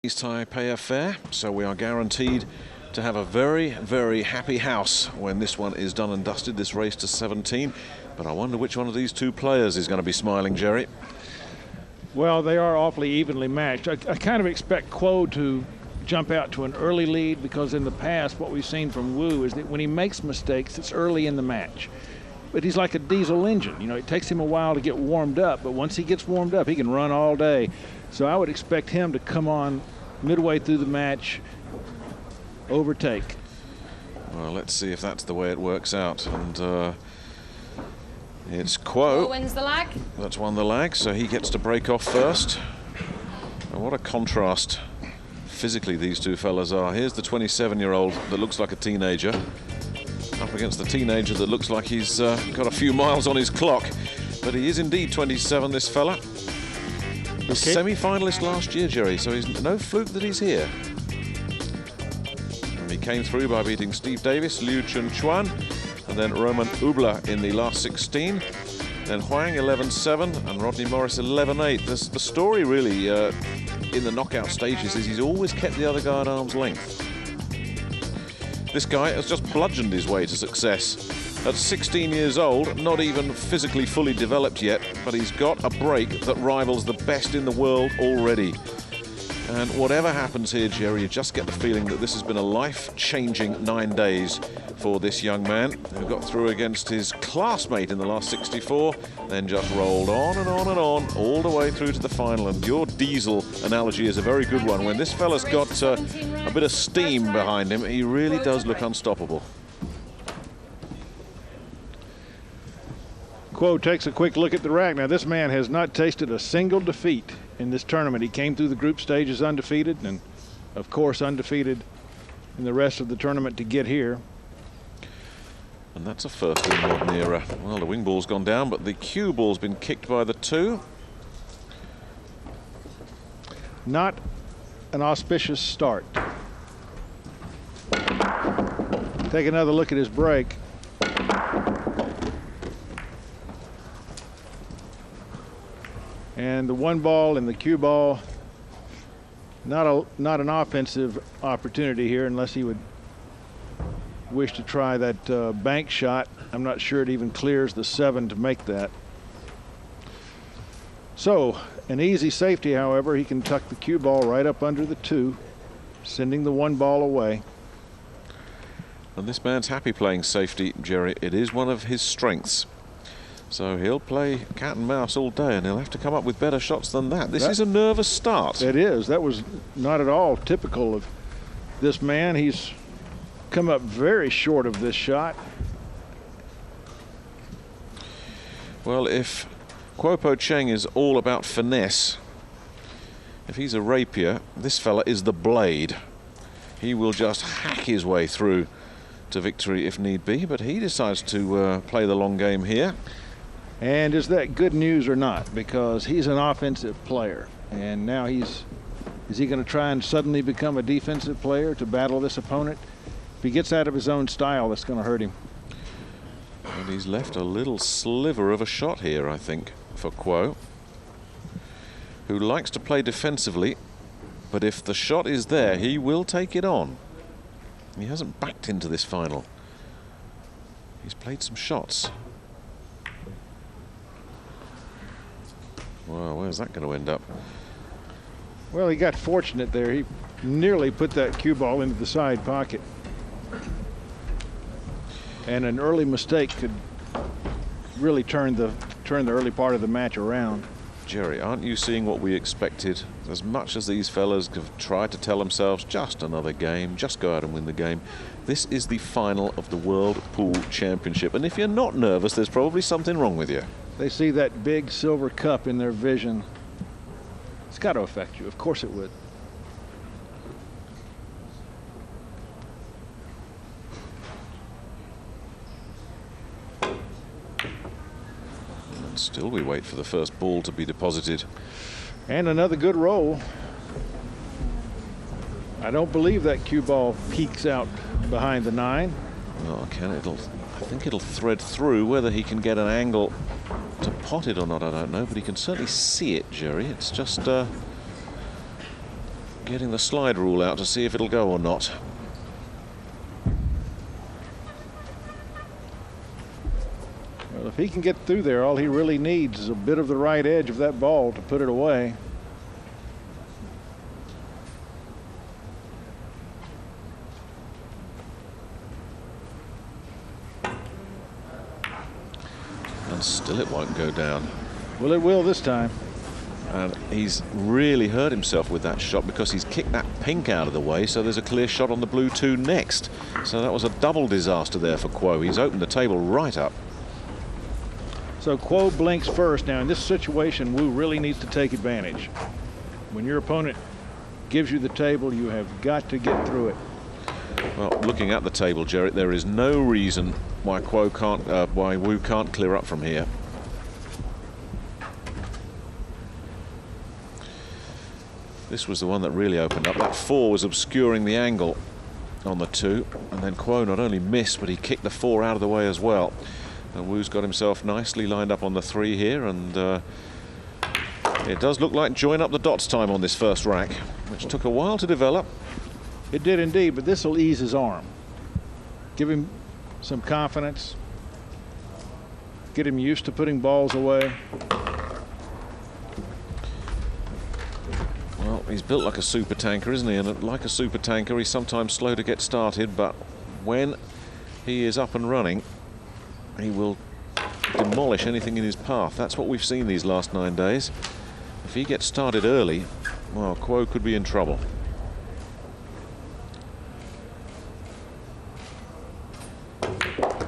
East Taipei affair, so we are guaranteed to have a very, very happy house when this one is done and dusted, this race to 17. But I wonder which one of these two players is going to be smiling, Jerry. Well, they are awfully evenly matched. I kind of expect Kuo to jump out to an early lead, because in the past what we've seen from Wu is that when he makes mistakes, it's early in the match. But he's like a diesel engine. You know, it takes him a while to get warmed up, but once he gets warmed up, he can run all day. So I would expect him to come on midway through the match, overtake. Well, let's see if that's the way it works out. And it's Kuo. Wins the lag. That's won the lag, so he gets to break off first. And what a contrast physically these two fellas are. Here's the 27-year-old that looks like a teenager up against the teenager that looks like he's got a few miles on his clock. But he is indeed 27, this fella. The semi-finalist last year, Jerry, so he's no fluke that he's here. And he came through by beating Steve Davis, Liu Chun-Chuan, and then Roman Ubla in the last 16. Then Huang 11-7 and Rodney Morris 11-8. The story really in the knockout stages is he's always kept the other guy at arm's length. This guy has just bludgeoned his way to success. At 16 years old, not even physically fully developed yet, but he's got a break that rivals the best in the world already. And whatever happens here, Jerry, you just get the feeling that this has been a life-changing 9 days for this young man, who got through against his classmate in the last 64, then just rolled on and on and on, all the way through to the final. And your diesel analogy is a very good one. When this fella's got a bit of steam behind him, he really does look unstoppable. Kuo takes a quick look at the rack. Now, this man has not tasted a single defeat in this tournament. He came through the group stages undefeated, and of course undefeated in the rest of the tournament to get here. And that's a first in the modern era. Well, the wing ball's gone down, but the cue ball's been kicked by the two. Not an auspicious start. Take another look at his break. And the one ball and the cue ball, not an offensive opportunity here, unless he would wish to try that bank shot. I'm not sure it even clears the 7 to make that. So an easy safety, however. He can tuck the cue ball right up under the 2, sending the one ball away. And this man's happy playing safety, Jerry. It is one of his strengths. So he'll play cat and mouse all day, and he'll have to come up with better shots than that. This is a nervous start. It is. That was not at all typical of this man. He's come up very short of this shot. Well, if Po-Cheng is all about finesse, if he's a rapier, this fella is the blade. He will just hack his way through to victory if need be, but he decides to play the long game here. And is that good news or not? Because he's an offensive player, and now is he going to try and suddenly become a defensive player to battle this opponent? If he gets out of his own style, that's going to hurt him. And he's left a little sliver of a shot here, I think, for Kuo, who likes to play defensively, but if the shot is there, he will take it on. He hasn't backed into this final. He's played some shots. Well, where's that going to end up? Well, he got fortunate there. He nearly put that cue ball into the side pocket. And an early mistake could really turn the early part of the match around. Jerry, aren't you seeing what we expected? As much as these fellas have tried to tell themselves, just another game, just go out and win the game, this is the final of the World Pool Championship. And if you're not nervous, there's probably something wrong with you. They see that big silver cup in their vision. It's got to affect you. Of course it would. And still we wait for the first ball to be deposited. And another good roll. I don't believe that cue ball peeks out behind the 9. Well, I think it'll thread through. Whether he can get an angle to pot it or not, I don't know, but he can certainly see it, Jerry. It's just getting the slide rule out to see if it'll go or not. Well, if he can get through there, all he really needs is a bit of the right edge of that ball to put it away. And still it won't go down. Well, it will this time. And he's really hurt himself with that shot because he's kicked that pink out of the way, so there's a clear shot on the blue 2 next. So that was a double disaster there for Kuo. He's opened the table right up. So Kuo blinks first. Now in this situation, Wu really needs to take advantage. When your opponent gives you the table, you have got to get through it. Well, looking at the table, Jerry, there is no reason why why Wu can't clear up from here. This was the one that really opened up. That 4 was obscuring the angle on the 2, and then Kuo not only missed, but he kicked the 4 out of the way as well. And Wu's got himself nicely lined up on the 3 here, and it does look like join up the dots time on this first rack, which took a while to develop. It did indeed, but this will ease his arm. Give him some confidence. Get him used to putting balls away. Well, he's built like a super tanker, isn't he? And like a super tanker, he's sometimes slow to get started, but when he is up and running, he will demolish anything in his path. That's what we've seen these last 9 days. If he gets started early, well, Kuo could be in trouble.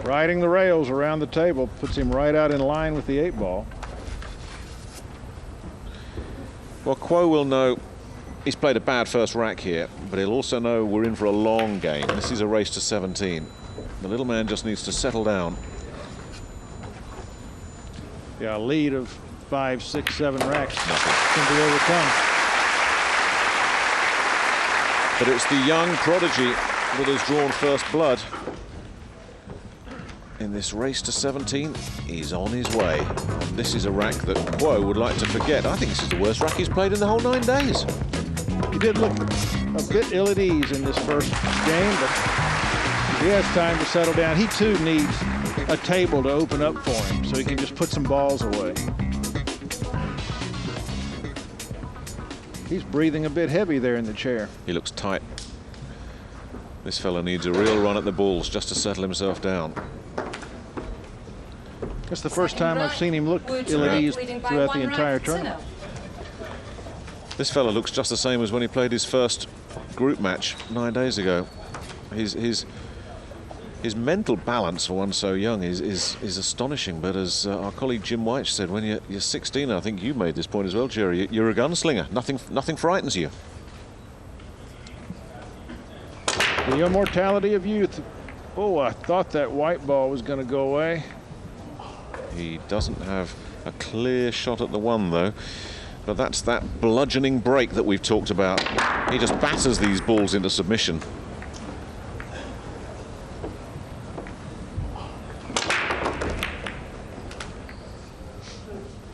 Riding the rails around the table puts him right out in line with the 8 ball. Well, Kuo will know he's played a bad first rack here, but he'll also know we're in for a long game. This is a race to 17. The little man just needs to settle down. Yeah, a lead of 5, 6, 7 racks can be overcome. But it's the young prodigy that has drawn first blood. In this race to 17, he's on his way. And this is a rack that Kuo would like to forget. I think this is the worst rack he's played in the whole 9 days. He did look a bit ill at ease in this first game, but he has time to settle down. He too needs a table to open up for him so he can just put some balls away. He's breathing a bit heavy there in the chair. He looks tight. This fella needs a real run at the balls just to settle himself down. It's the first time I've seen him look ill at ease throughout the entire tournament. This fella looks just the same as when he played his first group match 9 days ago. His mental balance for one so young is astonishing. But as our colleague Jim White said, when you're 16, I think you made this point as well, Jerry, you're a gunslinger. Nothing frightens you. The immortality of youth. Oh, I thought that white ball was going to go away. He doesn't have a clear shot at the 1, though. But that's that bludgeoning break that we've talked about. He just batters these balls into submission.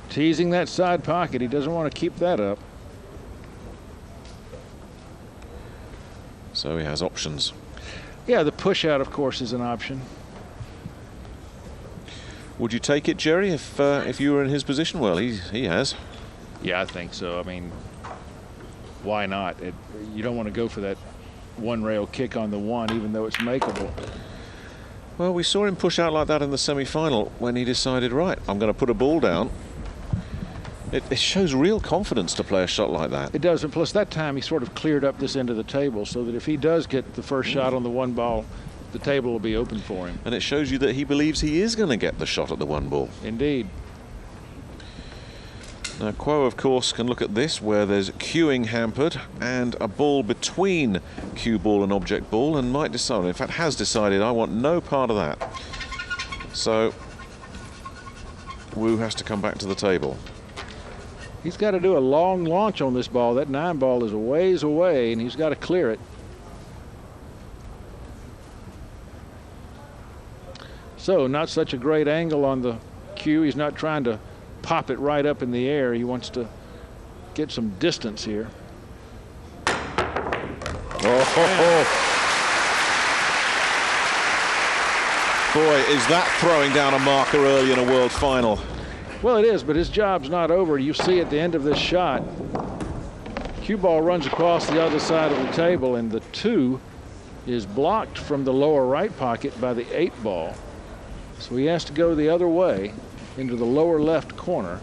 Teasing that side pocket. He doesn't want to keep that up. So he has options. Yeah, the push out, of course, is an option. Would you take it, Jerry, if you were in his position? Well, he has. Yeah, I think so. I mean, why not? You don't want to go for that one rail kick on the 1, even though it's makeable. Well, we saw him push out like that in the semi-final when he decided, right, I'm going to put a ball down. It shows real confidence to play a shot like that. It does, and plus that time he sort of cleared up this end of the table so that if he does get the first shot on the 1 ball, the table will be open for him. And it shows you that he believes he is going to get the shot at the 1 ball. Indeed. Now, Kuo, of course, can look at this where there's cueing hampered and a ball between cue ball and object ball, and might decide, in fact, has decided, I want no part of that. So, Wu has to come back to the table. He's got to do a long launch on this ball. That 9 ball is a ways away, and he's got to clear it. So, not such a great angle on the cue. He's not trying to pop it right up in the air. He wants to get some distance here. Boy, is that throwing down a marker early in a world final. Well, it is, but his job's not over. You see at the end of this shot, cue ball runs across the other side of the table, and the 2 is blocked from the lower right pocket by the 8 ball. So he has to go the other way into the lower left corner.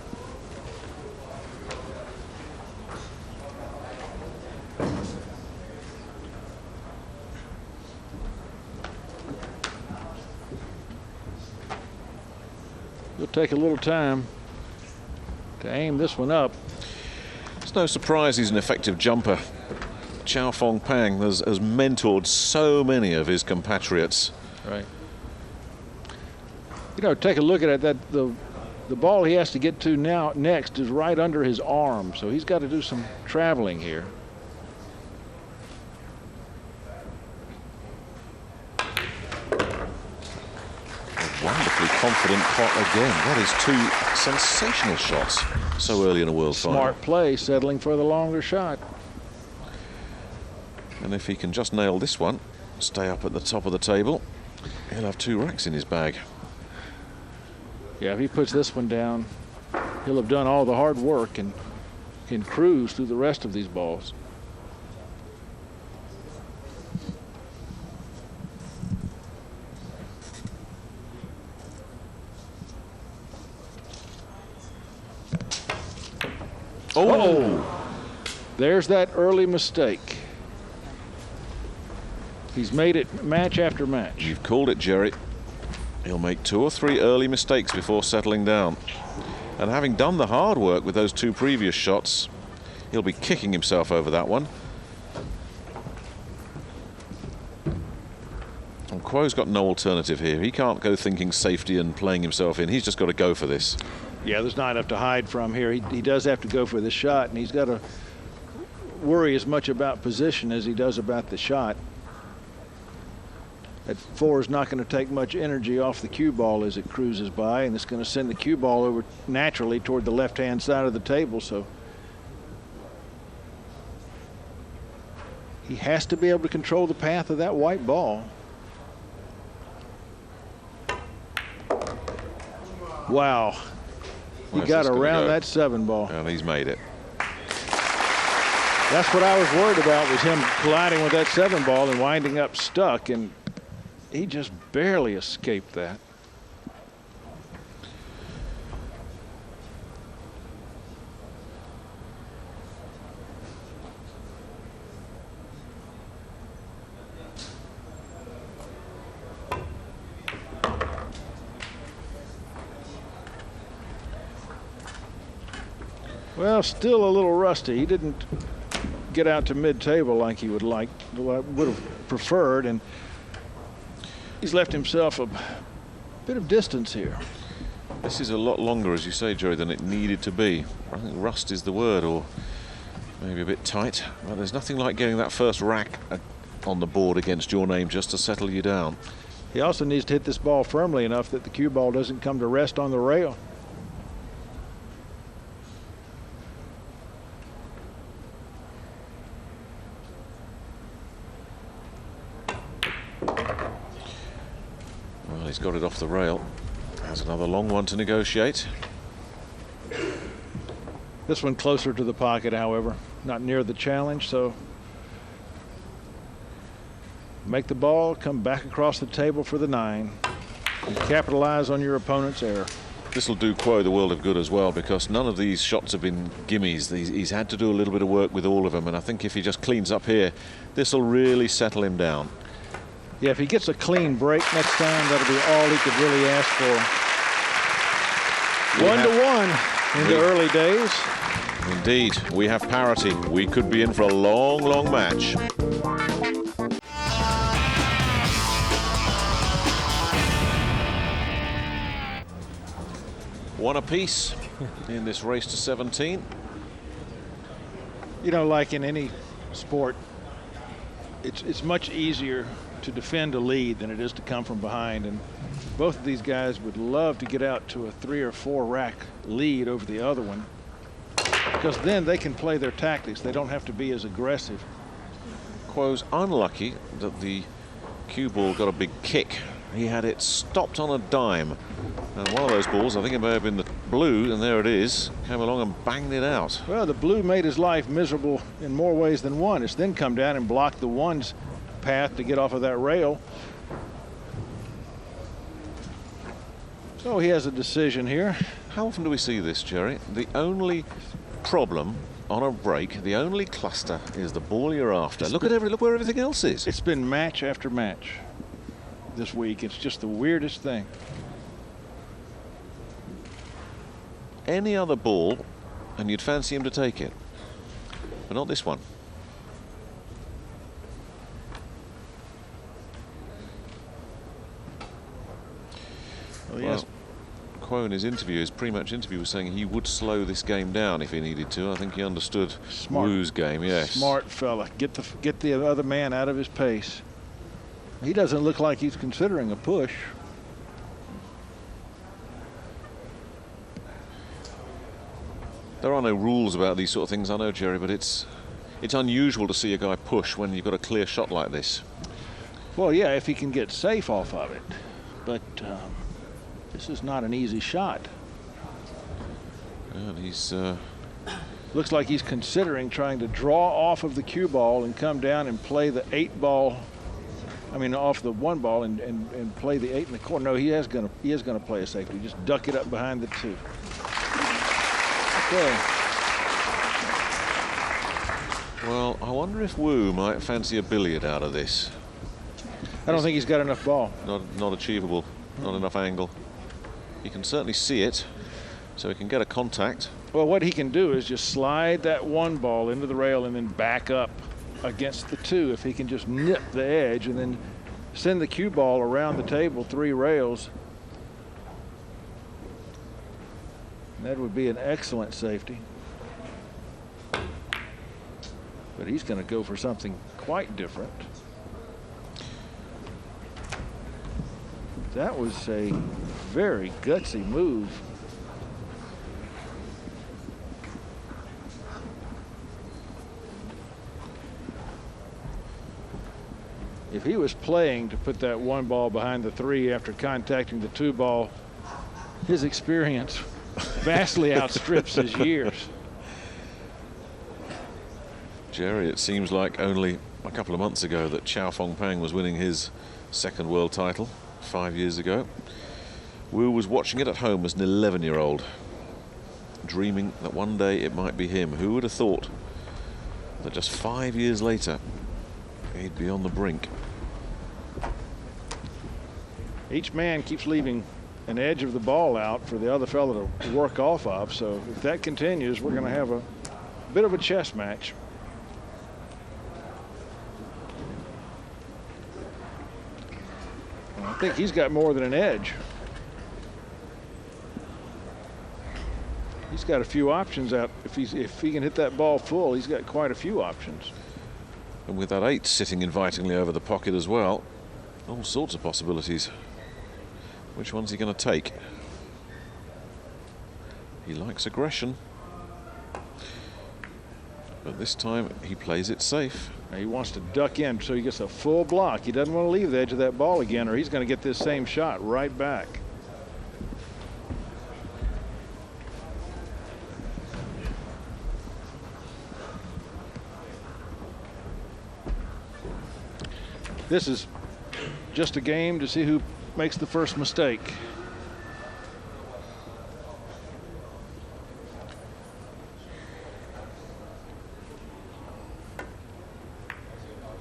It'll take a little time to aim this one up. It's no surprise he's an effective jumper. Chow Fong Pang has mentored so many of his compatriots. Right. You know, take a look at it. The ball he has to get to now next is right under his arm, so he's got to do some traveling here. Wonderfully confident pot again. That is 2 sensational shots so early in a world final. Smart play, settling for the longer shot. And if he can just nail this one, stay up at the top of the table, he'll have 2 racks in his bag. Yeah, if he puts this one down, he'll have done all the hard work and can cruise through the rest of these balls. Oh, there's that early mistake. He's made it match after match. You've called it, Jerry. He'll make 2 or 3 early mistakes before settling down. And having done the hard work with those 2 previous shots, he'll be kicking himself over that one. And Kuo's got no alternative here. He can't go thinking safety and playing himself in. He's just got to go for this. Yeah, there's not enough to hide from here. He does have to go for this shot, and he's got to worry as much about position as he does about the shot. That 4 is not going to take much energy off the cue ball as it cruises by, and it's going to send the cue ball over naturally toward the left-hand side of the table. So he has to be able to control the path of that white ball. Wow. He got around that 7 ball. And he's made it. That's what I was worried about, was him colliding with that 7 ball and winding up stuck, and he just barely escaped that. Well, still a little rusty. He didn't get out to mid-table like he would have preferred, and he's left himself a bit of distance here. This is a lot longer, as you say, Jerry, than it needed to be. I think rust is the word, or maybe a bit tight. But there's nothing like getting that first rack on the board against your name just to settle you down. He also needs to hit this ball firmly enough that the cue ball doesn't come to rest on the rail. Well, he's got it off the rail. Has another long one to negotiate. This one closer to the pocket, however, not near the challenge, so make the ball, come back across the table for the 9, and capitalize on your opponent's error. This will do Kuo the world of good as well, because none of these shots have been gimmies. He's had to do a little bit of work with all of them, and I think if he just cleans up here, this will really settle him down. Yeah, if he gets a clean break next time, that'll be all he could really ask for. 1-1 in the early days. Indeed, we have parity. We could be in for a long, long match. One apiece in this race to 17. You know, like in any sport, it's much easier to defend a lead than it is to come from behind, and both of these guys would love to get out to a 3 or 4 rack lead over the other one, because then they can play their tactics. They don't have to be as aggressive. Kuo's unlucky that the cue ball got a big kick. He had it stopped on a dime. And one of those balls, I think it may have been the blue, and there it is, came along and banged it out. Well, the blue made his life miserable in more ways than one. It's then come down and blocked the one's path to get off of that rail. So he has a decision here. How often do we see this, Jerry? The only problem on a break, the only cluster is the ball you're after. Look where everything else is. It's been match after match this week. It's just the weirdest thing. Any other ball, and you'd fancy him to take it, but not this one. Well, Kuo in his interview, his pre-match interview, was saying he would slow this game down if he needed to. I think he understood Wu's game. Yes, smart fella. Get the other man out of his pace. He doesn't look like he's considering a push. There are no rules about these sort of things, I know, Jerry, but it's unusual to see a guy push when you've got a clear shot like this. Well, yeah, if he can get safe off of it. But this is not an easy shot. And he's... looks like he's considering trying to draw off of the cue ball and come down and play the 8 ball. I mean, off the 1 ball and play the 8 in the corner. No, he is going to play a safety. Just duck it up behind the 2. Okay. Well, I wonder if Wu might fancy a billiard out of this. I don't think he's got enough ball. Not achievable. Not enough angle. He can certainly see it, so he can get a contact. Well, what he can do is just slide that 1 ball into the rail and then back up against the 2. If he can just nip the edge and then send the cue ball around the table 3 rails, that would be an excellent safety. But he's going to go for something quite different. That was a very gutsy move. If he was playing to put that 1 ball behind the 3 after contacting the 2 ball, his experience vastly outstrips his years. Jerry, it seems like only a couple of months ago that Chow Fong Pang was winning his 2nd world title 5 years ago. Wu was watching it at home as an 11-year-old, dreaming that one day it might be him. Who would have thought that just 5 years later he'd be on the brink? Each man keeps leaving an edge of the ball out for the other fellow to work off of. So if that continues, we're going to have a bit of a chess match. I think he's got more than an edge. He's got a few options out. If he can hit that ball full, he's got quite a few options. And with that 8 sitting invitingly over the pocket as well, all sorts of possibilities. Which one's he going to take? He likes aggression, but this time he plays it safe. He wants to duck in so he gets a full block. He doesn't want to leave the edge of that ball again, or he's going to get this same shot right back. This is just a game to see who makes the first mistake.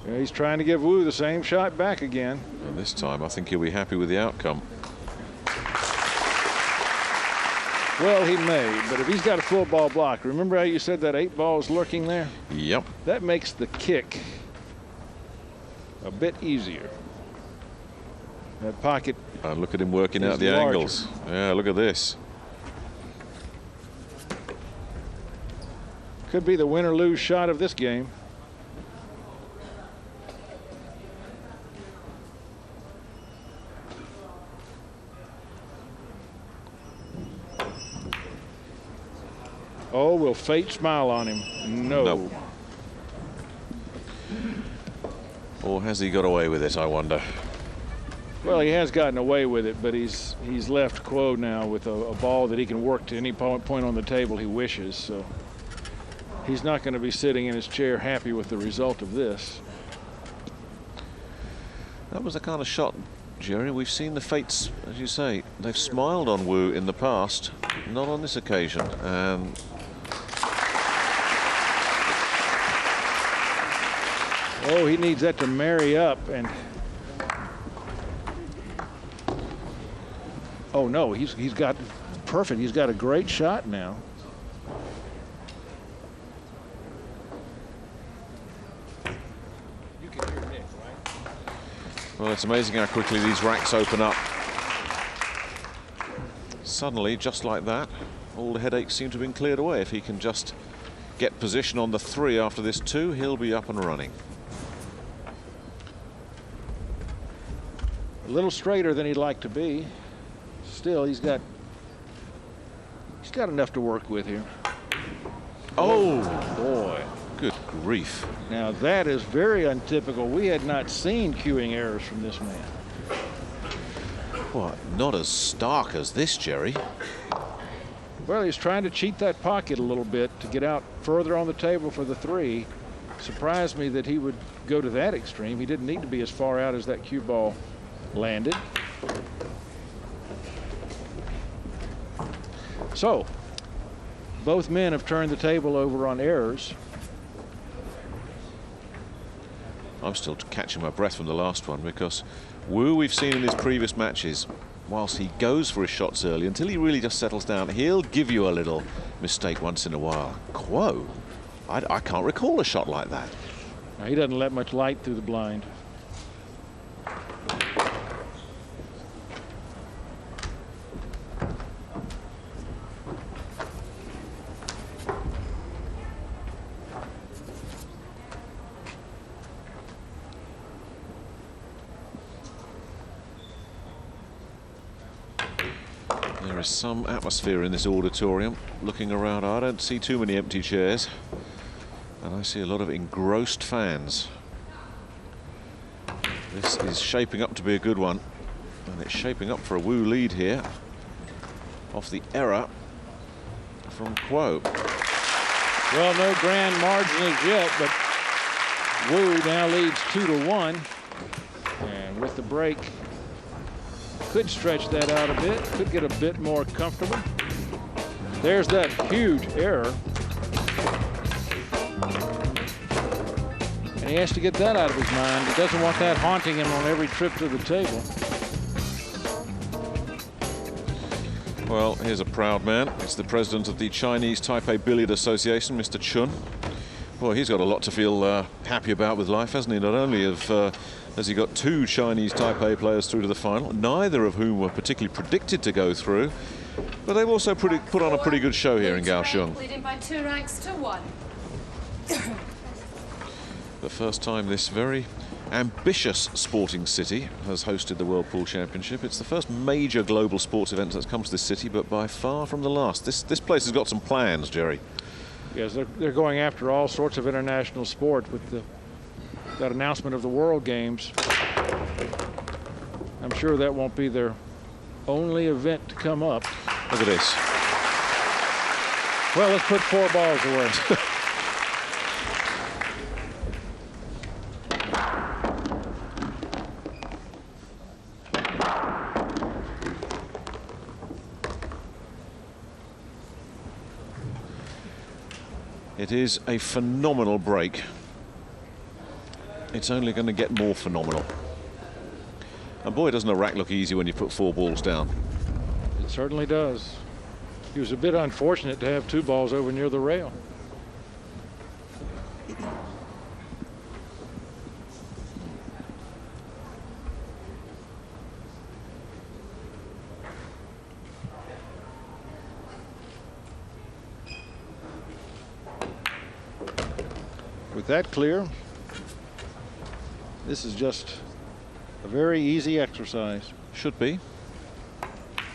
Yeah, he's trying to give Wu the same shot back again. And this time I think he'll be happy with the outcome. Well, he may, but if he's got a full ball block, remember how you said that 8 ball is lurking there? Yep. That makes the kick a bit easier. That pocket. Look at him working out the larger angles. Yeah, look at this. Could be the win or lose shot of this game. Oh, will fate smile on him? No. Nope. Or has he got away with it, I wonder? Well, he has gotten away with it, but he's left Kuo now with a ball that he can work to any point on the table he wishes. So he's not going to be sitting in his chair happy with the result of this. That was the kind of shot, Jerry. We've seen the fates, as you say, they've smiled on Wu in the past, not on this occasion. Oh, he needs that to marry up, and oh no, he's got perfect. He's got a great shot now. You can hear Nick, right? Well, it's amazing how quickly these racks open up. Suddenly, just like that, all the headaches seem to have been cleared away. If he can just get position on the 3 after this 2, he'll be up and running. A little straighter than he'd like to be. Still, he's got enough to work with here. Oh, boy. Good grief. Now that is very untypical. We had not seen cueing errors from this man. What? Not as stark as this, Jerry. Well, he's trying to cheat that pocket a little bit to get out further on the table for the 3. Surprised me that he would go to that extreme. He didn't need to be as far out as that cue ball landed. So both men have turned the table over on errors. I'm still catching my breath from the last one, because Wu, we've seen in his previous matches, whilst he goes for his shots early, until he really just settles down, he'll give you a little mistake once in a while. Kuo, I can't recall a shot like that. Now, he doesn't let much light through the blind. There is some atmosphere in this auditorium. Looking around, I don't see too many empty chairs, and I see a lot of engrossed fans. This is shaping up to be a good one, and it's shaping up for a Wu lead here off the error from Kuo. Well, no grand margin as yet, but Wu now leads 2-1, and with the break, could stretch that out a bit, could get a bit more comfortable. There's that huge error. And he has to get that out of his mind. He doesn't want that haunting him on every trip to the table. Well, here's a proud man. It's the president of the Chinese Taipei Billiard Association, Mr. Chun. Boy, he's got a lot to feel happy about with life, hasn't he? Not only has he got 2 Chinese Taipei players through to the final, neither of whom were particularly predicted to go through, but they've also put on a pretty good show here in Kaohsiung. Leading by 2 ranks to 1. The first time this very ambitious sporting city has hosted the World Pool Championship. It's the first major global sports event that's come to this city, but by far from the last. This place has got some plans, Jerry. Yes, they're going after all sorts of international sport with that announcement of the World Games. I'm sure that won't be their only event to come up. Look at this. Well, let's put 4 balls away. It is a phenomenal break. It's only going to get more phenomenal. And boy, doesn't a rack look easy when you put 4 balls down. It certainly does. He was a bit unfortunate to have 2 balls over near the rail. With that clear, this is just a very easy exercise. Should be.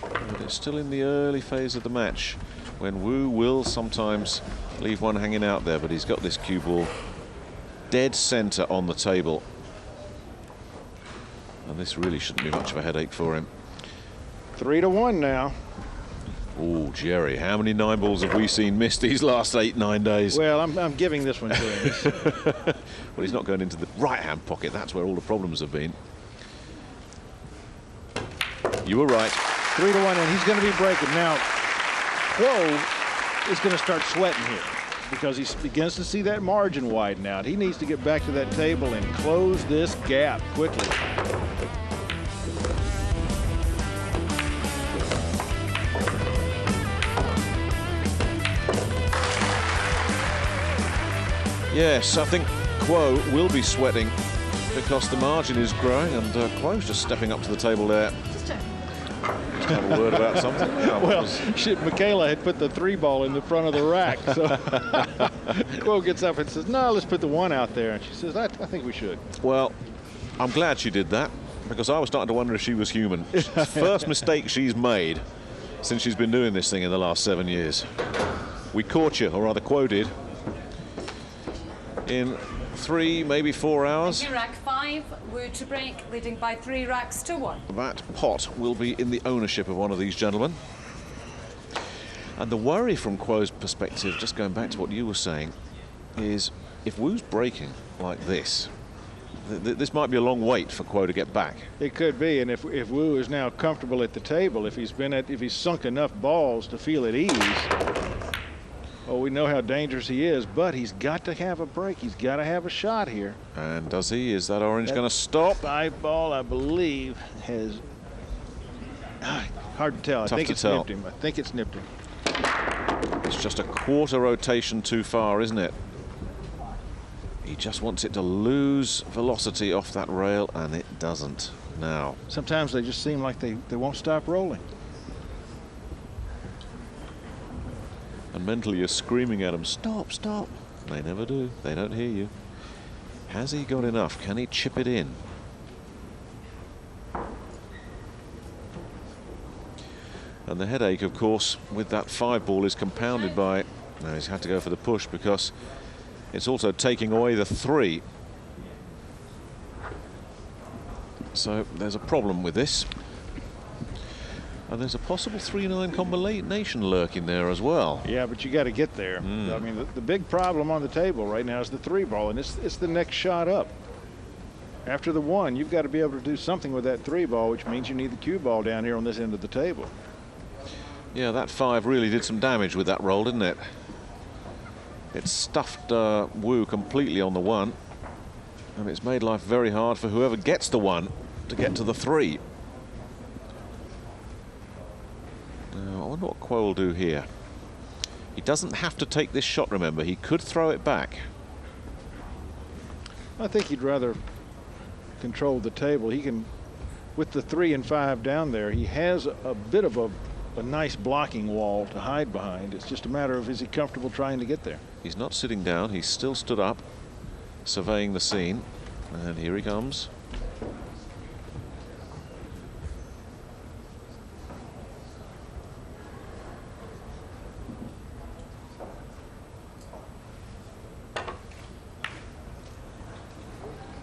But it's still in the early phase of the match, when Wu will sometimes leave one hanging out there, but he's got this cue ball dead center on the table. And this really shouldn't be much of a headache for him. 3-1 now. Oh, Jerry, how many 9 balls have we seen miss these last 8-9 days? Well, I'm giving this one to him. Well, he's not going into the right-hand pocket. That's where all the problems have been. You were right. 3-1, and he's going to be breaking. Now, Kuo is going to start sweating here because he begins to see that margin widen out. He needs to get back to that table and close this gap quickly. Yes, I think Kuo will be sweating because the margin is growing, and Kuo's just stepping up to the table there. Just have a word about something. Well, Michaela had put the 3-ball in the front of the rack, so Kuo gets up and says, "No, let's put the 1 out there." And she says, "I think we should." Well, I'm glad she did that because I was starting to wonder if she was human. First mistake she's made since she's been doing this thing in the last 7 years. We caught you, or rather Kuo did, in 3, maybe 4 hours. Rack 5, Wu to break, leading by 3 racks to 1. That pot will be in the ownership of one of these gentlemen. And the worry from Kuo's perspective, just going back to what you were saying, is if Wu's breaking like this, this might be a long wait for Kuo to get back. It could be, and if Wu is now comfortable at the table, if he's sunk enough balls to feel at ease, oh, we know how dangerous he is, but he's got to have a break. He's got to have a shot here. And does he? Is that orange going to stop? 5-ball, I believe, has... hard to tell. I think it's nipped him. I think it's nipped him. It's just a quarter rotation too far, isn't it? He just wants it to lose velocity off that rail, and it doesn't now. Sometimes they just seem like they won't stop rolling. And mentally you're screaming at them, "Stop, stop." They never do. They don't hear you. Has he got enough? Can he chip it in? And the headache, of course, with that 5-ball is compounded by, now he's had to go for the push because it's also taking away the 3. So there's a problem with this. And there's a possible 3-9 combination lurking there as well. Yeah, but you got to get there. I mean, the big problem on the table right now is the 3-ball, and it's the next shot up. After the 1, you've got to be able to do something with that 3-ball, which means you need the cue ball down here on this end of the table. Yeah, that 5 really did some damage with that roll, didn't it? It stuffed Wu completely on the 1, and it's made life very hard for whoever gets the 1 to get to the 3. Now, I wonder what Kuo will do here. He doesn't have to take this shot, remember. He could throw it back. I think he'd rather control the table. He can, with the 3 and 5 down there, he has a bit of a nice blocking wall to hide behind. It's just a matter of, is he comfortable trying to get there? He's not sitting down. He's still stood up, surveying the scene. And here he comes.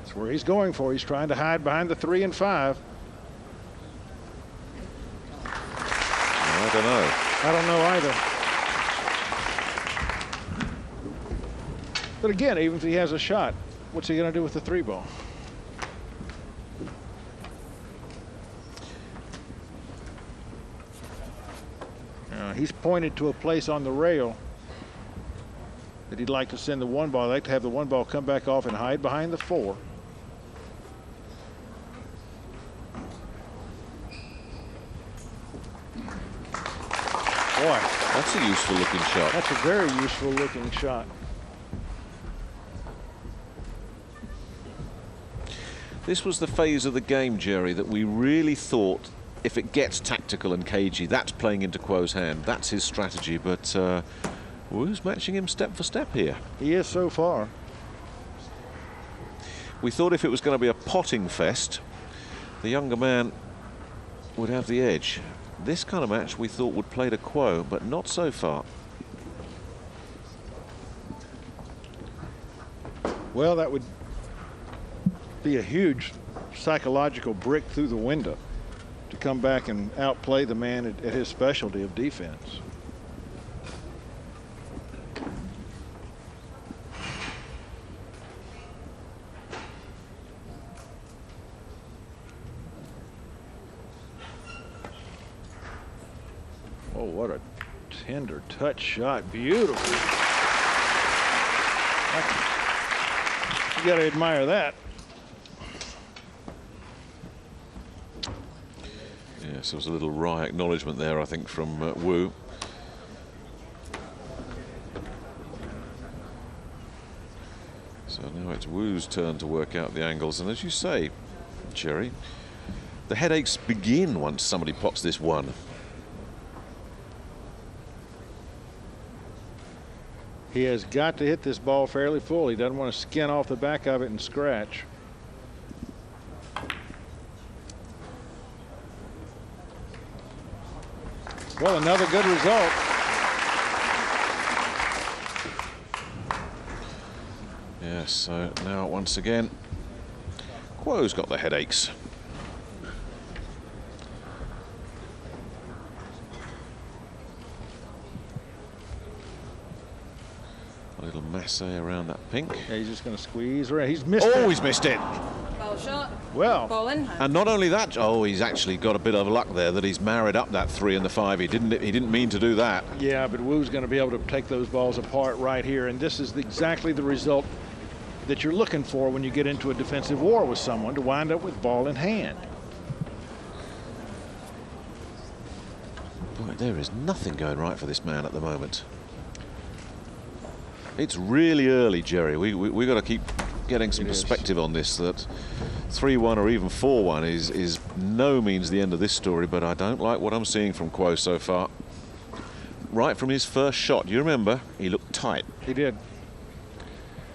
That's where he's going for. He's trying to hide behind the 3 and 5. I don't know. I don't know either. But again, even if he has a shot, what's he going to do with the 3-ball? He's pointed to a place on the rail that he'd like to send the 1-ball. I'd like to have the 1-ball come back off and hide behind the 4. Boy, That's a useful looking shot. that's a very useful looking shot. This was the phase of the game, Jerry, that we really thought if it gets tactical and cagey, that's playing into Kuo's hand. That's his strategy, but Wu's matching him step for step here. He is so far. We thought if it was going to be a potting fest, the younger man would have the edge. This kind of match we thought would play to Kuo, but not so far. Well, that would be a huge psychological brick through the window to come back and outplay the man at his specialty of defense. Oh, what a tender touch shot. Beautiful. You got to admire that. Yes, there was a little wry acknowledgement there, I think, from Wu. So now it's Wu's turn to work out the angles. And as you say, Jerry, the headaches begin once somebody pots this one. He has got to hit this ball fairly full. He doesn't want to skin off the back of it and scratch. Well, another good result. Yes, so now once again, Kuo's got the headaches. A little masse around that pink. Yeah, he's just going to squeeze around. He's missed it. Oh, he's missed it. Ball shot. Well. Ball in. And not only that, oh, he's actually got a bit of luck there that he's married up that 3 and the 5. He didn't mean to do that. Yeah, but Wu's going to be able to take those balls apart right here, and this is exactly the result that you're looking for when you get into a defensive war with someone, to wind up with ball in hand. Boy, there is nothing going right for this man at the moment. It's really early, Jerry. We got to keep getting some perspective on this, that 3-1 or even 4-1 is no means the end of this story, but I don't like what I'm seeing from Kuo so far. Right from his first shot, you remember, he looked tight. He did.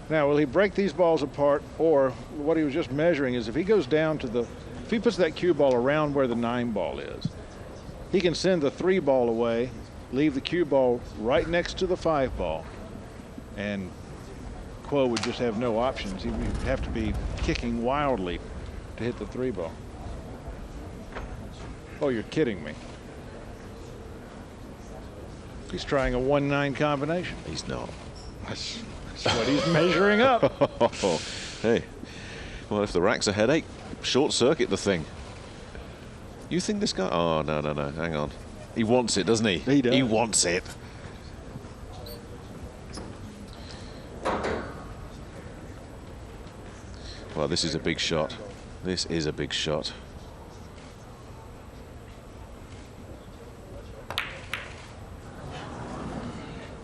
Now, will he break these balls apart, or what he was just measuring is if he goes down to if he puts that cue ball around where the 9 ball is, he can send the 3 ball away, leave the cue ball right next to the 5 ball, and Kuo would just have no options. He would have to be kicking wildly to hit the 3 ball. Oh, you're kidding me. He's trying a 1-9 combination. He's not. That's what he's measuring up. Hey, well, if the rack's a headache, short circuit the thing. You think this guy? Oh, no, hang on. He wants it, doesn't he? He does. He wants it. Well, this is a big shot. This is a big shot.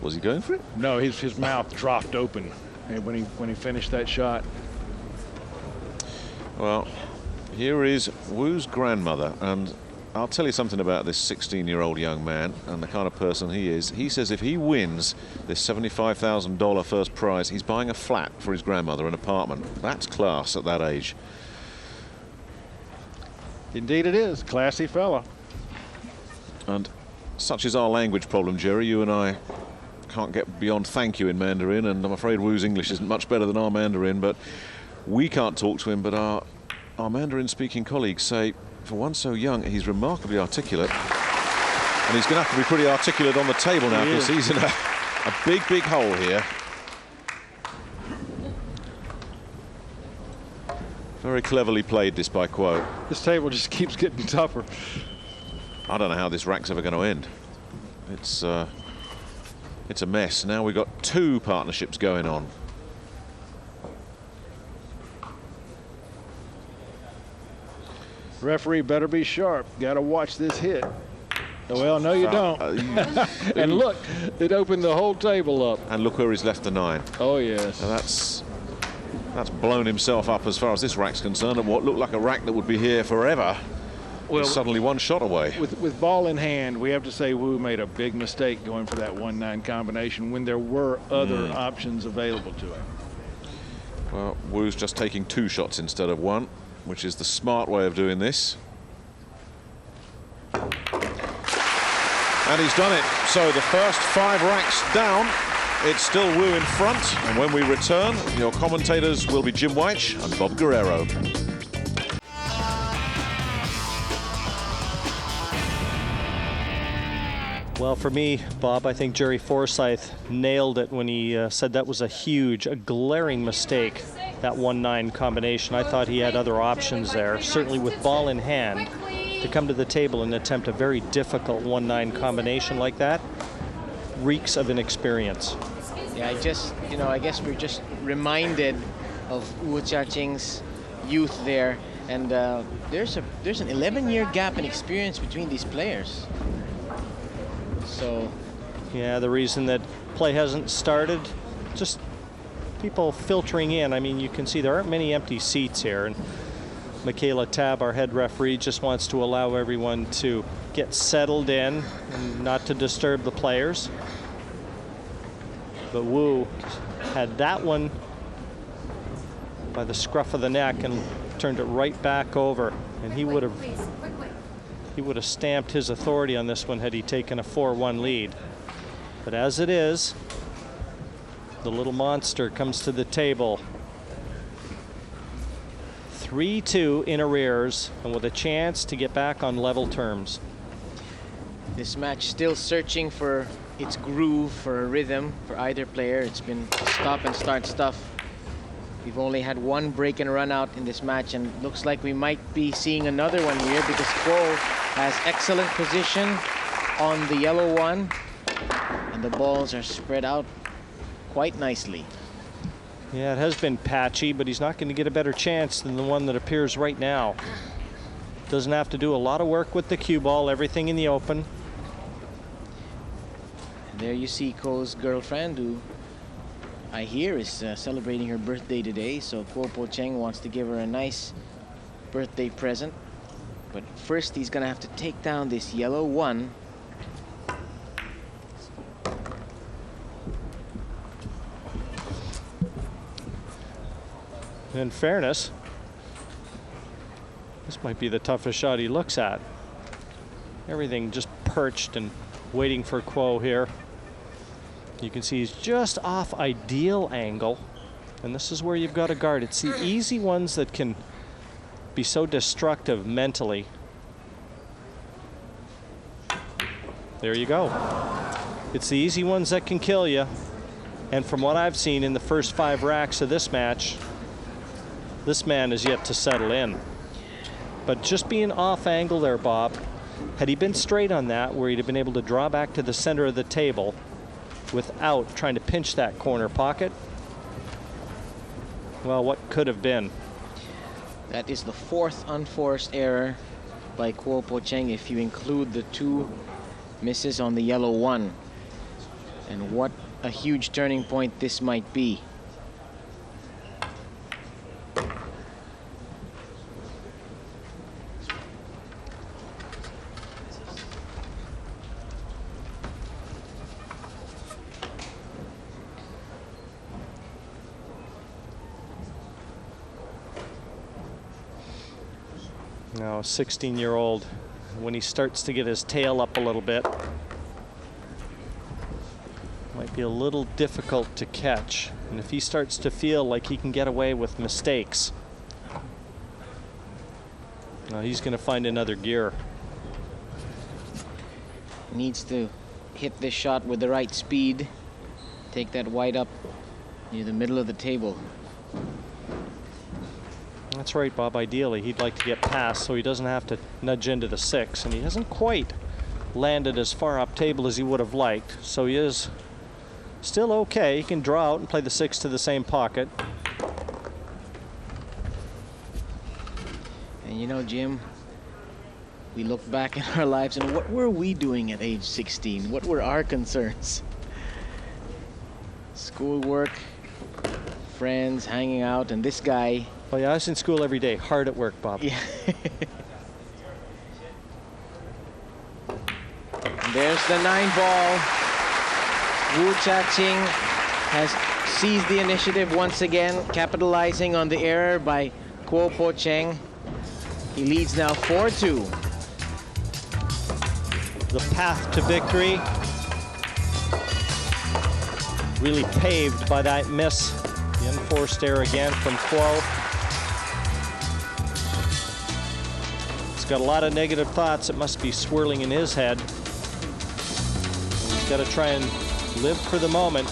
Was he going for it? No, his mouth dropped open when he finished that shot. Well, here is Wu's grandmother, and I'll tell you something about this 16-year-old young man and the kind of person he is. He says if he wins this $75,000 first prize, he's buying a flat for his grandmother, an apartment. That's class at that age. Indeed it is. Classy fella. And such is our language problem, Jerry. You and I can't get beyond thank you in Mandarin, and I'm afraid Wu's English isn't much better than our Mandarin, but we can't talk to him, but our Mandarin-speaking colleagues say, for one so young, he's remarkably articulate. And he's going to have to be pretty articulate on the table now, because he's in a big hole here. Very cleverly played this by Kuo. This table just keeps getting tougher. I don't know how this rack's ever going to end. It's a mess. Now we've got 2 partnerships going on. Referee better be sharp. Got to watch this hit. Well, no, you don't. And look, it opened the whole table up. And look where he's left the 9. Oh, yes. So that's blown himself up as far as this rack's concerned, and what looked like a rack that would be here forever is suddenly 1 shot away. With ball in hand, we have to say Wu made a big mistake going for that 1-9 combination when there were other options available to him. Well, Wu's just taking 2 shots instead of 1, which is the smart way of doing this. And he's done it. So the first 5 racks down it's still Wu in front. And when we return, your commentators will be Jim Weich and Bob Guerrero. Well, for me, Bob, I think Jerry Forsyth nailed it when he said that was a glaring mistake, that 1-9 combination. I thought he had other options there, certainly with ball in hand, to come to the table and attempt a very difficult 1-9 combination like that. Reeks of inexperience. Yeah, I guess we're just reminded of Wu Jiaqing's youth there, and there's an 11-year gap in experience between these players. So, yeah, the reason that play hasn't started, just people filtering in. I mean, you can see there aren't many empty seats here, and Michaela Tab, our head referee, just wants to allow everyone to get settled in and not to disturb the players. But Wu had that one by the scruff of the neck and turned it right back over, and he would have stamped his authority on this one had he taken a 4-1 lead. But as it is, the little monster comes to the table. 3-2 in arrears, and with a chance to get back on level terms. this match still searching for its groove, for a rhythm for either player. It's been stop and start stuff. We've only had one break and run out in this match, and looks like we might be seeing another one here because Kuo has excellent position on the yellow one, and the balls are spread out quite nicely. Yeah, it has been patchy, but he's not going to get a better chance than the one that appears right now. Doesn't have to do a lot of work with the cue ball, everything in the open. And there you see Kuo's girlfriend, who I hear is celebrating her birthday today, so Kuo Po-Cheng wants to give her a nice birthday present. But first he's gonna have to take down this yellow one. In fairness, this might be the toughest shot he looks at. Everything just perched and waiting for Kuo here. You can see he's just off ideal angle, and this is where you've got to guard. It's the easy ones that can be so destructive mentally. There you go. It's the easy ones that can kill you. And from what I've seen in the first 5 racks of this match, this man is yet to settle in. But just being off angle there, Bob, had he been straight on that, where he'd have been able to draw back to the center of the table without trying to pinch that corner pocket, well, what could have been? That is the 4th unforced error by Kuo Po-Cheng if you include the 2 misses on the yellow one. And what a huge turning point this might be. Now, a 16-year-old, when he starts to get his tail up a little bit, might be a little difficult to catch. And if he starts to feel like he can get away with mistakes, he's going to find another gear. Needs to hit this shot with the right speed. Take that white up near the middle of the table. That's right, Bob. Ideally, he'd like to get past so he doesn't have to nudge into the 6, and he hasn't quite landed as far up table as he would have liked, so he is still okay. He can draw out and play the 6 to the same pocket. And you know, Jim, we look back in our lives and what were we doing at age 16? What were our concerns? Schoolwork, friends, hanging out, and this guy. Oh yeah, I was in school every day, hard at work, Bob. Yeah. There's the 9 ball. Wu Jiaqing has seized the initiative once again, capitalizing on the error by Kuo Po-Cheng. He leads now 4-2. The path to victory really paved by that miss. The unforced error again from Kuo. He's got a lot of negative thoughts that must be swirling in his head. He's got to try and live for the moment.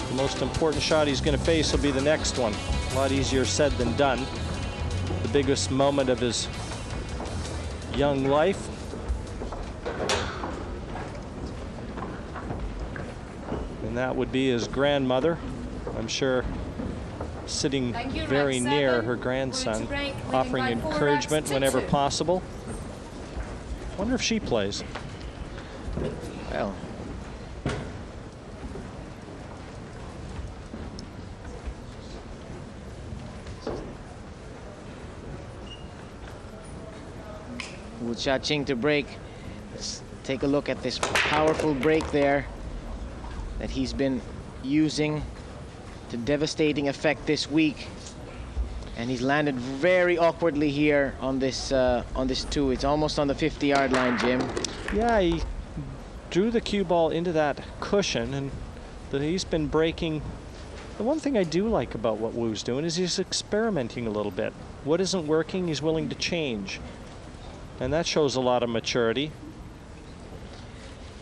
The most important shot he's going to face will be the next one. A lot easier said than done. The biggest moment of his young life. And that would be his grandmother, I'm sure, sitting very near her grandson, offering encouragement whenever possible. Wonder if she plays. Well, Wu Jiaqing to break. Let's take a look at this powerful break there that he's been using to devastating effect this week, and he's landed very awkwardly here on this two. It's almost on the 50-yard line, Jim. Yeah, he drew the cue ball into that cushion, and he's been breaking. The one thing I do like about what Wu's doing is he's experimenting a little bit. What isn't working, he's willing to change, and that shows a lot of maturity.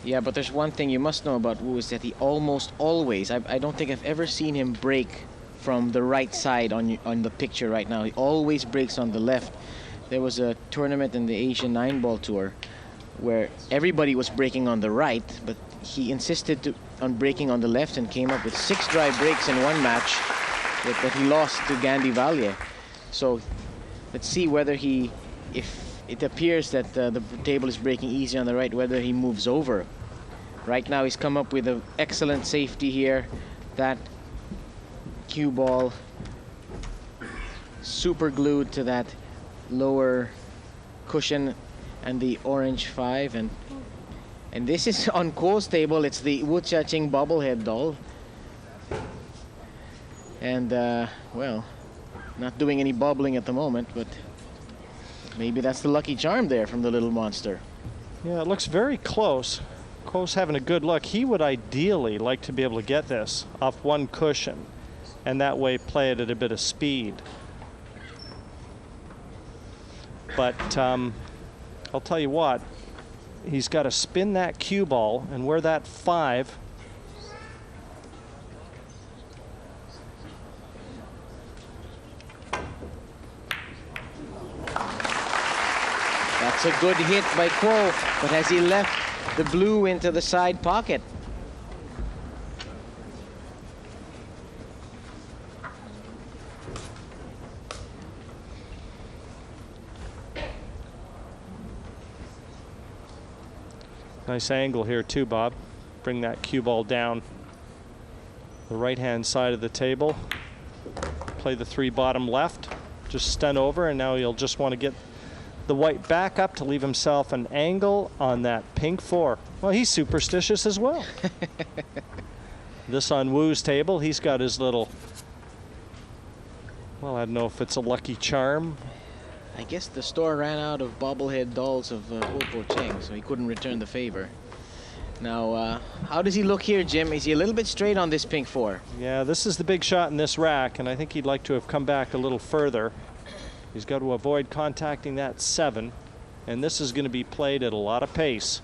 Yeah, but there's one thing you must know about Wu is that he almost always, I don't think I've ever seen him break from the right side on the picture right now. He always breaks on the left. There was a tournament in the Asian 9-ball tour where everybody was breaking on the right, but he insisted on breaking on the left and came up with 6 dry breaks in one match that he lost to Gandhi Vallier. So let's see whether if it appears that the table is breaking easy on the right, whether he moves over. Right now he's come up with an excellent safety here. That cue ball super glued to that lower cushion and the orange 5, and this is on Kuo's table. It's the Wu Jiaqing bobblehead doll, and well, not doing any bobbling at the moment, but maybe that's the lucky charm there from the little monster. Yeah, it looks very close. Kuo's having a good look. He would ideally like to be able to get this off one cushion and that way play it at a bit of speed. But I'll tell you what, he's got to spin that cue ball, and where that 5 That's a good hit by Kuo, but has he left the blue into the side pocket? Nice angle here too, Bob. Bring that cue ball down the right-hand side of the table. Play the 3 bottom left. Just stun over, and now he'll just want to get the white back up to leave himself an angle on that pink 4. Well, he's superstitious as well. This on Wu's table, he's got his little, well, I don't know if it's a lucky charm. I guess the store ran out of bobblehead dolls of Po-Cheng, so he couldn't return the favor. Now, how does he look here, Jim? Is he a little bit straight on this pink 4? Yeah, this is the big shot in this rack, and I think he'd like to have come back a little further. He's got to avoid contacting that 7, and this is going to be played at a lot of pace.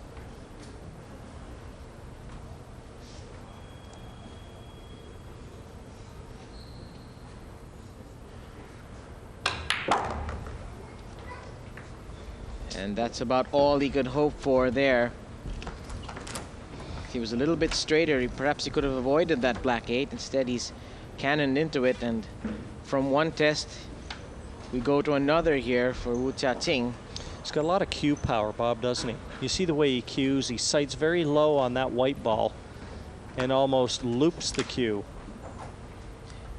And that's about all he could hope for there. If he was a little bit straighter, perhaps he could have avoided that black 8. Instead, he's cannoned into it, and from one test, we go to another here for Wu Jiaqing. He's got a lot of cue power, Bob, doesn't he? You see the way he cues. He sights very low on that white ball and almost loops the cue.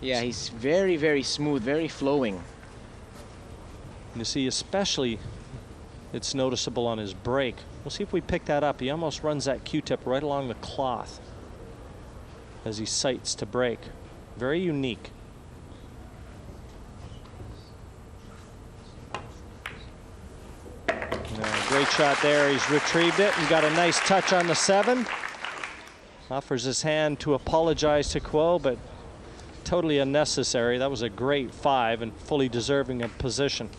Yeah, he's very, very smooth, very flowing. You see, especially, it's noticeable on his break. We'll see if we pick that up. He almost runs that Q-tip right along the cloth as he sights to break. Very unique. Great shot there. He's retrieved it and got a nice touch on the 7. Offers his hand to apologize to Kuo, but totally unnecessary. That was a great 5 and fully deserving of position.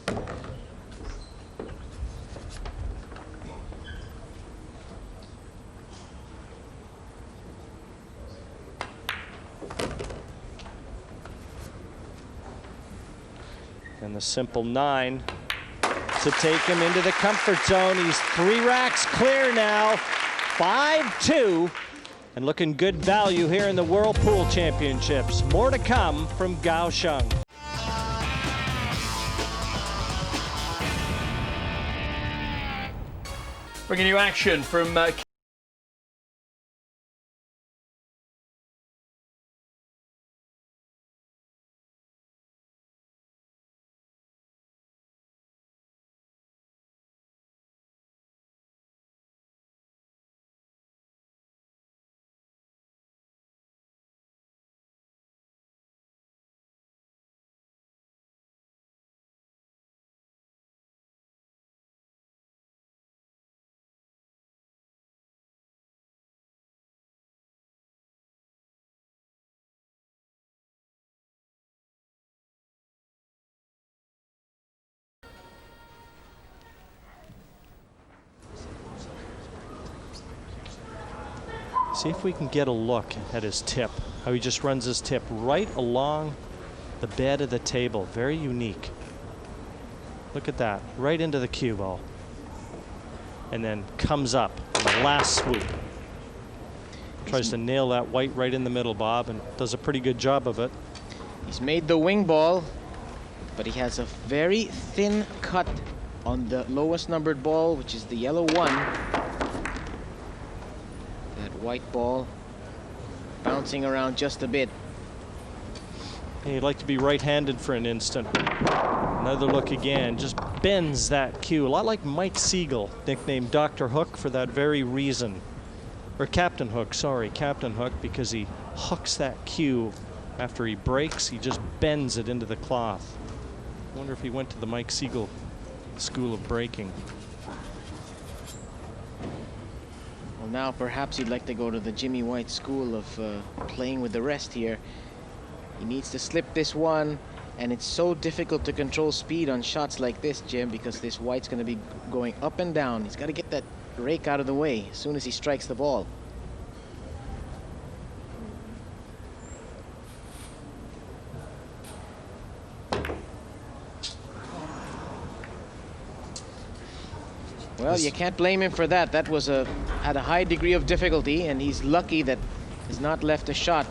And the simple 9 to take him into the comfort zone. He's 3 racks clear now, 5-2, and looking good value here in the World Pool Championships. More to come from Kaohsiung. Bringing you action from See if we can get a look at his tip, how he just runs his tip right along the bed of the table. Very unique. Look at that, right into the cue ball. And then comes up on the last swoop. Tries to nail that white right in the middle, Bob, and does a pretty good job of it. He's made the wing ball, but he has a very thin cut on the lowest numbered ball, which is the yellow 1. That white ball bouncing around just a bit. Hey, he'd like to be right-handed for an instant. Another look again, just bends that cue. A lot like Mike Siegel, nicknamed Dr. Hook for that very reason. Or Captain Hook, sorry, Captain Hook, because he hooks that cue. After he breaks, he just bends it into the cloth. I wonder if he went to the Mike Siegel School of Breaking. Well, now perhaps he'd like to go to the Jimmy White School of playing with the rest here. He needs to slip this one, and it's so difficult to control speed on shots like this, Jim, because this White's going to be going up and down. He's got to get that rake out of the way as soon as he strikes the ball. Well, you can't blame him for that. That was had a high degree of difficulty, and he's lucky that he's not left a shot.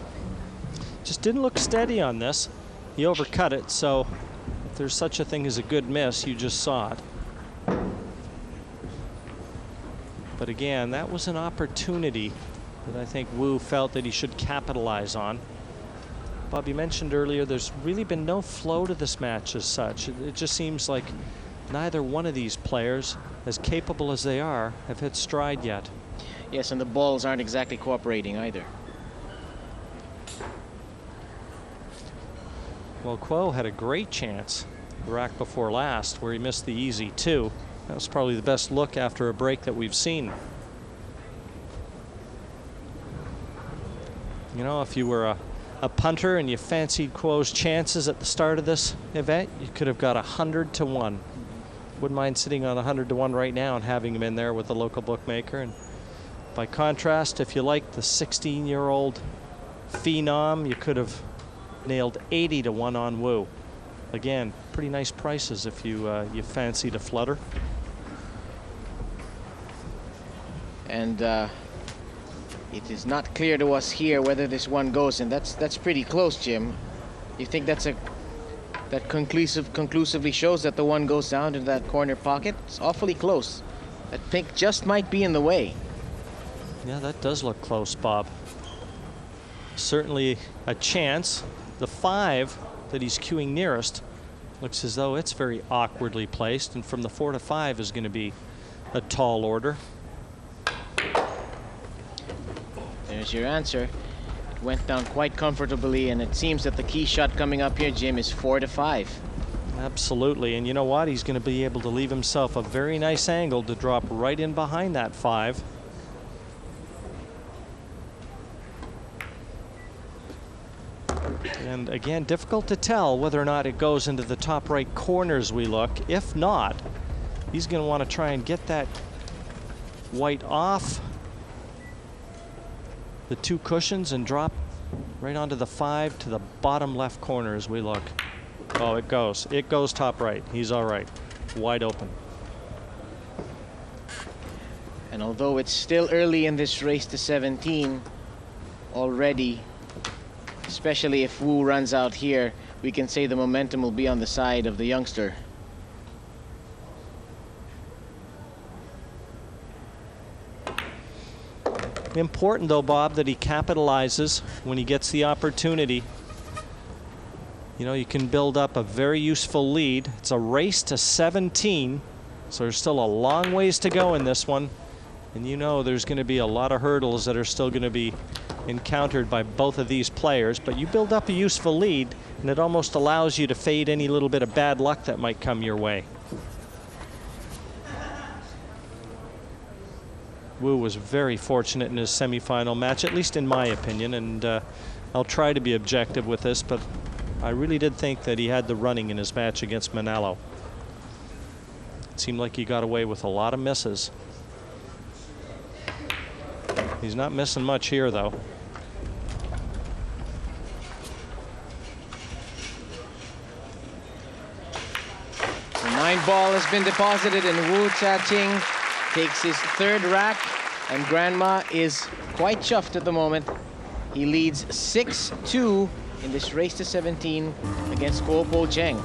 Just didn't look steady on this. He overcut it, so if there's such a thing as a good miss, you just saw it. But again, that was an opportunity that I think Wu felt that he should capitalize on. Bob, you mentioned earlier there's really been no flow to this match as such. It just seems like neither one of these players, as capable as they are, have hit stride yet. Yes, and the balls aren't exactly cooperating either. Well, Kuo had a great chance the rack before last where he missed the easy 2. That was probably the best look after a break that we've seen. You know, if you were a punter and you fancied Kuo's chances at the start of this event, you could have got 100 to 1. Wouldn't mind sitting on 100 to 1 right now and having him in there with the local bookmaker. And by contrast, if you like the 16-year-old phenom, you could have nailed 80 to 1 on Wu. Again, pretty nice prices if you fancied a flutter. And it is not clear to us here whether this one goes, and that's pretty close, Jim. You think that conclusively shows that the one goes down into that corner pocket? It's awfully close. That pink just might be in the way. Yeah, that does look close, Bob. Certainly a chance. The 5 that he's queuing nearest looks as though it's very awkwardly placed, and from the 4 to 5 is going to be a tall order. There's your answer. It went down quite comfortably, and it seems that the key shot coming up here, Jim, is 4 to 5. Absolutely, and you know what? He's going to be able to leave himself a very nice angle to drop right in behind that 5. And again, difficult to tell whether or not it goes into the top right corners we look. If not, he's going to want to try and get that white off the two cushions and drop right onto the 5 to the bottom left corner as we look. Oh, it goes. It goes top right. He's all right. Wide open. And although it's still early in this race to 17, already, especially if Wu runs out here, we can say the momentum will be on the side of the youngster. Important though, Bob, that he capitalizes when he gets the opportunity. You know, you can build up a very useful lead. It's a race to 17, so there's still a long ways to go in this one. And you know there's going to be a lot of hurdles that are still going to be encountered by both of these players, but you build up a useful lead and it almost allows you to fade any little bit of bad luck that might come your way. Wu was very fortunate in his semifinal match, at least in my opinion, and I'll try to be objective with this, but I really did think that he had the running in his match against Manalo. It seemed like he got away with a lot of misses. He's not missing much here, though. The 9 ball has been deposited and Wu Jiaqing takes his 3rd rack, and Grandma is quite chuffed at the moment. He leads 6-2 in this race to 17 against Po-Cheng.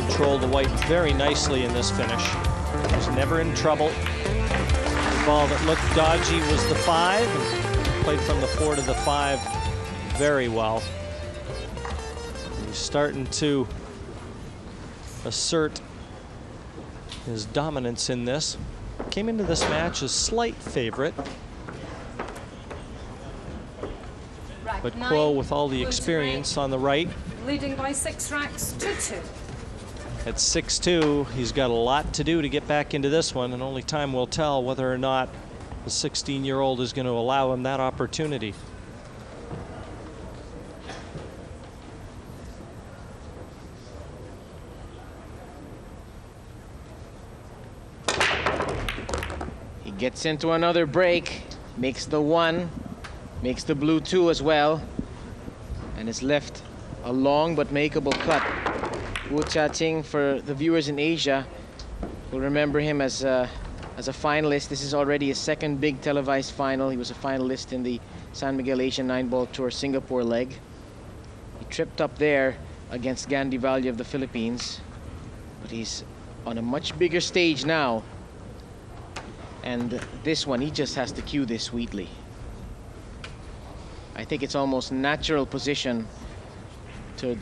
Controlled the white very nicely in this finish. He was never in trouble. The ball that looked dodgy was the 5, and played from the 4 to the 5 very well. He's starting to assert his dominance in this. Came into this match as slight favorite, but Kuo, with all the experience on the right, Leading by 6 racks to 2. at 6-2, he's got a lot to do to get back into this one, and only time will tell whether or not the 16-year-old is going to allow him that opportunity. He gets into another break, makes the 1, makes the blue 2 as well, and is left a long but makeable cut. Wu Jiaqing, for the viewers in Asia, will remember him as a finalist. This is already his 2nd big televised final. He was a finalist in the San Miguel Asian 9-ball Tour Singapore leg. He tripped up there against Gandhi Valle of the Philippines, but he's on a much bigger stage now. And this one, he just has to cue this sweetly. I think it's almost natural position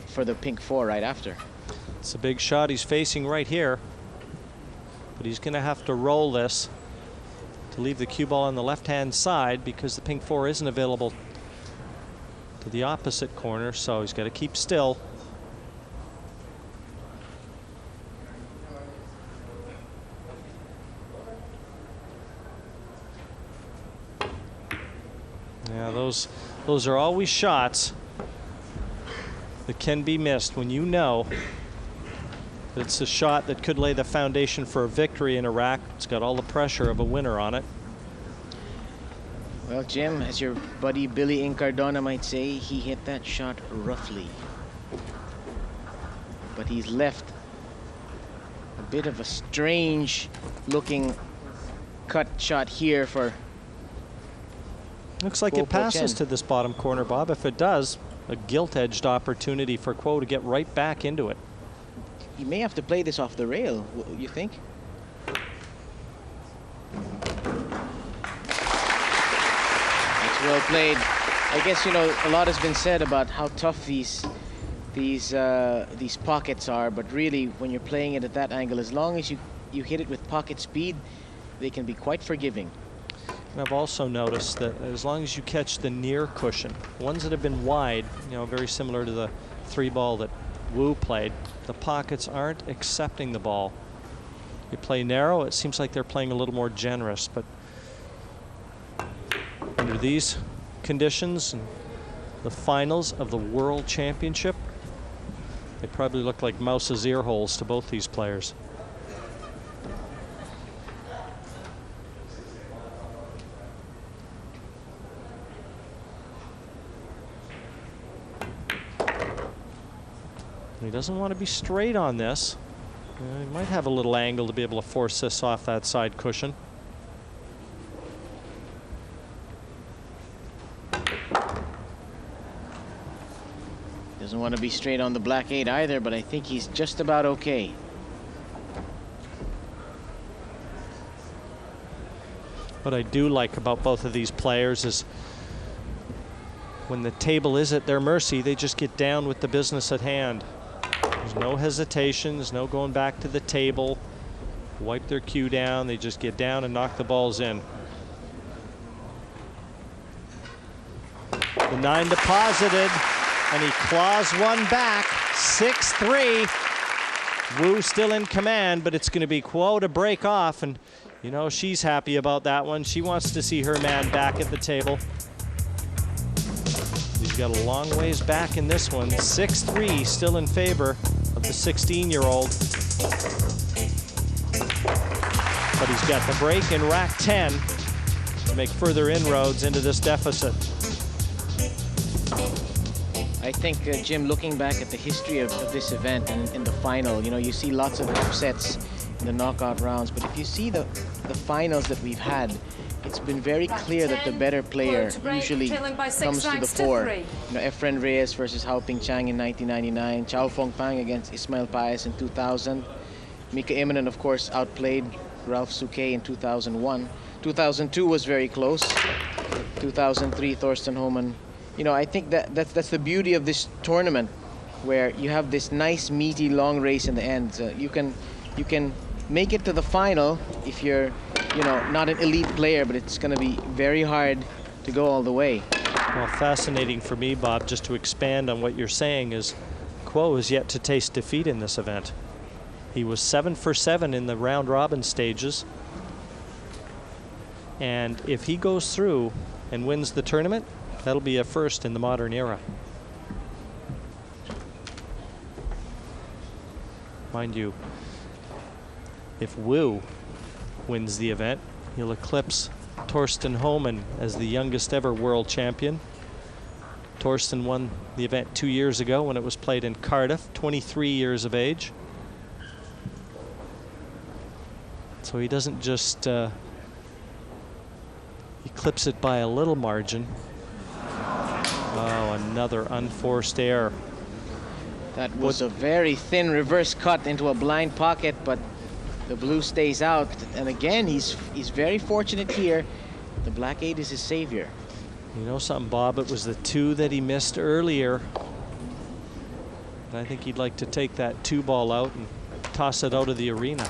for the pink 4 right after. It's a big shot he's facing right here, but he's going to have to roll this to leave the cue ball on the left-hand side because the pink 4 isn't available to the opposite corner, so he's got to keep still. Yeah, those are always shots that can be missed when you know that it's a shot that could lay the foundation for a victory in a rack. It's got all the pressure of a winner on it. Well, Jim, as your buddy Billy Incardona might say, he hit that shot roughly. But he's left a bit of a strange looking cut shot here for Looks like it passes to this bottom corner, Bob. If it does, a gilt-edged opportunity for Kuo to get right back into it. He may have to play this off the rail, you think? That's well played. I guess, you know, a lot has been said about how tough these pockets are, but really, when you're playing it at that angle, as long as you hit it with pocket speed, they can be quite forgiving. And I've also noticed that as long as you catch the near cushion, ones that have been wide, you know, very similar to the 3-ball that Wu played, the pockets aren't accepting the ball You play narrow, it seems like they're playing a little more generous, but under these conditions and the finals of the World Championship, they probably look like mouse's ear holes to both these players. He doesn't want to be straight on this. He might have a little angle to be able to force this off that side cushion. Doesn't want to be straight on the black 8 either, but I think he's just about okay. What I do like about both of these players is when the table is at their mercy, they just get down with the business at hand. There's no hesitation, there's no going back to the table, wipe their cue down, they just get down and knock the balls in. The 9 deposited, and he claws one back, 6-3. Wu still in command, but it's going to be Kuo to break off, and you know she's happy about that one. She wants to see her man back at the table. He's got a long ways back in this one. 6-3 still in favor of the 16-year-old. But he's got the break in rack 10 to make further inroads into this deficit. I think, Jim, looking back at the history of this event and in the final, you know, you see lots of upsets in the knockout rounds, but if you see the finals that we've had, it's been very clear that the better player usually comes to the fore. You know, Efren Reyes versus Hao Ping Chang in 1999, Chao Fong Fang against Ismail Paez in 2000. Mika Immonen, of course, outplayed Ralph Souquet in 2001. 2002 was very close. 2003, Thorsten Homan. You know, I think that's the beauty of this tournament, where you have this nice, meaty, long race in the end. So you can make it to the final if you're, you know, not an elite player, but it's going to be very hard to go all the way. Well, fascinating for me, Bob, just to expand on what you're saying, is Kuo is yet to taste defeat in this event. He was 7 for 7 in the round robin stages. And if he goes through and wins the tournament, that'll be a first in the modern era. Mind you, if Wu wins the event, he'll eclipse Thorsten Homan as the youngest ever world champion. Thorsten won the event 2 years ago when it was played in Cardiff, 23 years of age. So he doesn't just eclipse it by a little margin. Oh, another unforced error. That was a very thin reverse cut into a blind pocket, but the blue stays out. And again, he's very fortunate here. The black 8 is his savior. You know something, Bob? It was the 2 that he missed earlier. And I think he'd like to take that 2 ball out and toss it out of the arena.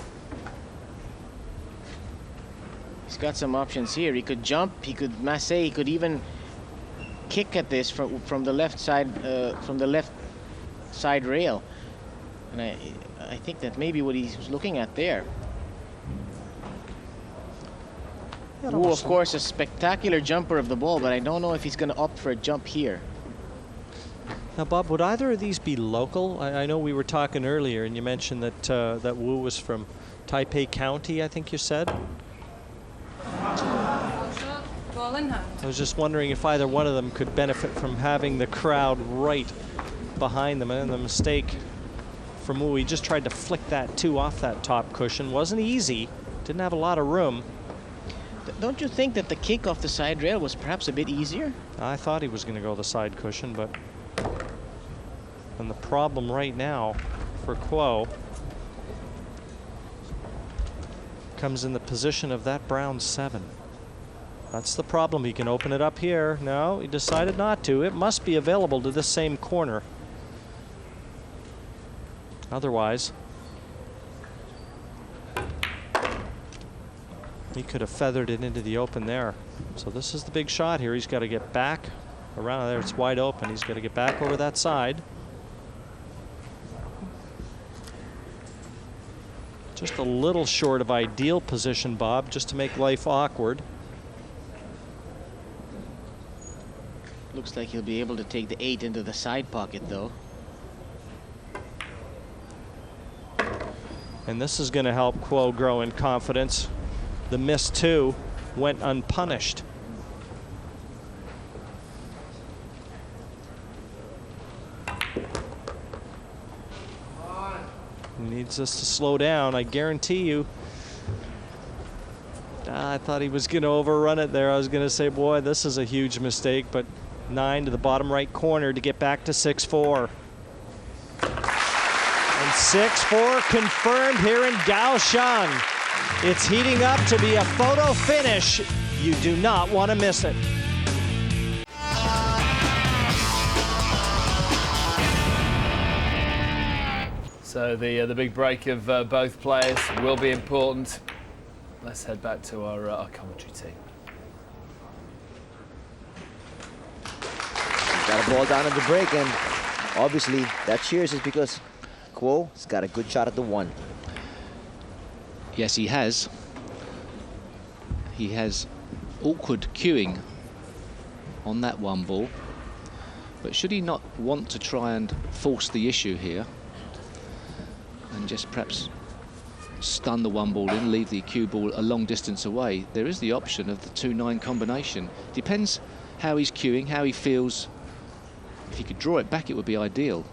He's got some options here. He could jump, he could masse, he could even kick at this from the left side, rail. And I think that may be what he's looking at there. Wu, of course, a spectacular jumper of the ball, but I don't know if he's going to opt for a jump here. Now, Bob, would either of these be local? I know we were talking earlier, and you mentioned that that Wu was from Taipei County, I think you said. I was just wondering if either one of them could benefit from having the crowd right behind them. And the mistake from Wu, he just tried to flick that 2 off that top cushion. Wasn't easy, didn't have a lot of room. Don't you think that the kick off the side rail was perhaps a bit easier? I thought he was going to go the side cushion, but... And the problem right now for Kuo comes in the position of that brown 7. That's the problem. He can open it up here. No, he decided not to. It must be available to this same corner. Otherwise, he could have feathered it into the open there. So this is the big shot here. He's got to get back around there. It's wide open. He's got to get back over that side. Just a little short of ideal position, Bob, just to make life awkward. Looks like he'll be able to take the 8 into the side pocket, though. And this is going to help Kuo grow in confidence. The miss 2 went unpunished. He needs us to slow down, I guarantee you. I thought he was going to overrun it there. I was going to say, boy, this is a huge mistake, but 9 to the bottom right corner to get back to 6-4. And 6-4 confirmed here in Kaohsiung. It's heating up to be a photo finish. You do not want to miss it. So the big break of both players will be important. Let's head back to our commentary team. Got a ball down at the break, and obviously that cheers is because Kuo's got a good shot at the 1. Yes, he has. He has awkward cueing on that 1 ball. But should he not want to try and force the issue here and just perhaps stun the 1 ball in, leave the cue ball a long distance away, there is the option of the 2-9 combination. Depends how he's cueing, how he feels. If he could draw it back, it would be ideal.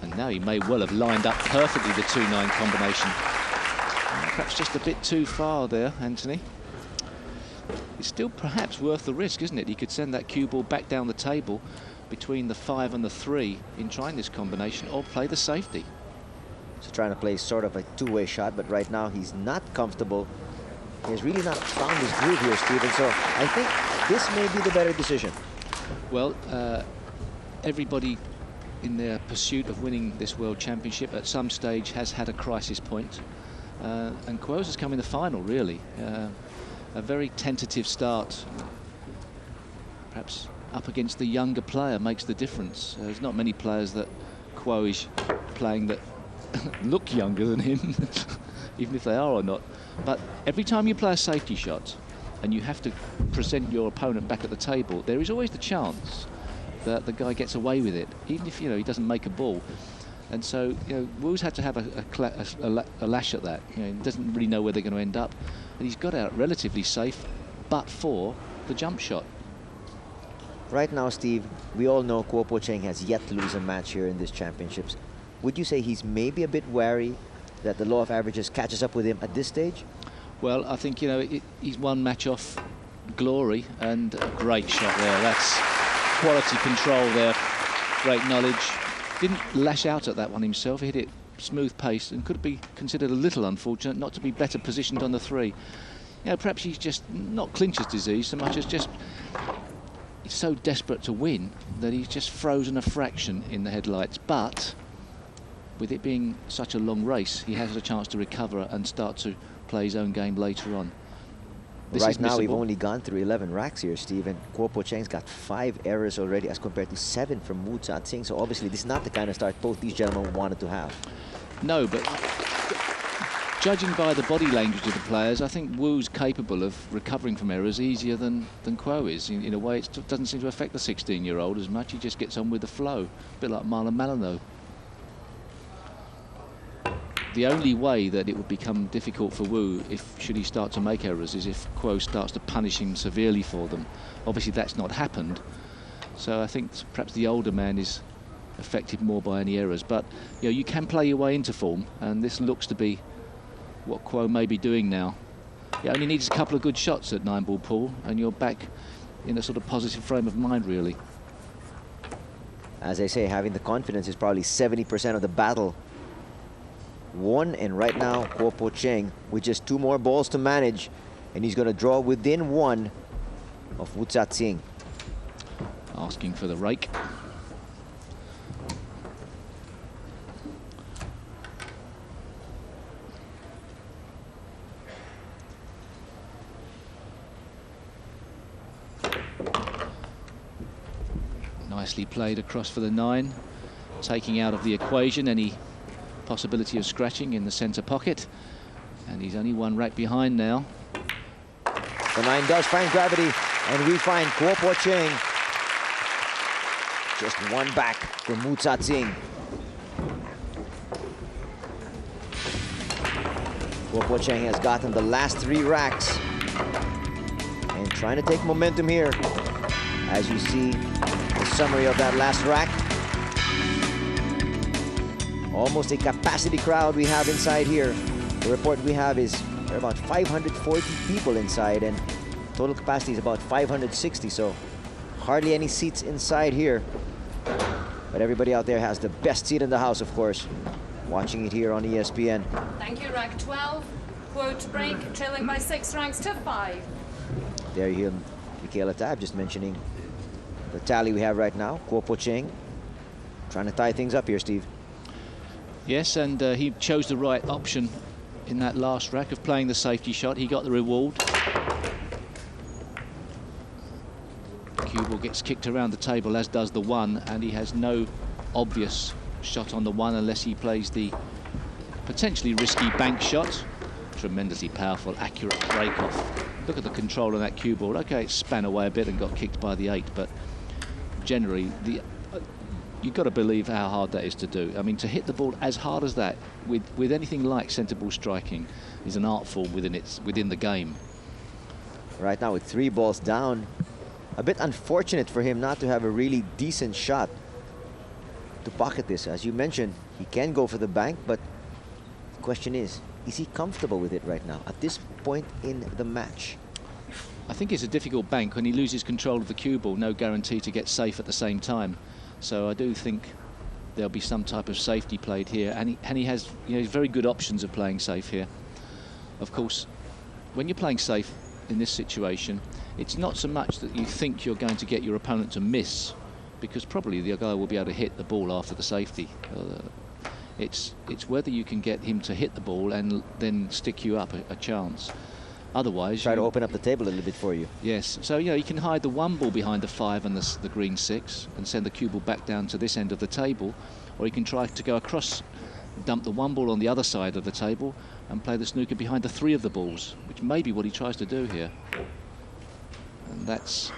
And now he may well have lined up perfectly the 2-9 combination. Perhaps just a bit too far there, Anthony. It's still perhaps worth the risk, isn't it? He could send that cue ball back down the table between the 5 and the 3 in trying this combination, or play the safety. So trying to play sort of a two-way shot, but right now he's not comfortable. He's really not found his groove here, Steven, so I think this may be the better decision. Well, everybody in their pursuit of winning this World Championship at some stage has had a crisis point. And Kuo's has come in the final, really. A very tentative start. Perhaps up against the younger player makes the difference. There's not many players that Kuo is playing that look younger than him, even if they are or not. But every time you play a safety shot and you have to present your opponent back at the table, there is always the chance that the guy gets away with it, even if, you know, he doesn't make a ball. And so, you know, Wu's had to have a lash at that. You know, he doesn't really know where they're going to end up. And he's got out relatively safe, but for the jump shot. Right now, Steve, we all know Kuo Po-Cheng has yet to lose a match here in this championships. Would you say he's maybe a bit wary that the law of averages catches up with him at this stage? Well, I think, you know, he's one match off glory, and a great shot there. That's quality control there, great knowledge. Didn't lash out at that one himself. He hit it smooth pace and could be considered a little unfortunate not to be better positioned on the 3. You know, perhaps he's just not clincher's disease so much as just he's so desperate to win that he's just frozen a fraction in the headlights. But with it being such a long race, he has a chance to recover and start to play his own game later on. Right now, we've only gone through 11 racks here, Steve, and Kuo Po-Cheng's got 5 errors already as compared to 7 from Wu Jiaqing. So obviously, this is not the kind of start both these gentlemen wanted to have. No, but judging by the body language of the players, I think Wu's capable of recovering from errors easier than Kuo is. In a way, it doesn't seem to affect the 16-year-old as much. He just gets on with the flow, a bit like Marlon Malino. The only way that it would become difficult for Wu, should he start to make errors, is if Kuo starts to punish him severely for them. Obviously, that's not happened. So I think perhaps the older man is affected more by any errors. But you know, you can play your way into form, and this looks to be what Kuo may be doing now. It only needs a couple of good shots at 9-ball pool, and you're back in a sort of positive frame of mind, really. As I say, having the confidence is probably 70% of the battle won, and right now Kuo Po-Cheng with just 2 more balls to manage, and he's going to draw within 1 of Wu Jiaqing. Asking for the rake. Nicely played across for the 9. taking out of the equation any possibility of scratching in the center pocket. And he's only one rack behind now. The 9 does find gravity, and we find Kuo Po-Cheng just one back from Wu Tsing. Kuo Po-Cheng has gotten the last 3 racks and trying to take momentum here. As you see the summary of that last rack. Almost a capacity crowd we have inside here. The report we have is there are about 540 people inside, and total capacity is about 560, so hardly any seats inside here. But everybody out there has the best seat in the house, of course, watching it here on ESPN. Thank you, rack 12. Kuo to break, trailing by 6 ranks to 5. There you hear Michaela Tab just mentioning the tally we have right now. Kuo Po-Cheng trying to tie things up here, Steve. Yes, and he chose the right option in that last rack of playing the safety shot. He got the reward. Cue ball gets kicked around the table, as does the 1, and he has no obvious shot on the 1 unless he plays the potentially risky bank shot. Tremendously powerful, accurate break off. Look at the control on that cue ball. Okay, it span away a bit and got kicked by the 8, but generally you've got to believe how hard that is to do. I mean, to hit the ball as hard as that with anything like centre ball striking is an art form within the game. Right now with 3 balls down, a bit unfortunate for him not to have a really decent shot to pocket this. As you mentioned, he can go for the bank, but the question is he comfortable with it right now at this point in the match? I think it's a difficult bank. When he loses control of the cue ball, no guarantee to get safe at the same time. So I do think there'll be some type of safety played here, and he has very good options of playing safe here. Of course, when you're playing safe in this situation, it's not so much that you think you're going to get your opponent to miss, because probably the guy will be able to hit the ball after the safety. It's whether you can get him to hit the ball and then stick you up a chance. Otherwise, try to open up the table a little bit for you. Yes, so you can hide the 1 ball behind the 5 and the green 6 and send the cue ball back down to this end of the table, or you can try to go across, dump the 1 ball on the other side of the table and play the snooker behind the 3 of the balls, which may be what he tries to do here. And that's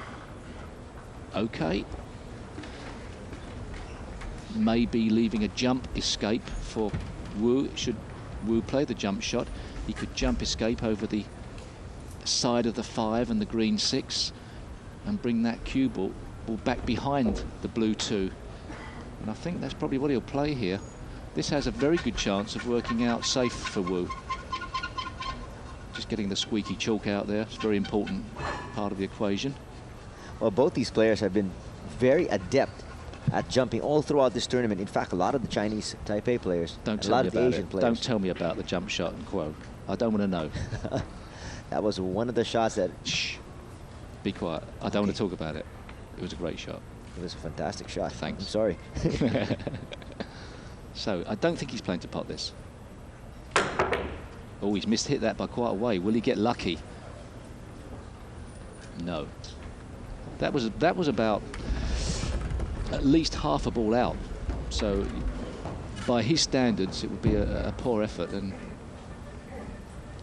okay. Maybe leaving a jump escape for Wu. Should Wu play the jump shot, he could jump escape over the side of the 5 and the green 6 and bring that cue ball back behind the blue 2. And I think that's probably what he'll play here. This has a very good chance of working out safe for Wu. Just getting the squeaky chalk out there. It's a very important part of the equation. Well, both these players have been very adept at jumping all throughout this tournament. In fact, a lot of the Chinese Taipei players, a lot of the Asian players. Don't tell me about the jump shot and Kuo. I don't want to know. That was one of the shots that... Shh. Be quiet. I don't want to talk about it. It was a great shot. It was a fantastic shot. Thanks. I'm sorry. So, I don't think he's playing to pot this. Oh, he's hit that by quite a way. Will he get lucky? No. That was about at least half a ball out. So, by his standards, it would be a poor effort. And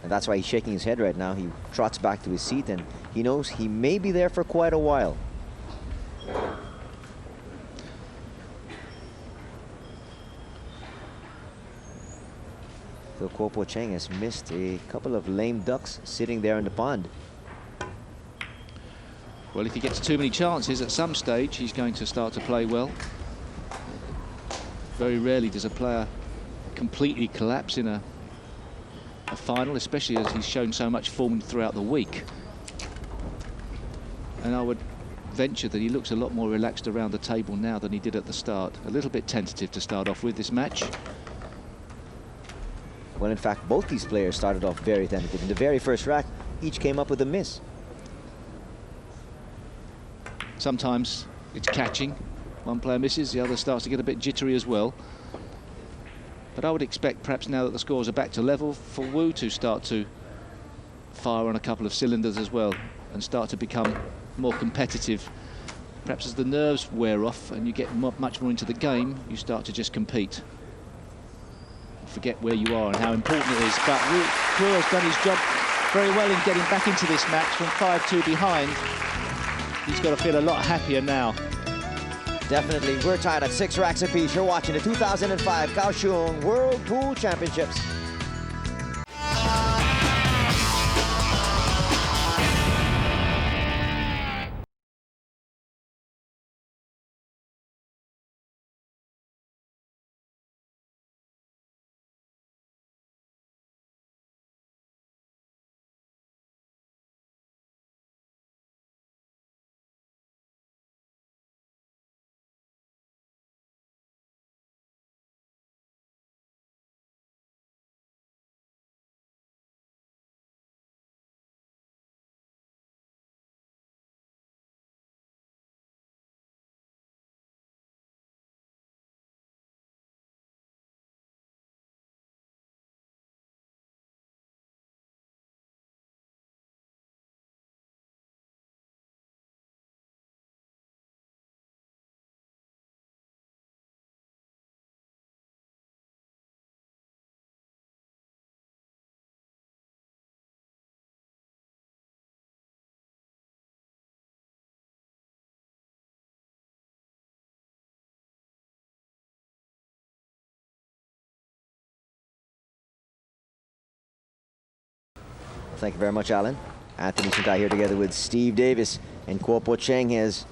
that's why he's shaking his head right now. He trots back to his seat, and he knows he may be there for quite a while. So Kuo Po-Cheng has missed a couple of lame ducks sitting there in the pond. Well, if he gets too many chances at some stage, he's going to start to play well. Very rarely does a player completely collapse in a final, especially as he's shown so much form throughout the week. And I would venture that he looks a lot more relaxed around the table now than he did at the start. A little bit tentative to start off with this match. Well, in fact, both these players started off very tentative. In the very first rack, each came up with a miss. Sometimes it's catching. One player misses, the other starts to get a bit jittery as well. But I would expect, perhaps now that the scores are back to level, for Wu to start to fire on a couple of cylinders as well and start to become more competitive perhaps as the nerves wear off and you get much more into the game, you start to just compete. Forget where you are and how important it is. But Kuo has done his job very well in getting back into this match from 5-2 behind. He's got to feel a lot happier now. Definitely. We're tied at 6 racks apiece. You're watching the 2005 Kaohsiung World Pool Championships. Thank you very much, Alan. Anthony Suntai here together with Steve Davis. And Po-Cheng has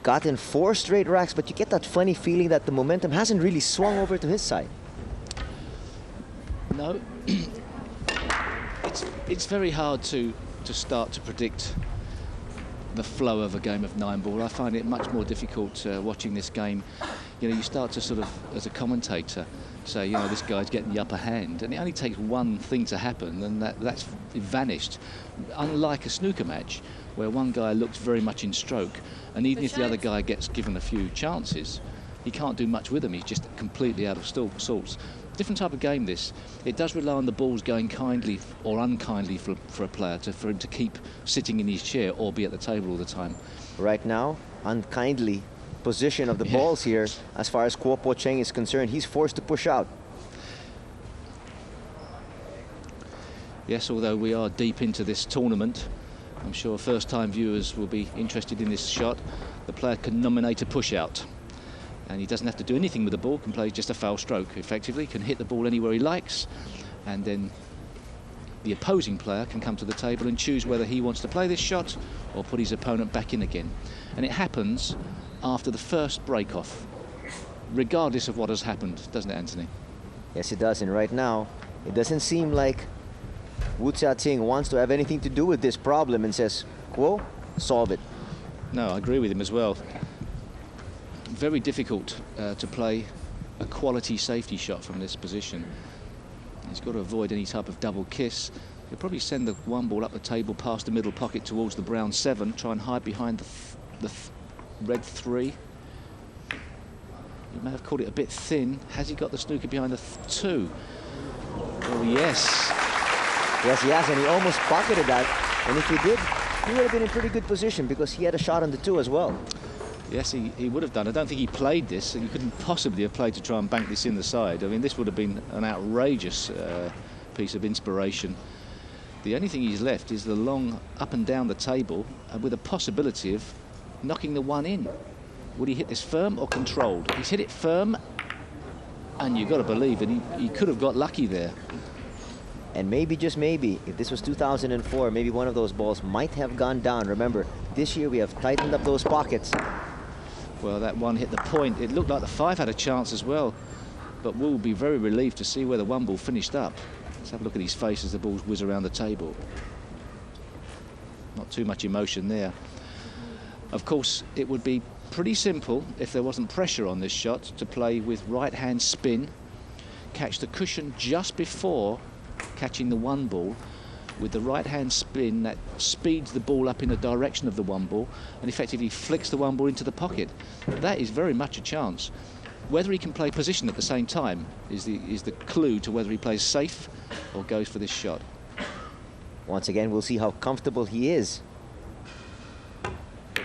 gotten 4 straight racks, but you get that funny feeling that the momentum hasn't really swung over to his side. No, it's very hard to start to predict the flow of a game of 9-ball. I find it much more difficult watching this game. You know, you start to sort of, as a commentator, say, you know, this guy's getting the upper hand, and it only takes one thing to happen, and that's vanished. Unlike a snooker match, where one guy looks very much in stroke, and even if the other guy gets given a few chances, he can't do much with them. He's just completely out of sorts. Different type of game, this. It does rely on the balls going kindly or unkindly for a player, for him to keep sitting in his chair or be at the table all the time. Right now, unkindly position of the balls here, as far as Po-Cheng is concerned, he's forced to push out. Yes, although we are deep into this tournament, I'm sure first-time viewers will be interested in this shot. The player can nominate a push-out, and he doesn't have to do anything with the ball, can play just a foul stroke effectively, can hit the ball anywhere he likes, and then the opposing player can come to the table and choose whether he wants to play this shot or put his opponent back in again. And it happens after the first break-off, regardless of what has happened, doesn't it, Anthony? Yes, it does, and right now, it doesn't seem like Wu Jiaqing wants to have anything to do with this problem and says, Kuo, solve it. No, I agree with him as well. Very difficult to play a quality safety shot from this position. He's got to avoid any type of double kiss. He'll probably send the 1-ball up the table past the middle pocket towards the brown 7, try and hide behind the red 3. He may have called it a bit thin. Has he got the snooker behind the 2? Oh, yes. Yes, he has, and he almost pocketed that. And if he did, he would have been in pretty good position because he had a shot on the 2 as well. Yes, he would have done. I don't think he played this. He couldn't possibly have played to try and bank this in the side. I mean, this would have been an outrageous piece of inspiration. The only thing he's left is the long up and down the table with a possibility of knocking the 1 in. Would he hit this firm or controlled? He's hit it firm, and you've got to believe that he could have got lucky there. And maybe, just maybe, if this was 2004, maybe one of those balls might have gone down. Remember, this year we have tightened up those pockets. Well, that 1 hit the point. It looked like the 5 had a chance as well. But Wu will be very relieved to see where the 1-ball finished up. Let's have a look at his face as the balls whiz around the table. Not too much emotion there. Of course, it would be pretty simple if there wasn't pressure on this shot to play with right-hand spin, catch the cushion just before catching the 1-ball with the right-hand spin that speeds the ball up in the direction of the 1-ball and effectively flicks the 1-ball into the pocket. That is very much a chance. Whether he can play position at the same time is the clue to whether he plays safe or goes for this shot. Once again, we'll see how comfortable he is.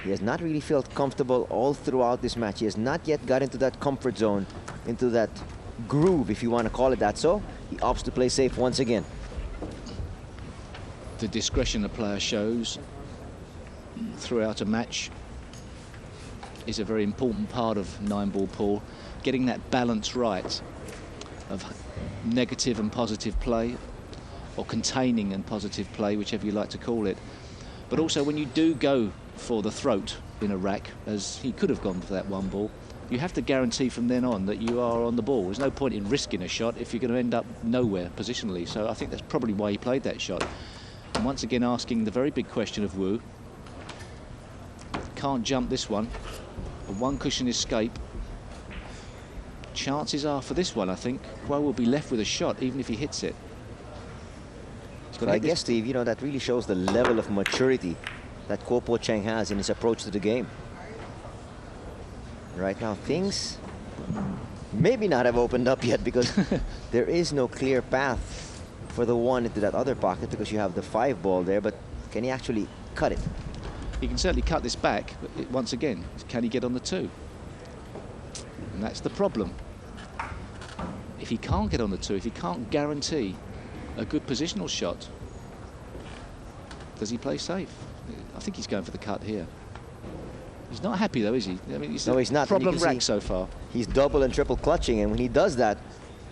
He has not really felt comfortable all throughout this match. He has not yet got into that comfort zone, into that groove, if you want to call it that. So he opts to play safe once again. The discretion a player shows throughout a match is a very important part of 9-ball pool. Getting that balance right of negative and positive play, or containing and positive play, whichever you like to call it. But also when you do go for the throat in a rack, as he could have gone for that 1 ball, you have to guarantee from then on that you are on the ball. There's no point in risking a shot if you're going to end up nowhere positionally. So I think that's probably why he played that shot. And once again asking the very big question of Wu. Can't jump this one. A 1-cushion escape. Chances are for this one, I think, Kuo will be left with a shot even if he hits it. But I guess, Steve, you know, that really shows the level of maturity that Kuo Po-Cheng has in his approach to the game. Right now, things maybe not have opened up yet because there is no clear path for the 1 into that other pocket because you have the 5 ball there, but can he actually cut it? He can certainly cut this back, but once again, can he get on the 2? And that's the problem. If he can't get on the 2, if he can't guarantee a good positional shot, does he play safe? I think he's going for the cut here. He's not happy though, is he? I mean, No, he's not. Problem rack so far. He's double and triple clutching, and when he does that,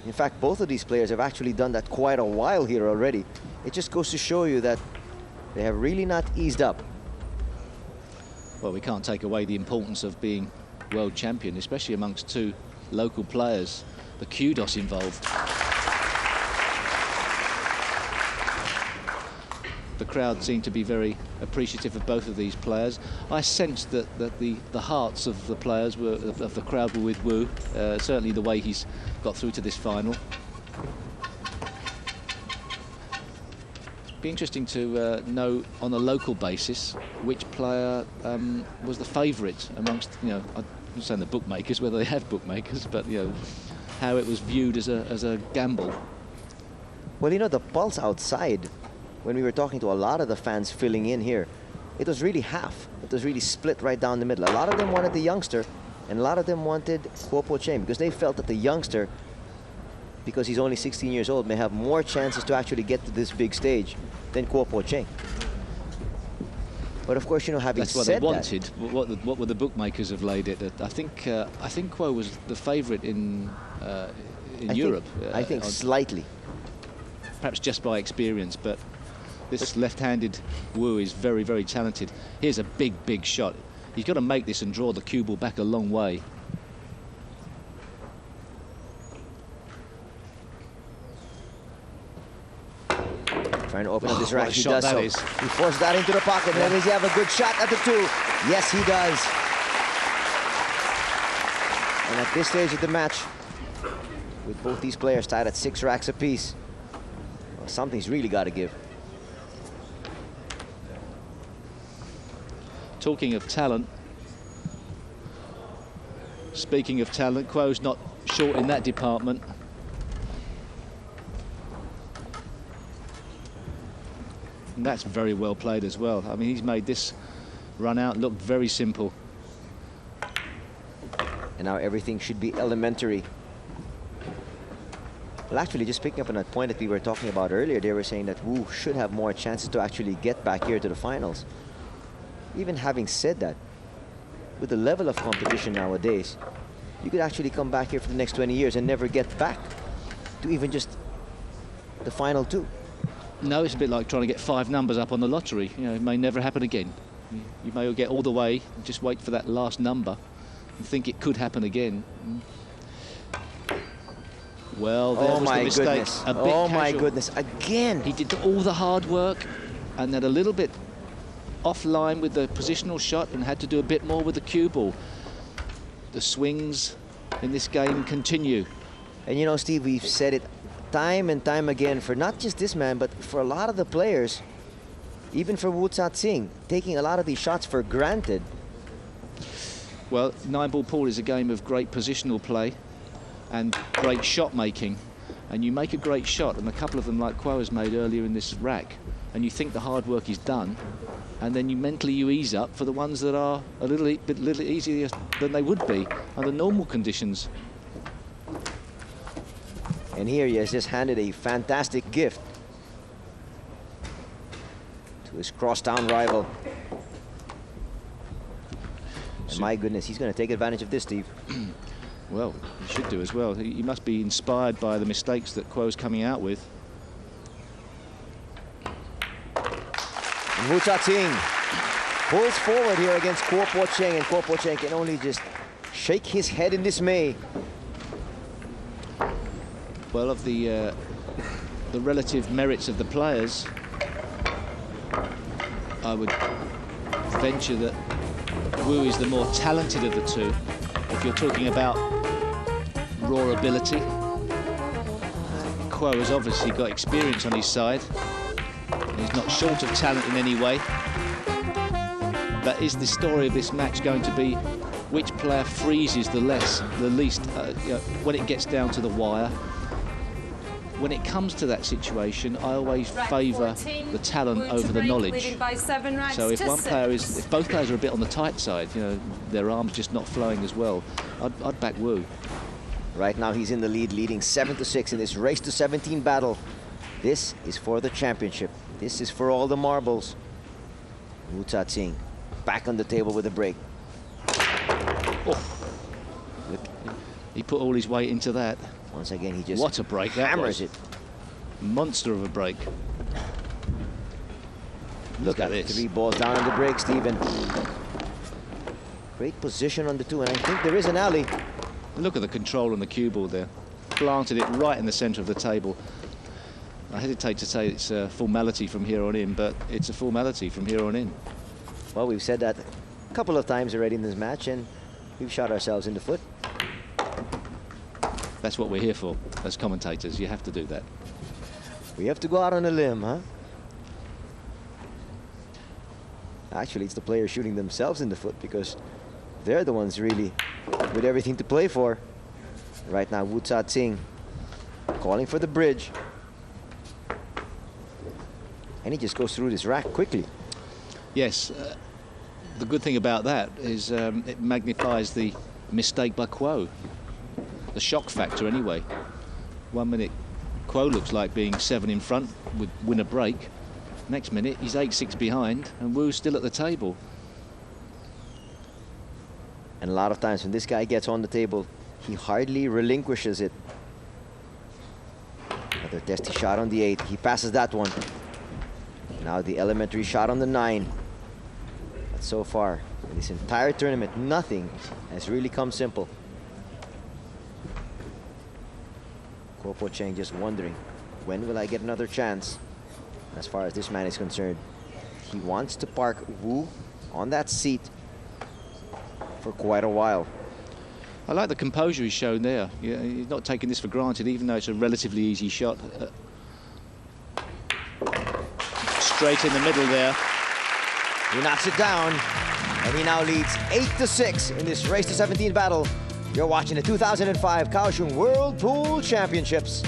in fact, both of these players have actually done that quite a while here already. It just goes to show you that they have really not eased up. Well, we can't take away the importance of being world champion, especially amongst 2 local players. The kudos involved. The crowd seemed to be very appreciative of both of these players. I sensed that the hearts of the players were of the crowd were with Wu. Certainly the way he's got through to this final. Be interesting to know on a local basis which player was the favourite amongst, you know, I'm not saying the bookmakers, whether they have bookmakers, but you know how it was viewed as a gamble. Well, you know, the pulse outside, when we were talking to a lot of the fans filling in here, it was really half. It was really split right down the middle. A lot of them wanted the youngster, and a lot of them wanted Kuo Po-Cheng because they felt that the youngster, because he's only 16 years old, may have more chances to actually get to this big stage than Kuo Po-Cheng. But of course, you know, having that's what said they wanted. What would the bookmakers have laid it at? I think Kuo was the favourite in Europe. I think slightly. Perhaps just by experience, but this left-handed Wu is very, very talented. Here's a big, big shot. He's got to make this and draw the cue ball back a long way. Trying to open up this rack. What a He shot does so. that is. He forced that into the pocket. Yeah. Does he have a good shot at the 2? Yes, he does. And at this stage of the match, with both these players tied at 6 racks apiece, well, something's really got to give. Talking of talent, speaking of talent, Kuo's not short in that department. And that's very well played as well. I mean, he's made this run out look very simple. And now everything should be elementary. Well, actually, just picking up on that point that we were talking about earlier, they were saying that Wu should have more chances to actually get back here to the finals. Even having said that, with the level of competition nowadays, you could actually come back here for the next 20 years and never get back to even just the final 2. No, it's a bit like trying to get 5 numbers up on the lottery. You know, it may never happen again. You may get all the way and just wait for that last number and think it could happen again. Well, there was the mistake. Goodness. A bit oh casual. My goodness, again. He did all the hard work and then a little bit offline with the positional shot and had to do a bit more with the cue ball. The swings in this game continue. And you know, Steve, we've said it time and time again for not just this man, but for a lot of the players, even for Wu Tsat-Sing, taking a lot of these shots for granted. Well, 9-ball pool is a game of great positional play and great shot making. And you make a great shot, and a couple of them like Kuo has made earlier in this rack, and you think the hard work is done, and then you ease up for the ones that are a little easier than they would be under normal conditions. And here he has just handed a fantastic gift to his crosstown rival. And my goodness, he's going to take advantage of this, Steve. Well, he should do as well. He must be inspired by the mistakes that Kuo's coming out with. Wu Jiaqing pulls forward here against Kuo Po-Cheng, and Kuo Po-Cheng can only just shake his head in dismay. Well, of the relative merits of the players, I would venture that Wu is the more talented of the two. If you're talking about raw ability, Kuo has obviously got experience on his side. He's not short of talent in any way. But is the story of this match going to be which player freezes the least when it gets down to the wire? When it comes to that situation, I always favour the talent over the knowledge. So if both players are a bit on the tight side, their arms just not flowing as well, I'd back Wu. Right now he's in the lead, leading 7-6 in this race to 17 battle. This is for the championship. This is for all the marbles. Wu Jiaqing back on the table with a break. Oh. Look, he put all his weight into that. Once again, he just what a break that hammers was. it. Monster of a break. Look at this. 3 balls down on the break, Stephen. Great position on the 2, and I think there is an alley. Look at the control on the cue ball there. Planted it right in the centre of the table. I hesitate to say it's a formality from here on in, but it's a formality from here on in. Well, we've said that a couple of times already in this match, and we've shot ourselves in the foot. That's what we're here for as commentators. You have to do that. We have to go out on a limb, huh? Actually, it's the players shooting themselves in the foot, because they're the ones really with everything to play for. Right now, Wu Jiaqing calling for the bridge. And he just goes through this rack quickly. Yes, the good thing about that is it magnifies the mistake by Kuo. The shock factor anyway. 1 minute Kuo looks like being 7 in front with win a break. Next minute he's 8-6 behind and Wu's still at the table. And a lot of times when this guy gets on the table, he hardly relinquishes it. Another testy shot on the 8. He passes that one. Now the elementary shot on the 9. But so far, in this entire tournament, nothing has really come simple. Kuo Po-Cheng just wondering, when will I get another chance? As far as this man is concerned, he wants to park Wu on that seat for quite a while. I like the composure he's shown there. Yeah, he's not taking this for granted, even though it's a relatively easy shot. Straight in the middle there. He knocks it down, and he now leads 8-6 in this race to 17 battle. You're watching the 2005 Kaohsiung World Pool Championships.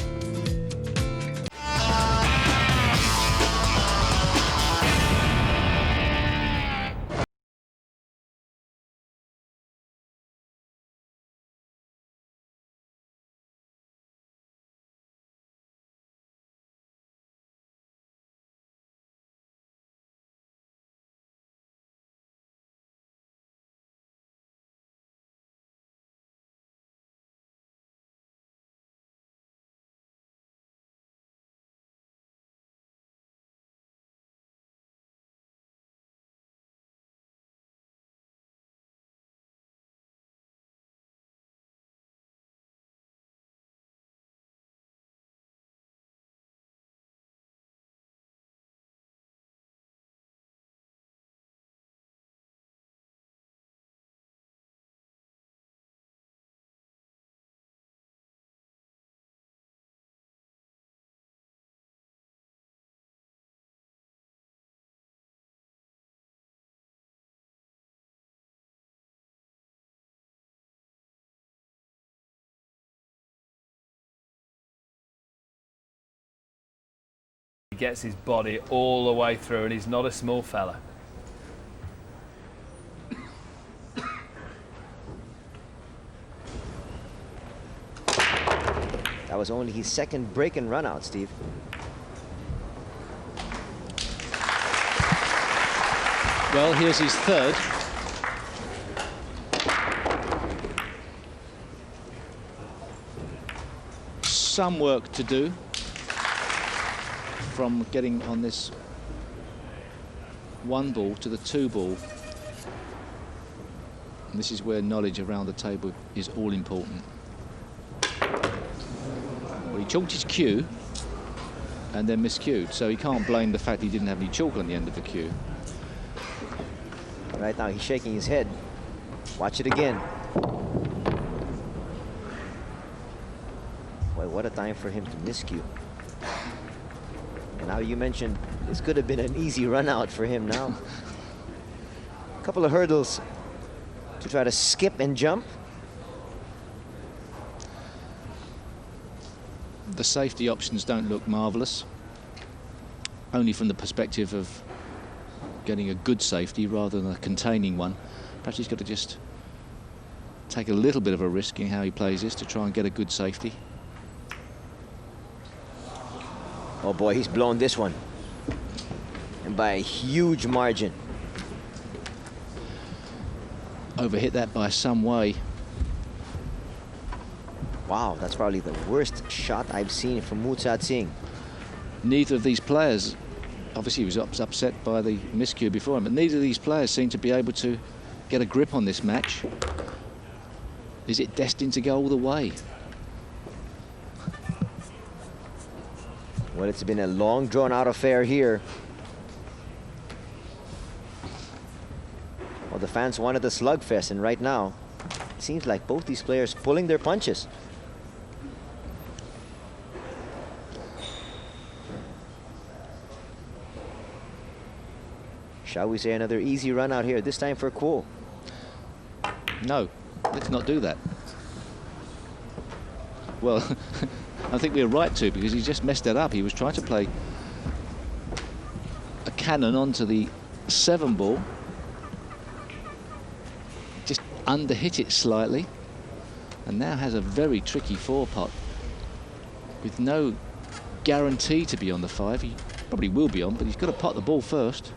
He gets his body all the way through, and he's not a small fella. That was only his second break and run out, Steve. Well, here's his third. Some work to do from getting on this 1 ball to the 2 ball. And this is where knowledge around the table is all important. Well, he chalked his cue and then miscued, so he can't blame the fact he didn't have any chalk on the end of the cue. Right now he's shaking his head. Watch it again. Boy, what a time for him to miscue. And now you mentioned this could have been an easy run out for him now. A couple of hurdles to try to skip and jump. The safety options don't look marvelous, only from the perspective of getting a good safety rather than a containing one. Perhaps he's got to just take a little bit of a risk in how he plays this to try and get a good safety. Oh boy, he's blown this one. And by a huge margin. Overhit that by some way. Wow, that's probably the worst shot I've seen from Wu Jiaqing. Neither of these players, obviously he was upset by the miscue before him, but neither of these players seem to be able to get a grip on this match. Is it destined to go all the way? Well, it's been a long, drawn-out affair here. Well, the fans wanted a slugfest, and right now, it seems like both these players pulling their punches. Shall we say another easy run out here, this time for Kuo? No, let's not do that. Well, I think we're right to, because he just messed that up. He was trying to play a cannon onto the 7 ball. Just underhit it slightly. And now has a very tricky 4 pot with no guarantee to be on the 5. He probably will be on, but he's got to pot the ball first.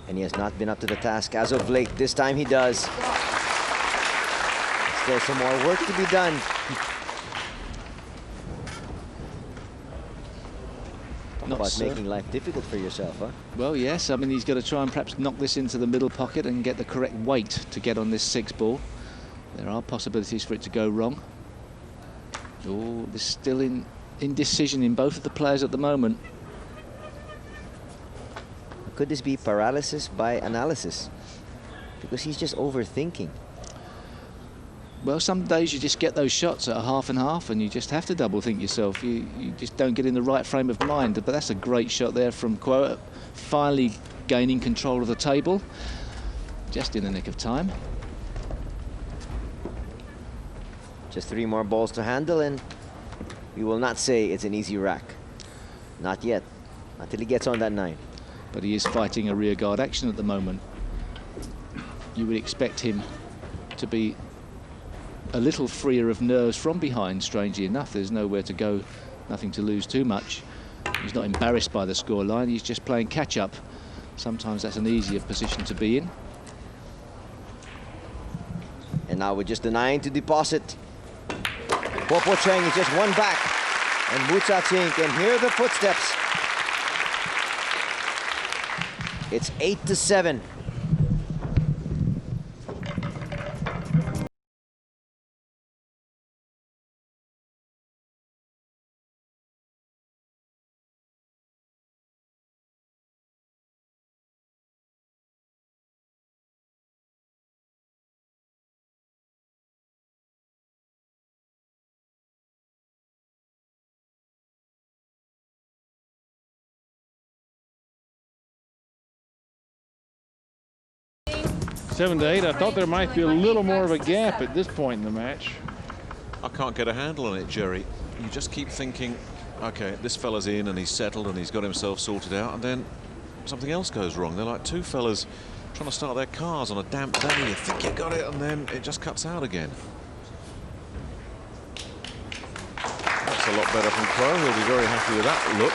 And he has not been up to the task as of late. This time he does. Still some more work to be done. Talk about making life difficult for yourself, huh? Well, yes. I mean, he's got to try and perhaps knock this into the middle pocket and get the correct weight to get on this 6 ball. There are possibilities for it to go wrong. Oh, there's still indecision in both of the players at the moment. Could this be paralysis by analysis? Because he's just overthinking. Well, some days you just get those shots at a half and half, and you just have to double think yourself. You just don't get in the right frame of mind. But that's a great shot there from Kuo, finally gaining control of the table, just in the nick of time. Just 3 more balls to handle, and we will not say it's an easy rack. Not yet. Not till he gets on that 9. But he is fighting a rearguard action at the moment. You would expect him to be a little freer of nerves from behind, strangely enough. There's nowhere to go, nothing to lose too much. He's not embarrassed by the scoreline, he's just playing catch-up. Sometimes that's an easier position to be in. And now with just the 9 to deposit. Po-Cheng is just 1 back. And Wu Jiaqing can hear the footsteps. It's 8-7. Seven to 8. I thought there might be a little more of a gap at this point in the match. I can't get a handle on it, Jerry. you just keep thinking, okay, this fella's in and he's settled and he's got himself sorted out, and then something else goes wrong. They're like two fellas trying to start their cars on a damp day. You think you got it, and then it just cuts out again. That's a lot better from Kuo. He'll be very happy with that look.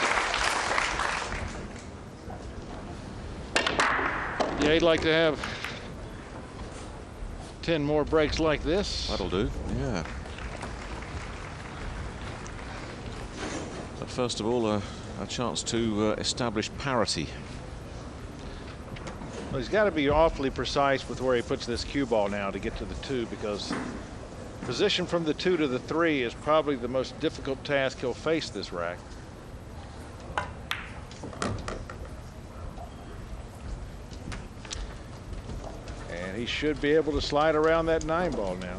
Yeah, he'd like to have 10 more breaks like this. That'll do, yeah. But first of all, a chance to establish parity. Well, he's got to be awfully precise with where he puts this cue ball now to get to the 2, because position from the 2 to the 3 is probably the most difficult task he'll face this rack. And he should be able to slide around that 9 ball now.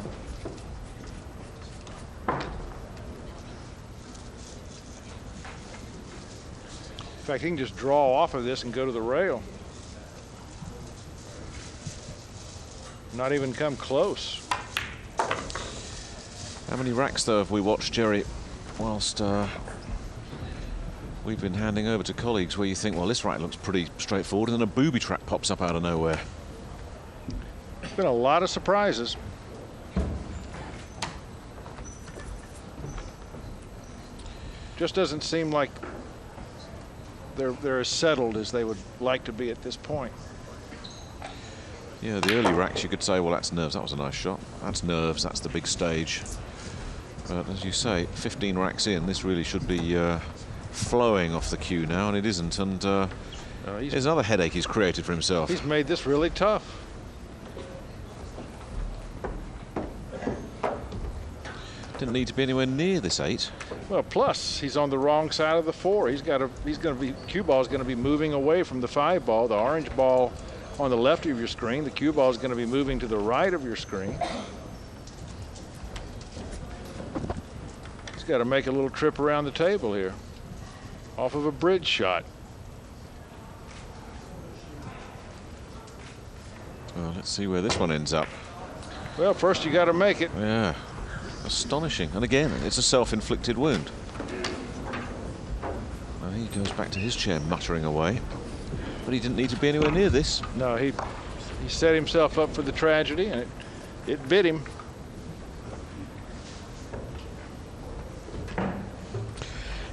In fact, he can just draw off of this and go to the rail. Not even come close. How many racks, though, have we watched, Jerry, whilst we've been handing over to colleagues, where you think, well, this rack looks pretty straightforward, and then a booby trap pops up out of nowhere? There's been a lot of surprises. Just doesn't seem like they're as settled as they would like to be at this point. Yeah, the early racks, you could say, well, that's nerves. That was a nice shot. That's nerves. That's the big stage. But as you say, 15 racks in, this really should be flowing off the cue now, and it isn't. And there's another headache he's created for himself. He's made this really tough. Didn't need to be anywhere near this 8. Well, plus he's on the wrong side of the 4. Cue ball is going to be moving away from the 5 ball. The orange ball on the left of your screen. The cue ball is going to be moving to the right of your screen. He's got to make a little trip around the table here off of a bridge shot. Well, let's see where this one ends up. Well, first you got to make it. Yeah, astonishing. And again, it's a self-inflicted wound. And he goes back to his chair muttering away. But he didn't need to be anywhere near this. No, he set himself up for the tragedy, and it bit him.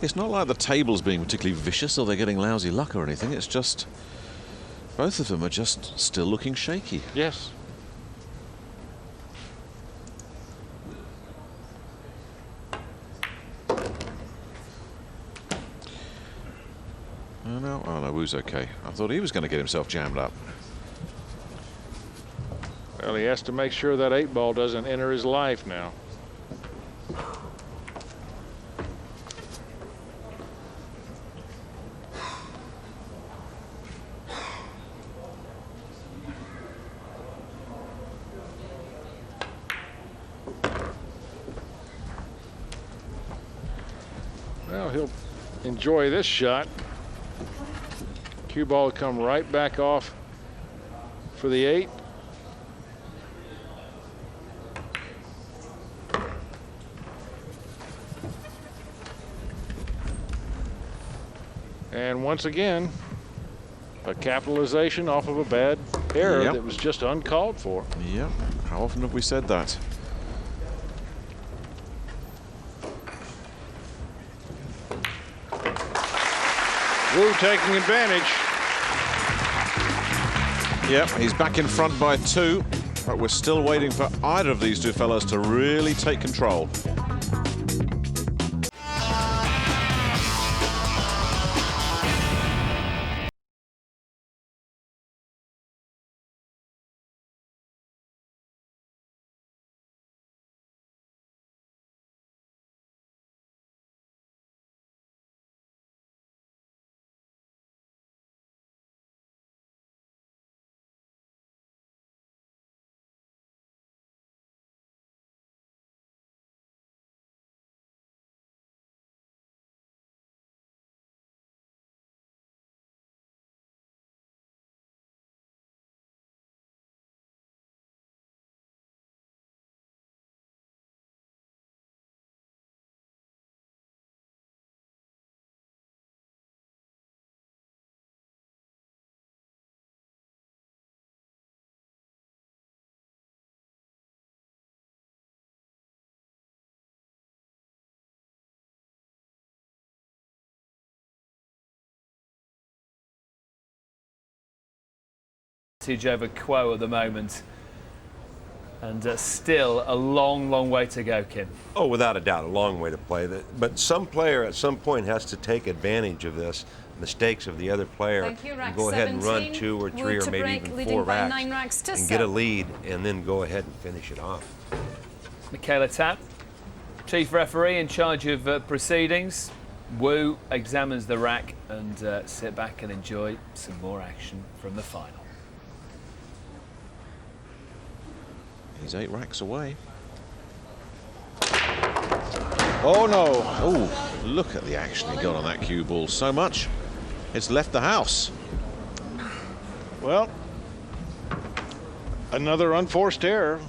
It's not like the table's being particularly vicious or they're getting lousy luck or anything. It's just both of them are just still looking shaky. Yes. Oh no, Wu's okay. I thought he was going to get himself jammed up. Well, he has to make sure that 8 ball doesn't enter his life now. Well, he'll enjoy this shot. Cue ball will come right back off for the 8. And once again, a capitalization off of a bad error that was just uncalled for. Yep. How often have we said that? Wu taking advantage. Yep, he's back in front by 2, but we're still waiting for either of these two fellas to really take control. advantage over Kuo at the moment. And still a long, long way to go, Kim. Oh, without a doubt, a long way to play. But some player at some point has to take advantage of this mistakes of the other player Thank you, and go ahead and run 2 or 3 or maybe even 4 racks and get a lead and then go ahead and finish it off. Michaela Tapp, chief referee in charge of proceedings. Wu examines the rack and sit back and enjoy some more action from the final. He's 8 racks away. Oh no! Oh, look at the action he got on that cue ball. So much, it's left the house. Well, another unforced error.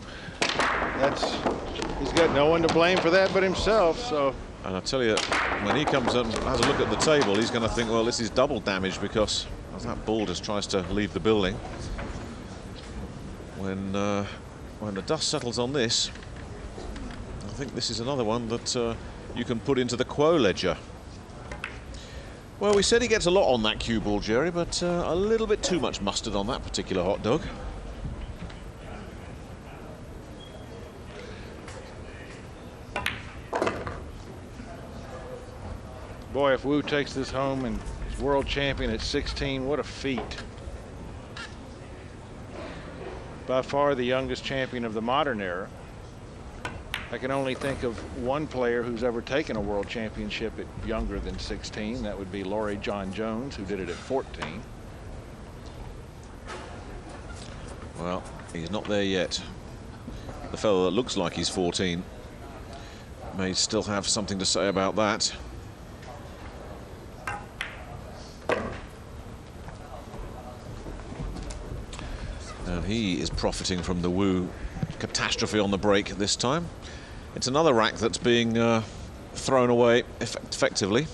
He's got no one to blame for that but himself. So. And I tell you, when he comes up and has a look at the table, he's going to think, well, this is double damage because as that ball just tries to leave the building. When the dust settles on this, I think this is another one that you can put into the Kuo ledger. Well, we said he gets a lot on that cue ball, Jerry, but a little bit too much mustard on that particular hot dog. Boy, if Wu takes this home and is world champion at 16, what a feat. By far the youngest champion of the modern era. I can only think of one player who's ever taken a world championship at younger than 16. That would be Laurie John Jones, who did it at 14. Well, he's not there yet. The fellow that looks like he's 14 may still have something to say about that. And he is profiting from the Wu catastrophe on the break this time. It's another rack that's being thrown away effectively.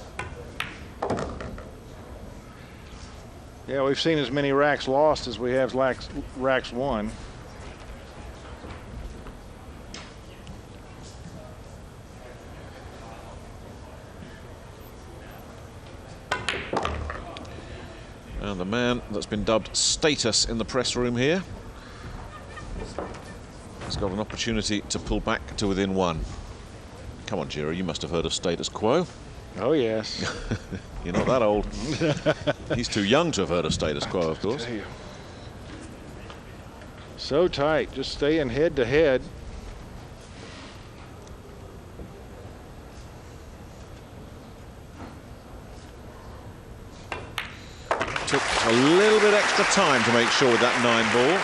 Yeah, we've seen as many racks lost as we have racks won. And the man that's been dubbed status in the press room here has got an opportunity to pull back to within 1. Come on, Giro, you must have heard of status quo. Oh, yes. You're not that old. He's too young to have heard of status quo, of course. So tight, just staying head to head. Took a little bit extra time to make sure with that 9 ball.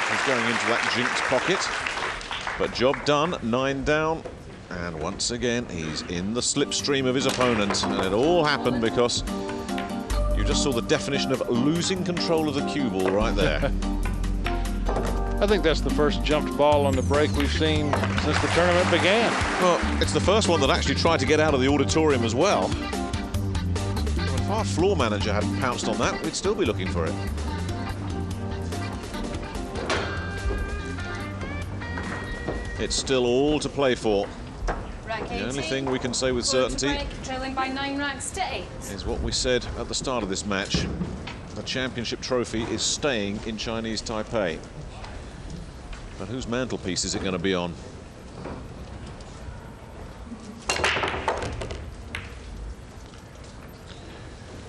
He's going into that jinx pocket. But job done, 9 down. And once again, he's in the slipstream of his opponent. And it all happened because you just saw the definition of losing control of the cue ball right there. I think that's the first jumped ball on the break we've seen since the tournament began. Well, it's the first one that actually tried to get out of the auditorium as well. If our floor manager hadn't pounced on that, we'd still be looking for it. It's still all to play for. Rack 18, the only thing we can say with certainty break, trailing by 9 racks to 8. is what we said at the start of this match. The championship trophy is staying in Chinese Taipei. But whose mantelpiece is it going to be on?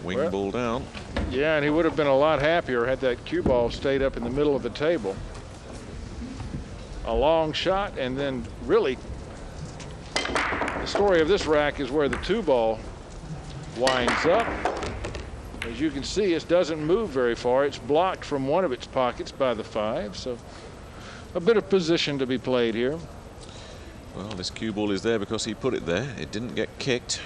Wing ball down. Yeah, and he would have been a lot happier had that cue ball stayed up in the middle of the table. A long shot, and then really the story of this rack is where the 2 ball winds up. As you can see, it doesn't move very far. It's blocked from one of its pockets by the 5, so a bit of position to be played here. Well, this cue ball is there because he put it there. It didn't get kicked.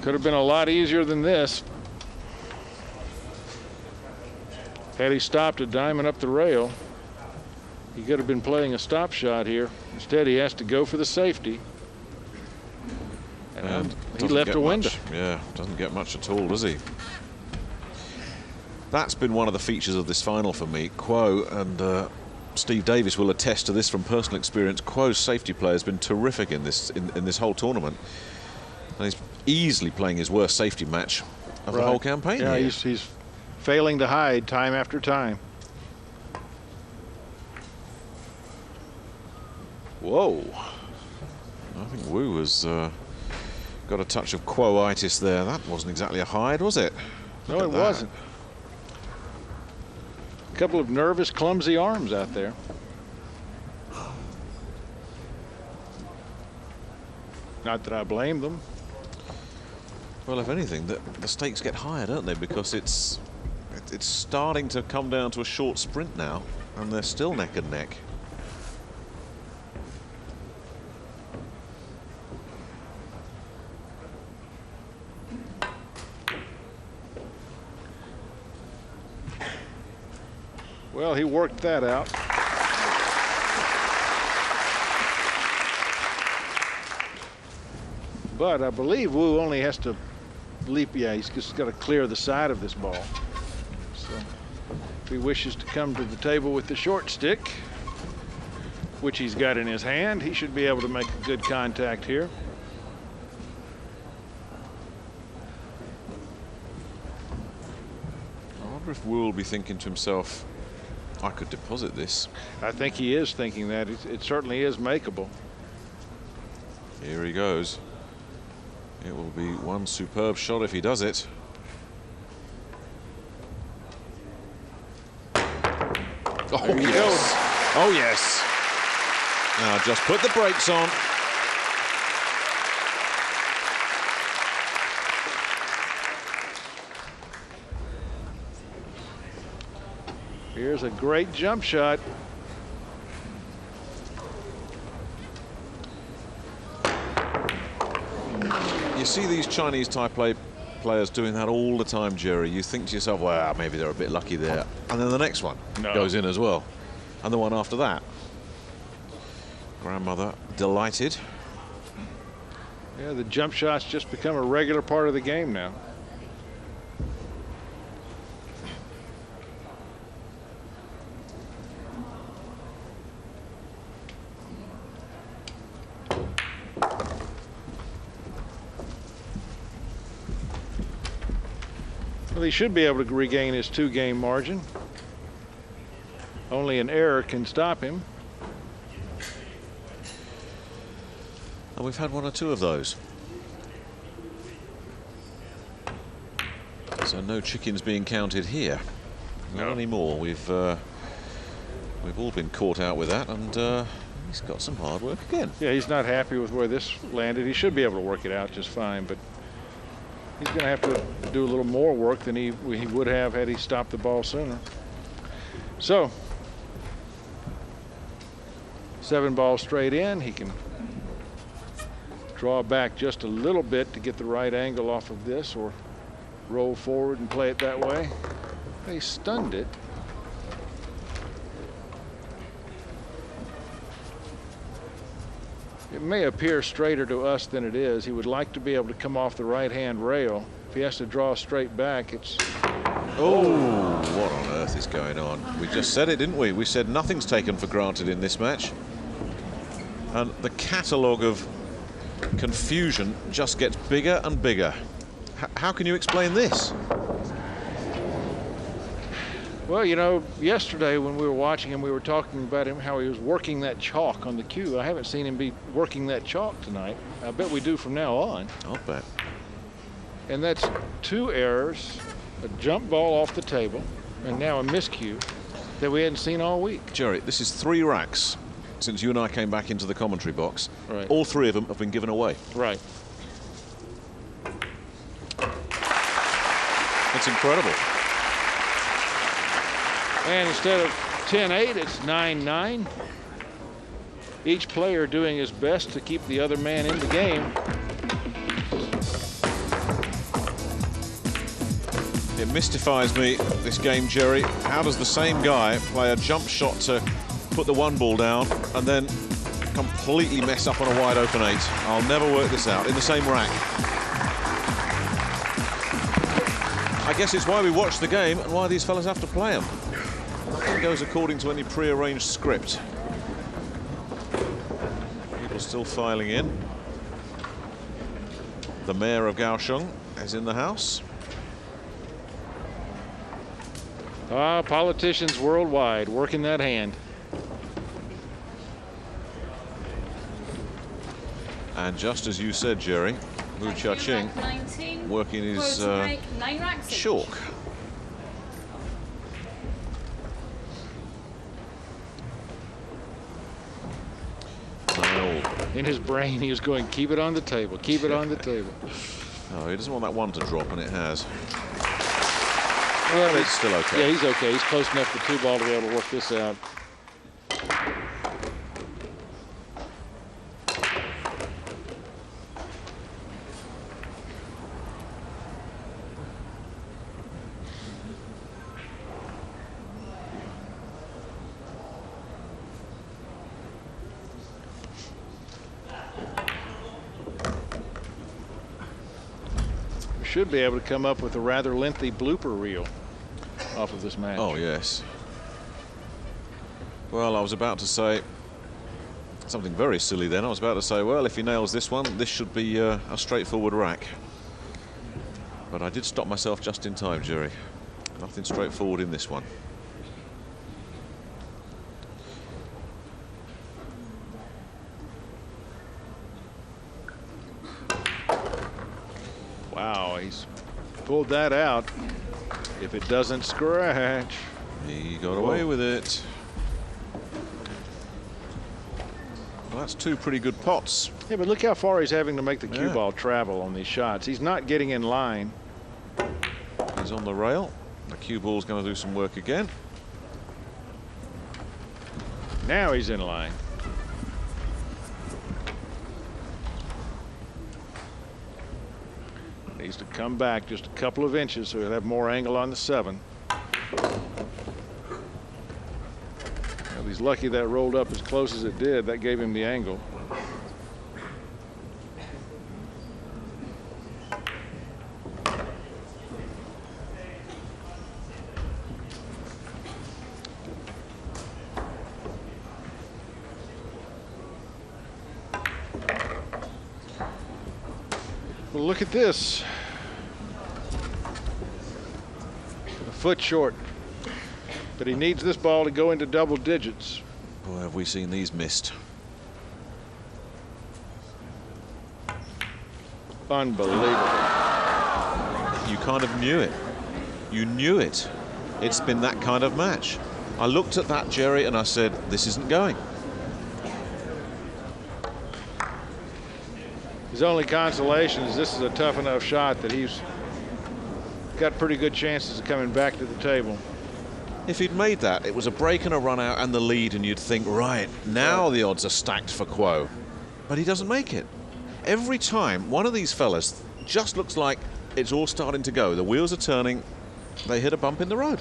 Could have been a lot easier than this. Had he stopped a diamond up the rail, he could have been playing a stop shot here. Instead, he has to go for the safety. And he left a window. Yeah, doesn't get much at all, does he? That's been one of the features of this final for me. Kuo and Steve Davis will attest to this from personal experience. Kuo's safety play has been terrific in this whole tournament. And he's easily playing his worst safety match of the whole campaign. Yeah, here. he's failing to hide time after time. Whoa. I think Wu has got a touch of Kuo-itis there. That wasn't exactly a hide, was it? No, Look it at that. wasn't. A couple of nervous, clumsy arms out there. Not that I blame them. Well, if anything, the stakes get higher, don't they? Because it's starting to come down to a short sprint now, and they're still neck and neck. Well, he worked that out. But I believe Wu only has to leap. Yeah, he's just got to clear the side of this ball. So if he wishes to come to the table with the short stick, which he's got in his hand, he should be able to make a good contact here. I wonder if Wu will be thinking to himself, I could deposit this. I think he is thinking that. It certainly is makeable. Here he goes. It will be one superb shot if he does it. Oh, There you yes. Oh, yes. Now just put the brakes on. Here's a great jump shot. You see these Chinese Taipei players doing that all the time, Jerry. You think to yourself, well, maybe they're a bit lucky there. And then the next one goes in as well. And the one after that. Grandmother delighted. Yeah, the jump shot's just become a regular part of the game now. Well, he should be able to regain his 2-game margin. Only an error can stop him. And we've had one or two of those. So no chickens being counted here. Not anymore. We've all been caught out with that, and he's got some hard work again. Yeah, he's not happy with where this landed. He should be able to work it out just fine, but he's going to have to do a little more work than he would have had he stopped the ball sooner. So, 7 balls straight in. He can draw back just a little bit to get the right angle off of this, or roll forward and play it that way. They stunned it. It may appear straighter to us than it is. He would like to be able to come off the right-hand rail. If he has to draw straight back, it's... Oh, what on earth is going on? We just said it, didn't we? We said nothing's taken for granted in this match. And the catalogue of confusion just gets bigger and bigger. How can you explain this? Well, you know, yesterday when we were watching him, we were talking about him, how he was working that chalk on the cue. I haven't seen him be working that chalk tonight. I bet we do from now on. I'll bet. And that's 2 errors, a jump ball off the table, and now a miscue that we hadn't seen all week. Jerry, this is 3 racks since you and I came back into the commentary box. Right. All 3 of them have been given away. Right. It's incredible. And instead of 10-8, it's 9-9. Each player doing his best to keep the other man in the game. It mystifies me, this game, Jerry. How does the same guy play a jump shot to put the 1 ball down and then completely mess up on a wide open 8? I'll never work this out in the same rack. I guess it's why we watch the game and why these fellas have to play them. Nothing goes according to any pre-arranged script. People still filing in. The mayor of Kaohsiung is in the house. Politicians worldwide working that hand. And just as you said, Jerry, Wu Jiaqing working his chalk. In his brain, he was going, keep it on the table, keep it on the table. Oh, he doesn't want that one to drop, and it has. Well, it's still okay. Yeah, he's okay. He's close enough for 2 ball to be able to work this out. Should be able to come up with a rather lengthy blooper reel off of this match. Oh, yes. Well, I was about to say something very silly then. I was about to say, well, if he nails this one, this should be a straightforward rack. But I did stop myself just in time, Jerry. Nothing straightforward in this one. Wow, he's pulled that out. If it doesn't scratch. He got away with it. Well, that's 2 pretty good pots. Yeah, but look how far he's having to make the cue ball travel on these shots. He's not getting in line. He's on the rail. The cue ball's going to do some work again. Now he's in line. Needs to come back just a couple of inches so he'll have more angle on the 7. Well, he's lucky that rolled up as close as it did. That gave him the angle. Well, look at this. A foot short. But he needs this ball to go into double digits. Boy, have we seen these missed. Unbelievable. You kind of knew it. You knew it. It's been that kind of match. I looked at that, Jerry, and I said, this isn't going. His only consolation is this is a tough enough shot that he's got pretty good chances of coming back to the table. If he'd made that, it was a break and a run out and the lead, and you'd think, right, now the odds are stacked for Kuo. But he doesn't make it. Every time one of these fellas just looks like it's all starting to go. The wheels are turning. They hit a bump in the road.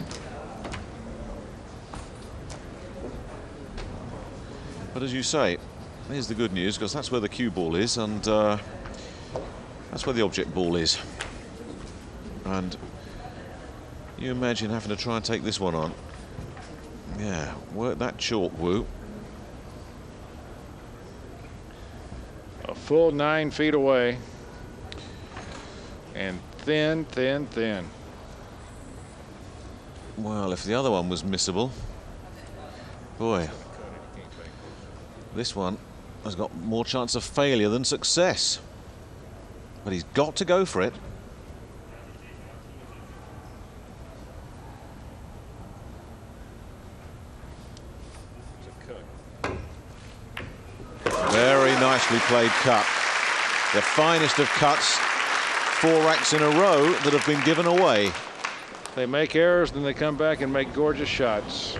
But as you say, here's the good news, because that's where the cue ball is, and that's where the object ball is. And you imagine having to try and take this one on. Yeah, work that chalk, Wu. A full 9 feet away. And thin, thin, thin. Well, if the other one was missable, boy, this one has got more chance of failure than success. But he's got to go for it. Very nicely played cut. The finest of cuts, 4 racks in a row that have been given away. They make errors, then they come back and make gorgeous shots.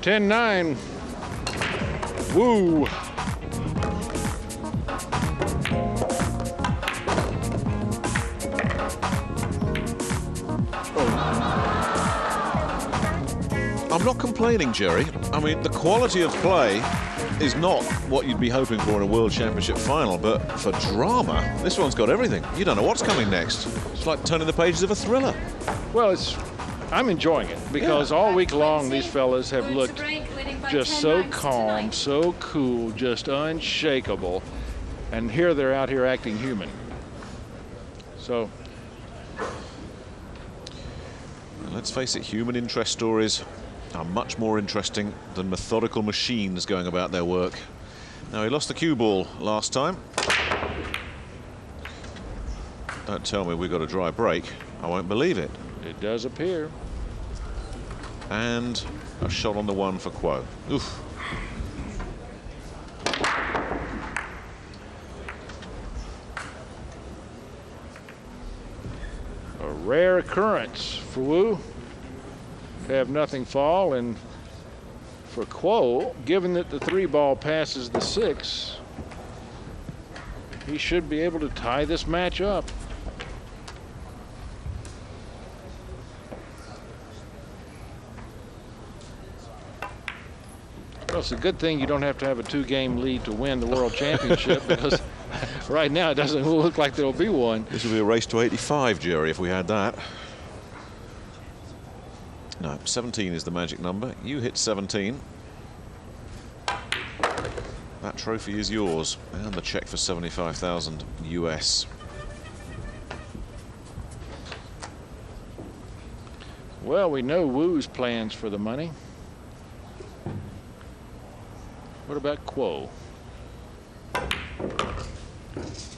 10-9. Wu. I'm not complaining, Jerry. I mean, the quality of play is not what you'd be hoping for in a World Championship final, but for drama, this one's got everything. You don't know what's coming next. It's like turning the pages of a thriller. Well, I'm enjoying it because all week long these fellas have looked just so calm, so cool, just unshakable, and here they're out here acting human. So let's face it, human interest stories are much more interesting than methodical machines going about their work. Now, he lost the cue ball last time. Don't tell me we got a dry break. I won't believe it. it does appear. And a shot on the one for Kuo. Oof. A rare occurrence for Wu to have nothing fall, and for Kuo, given that the 3-ball passes the 6, he should be able to tie this match up. Well, it's a good thing you don't have to have a 2-game lead to win the World Championship, because right now it doesn't look like there'll be one. This will be a race to 85, Jerry, if we had that. No, 17 is the magic number. You hit 17. That trophy is yours, and the check for 75,000 US. Well, we know Wu's plans for the money. What about Kuo?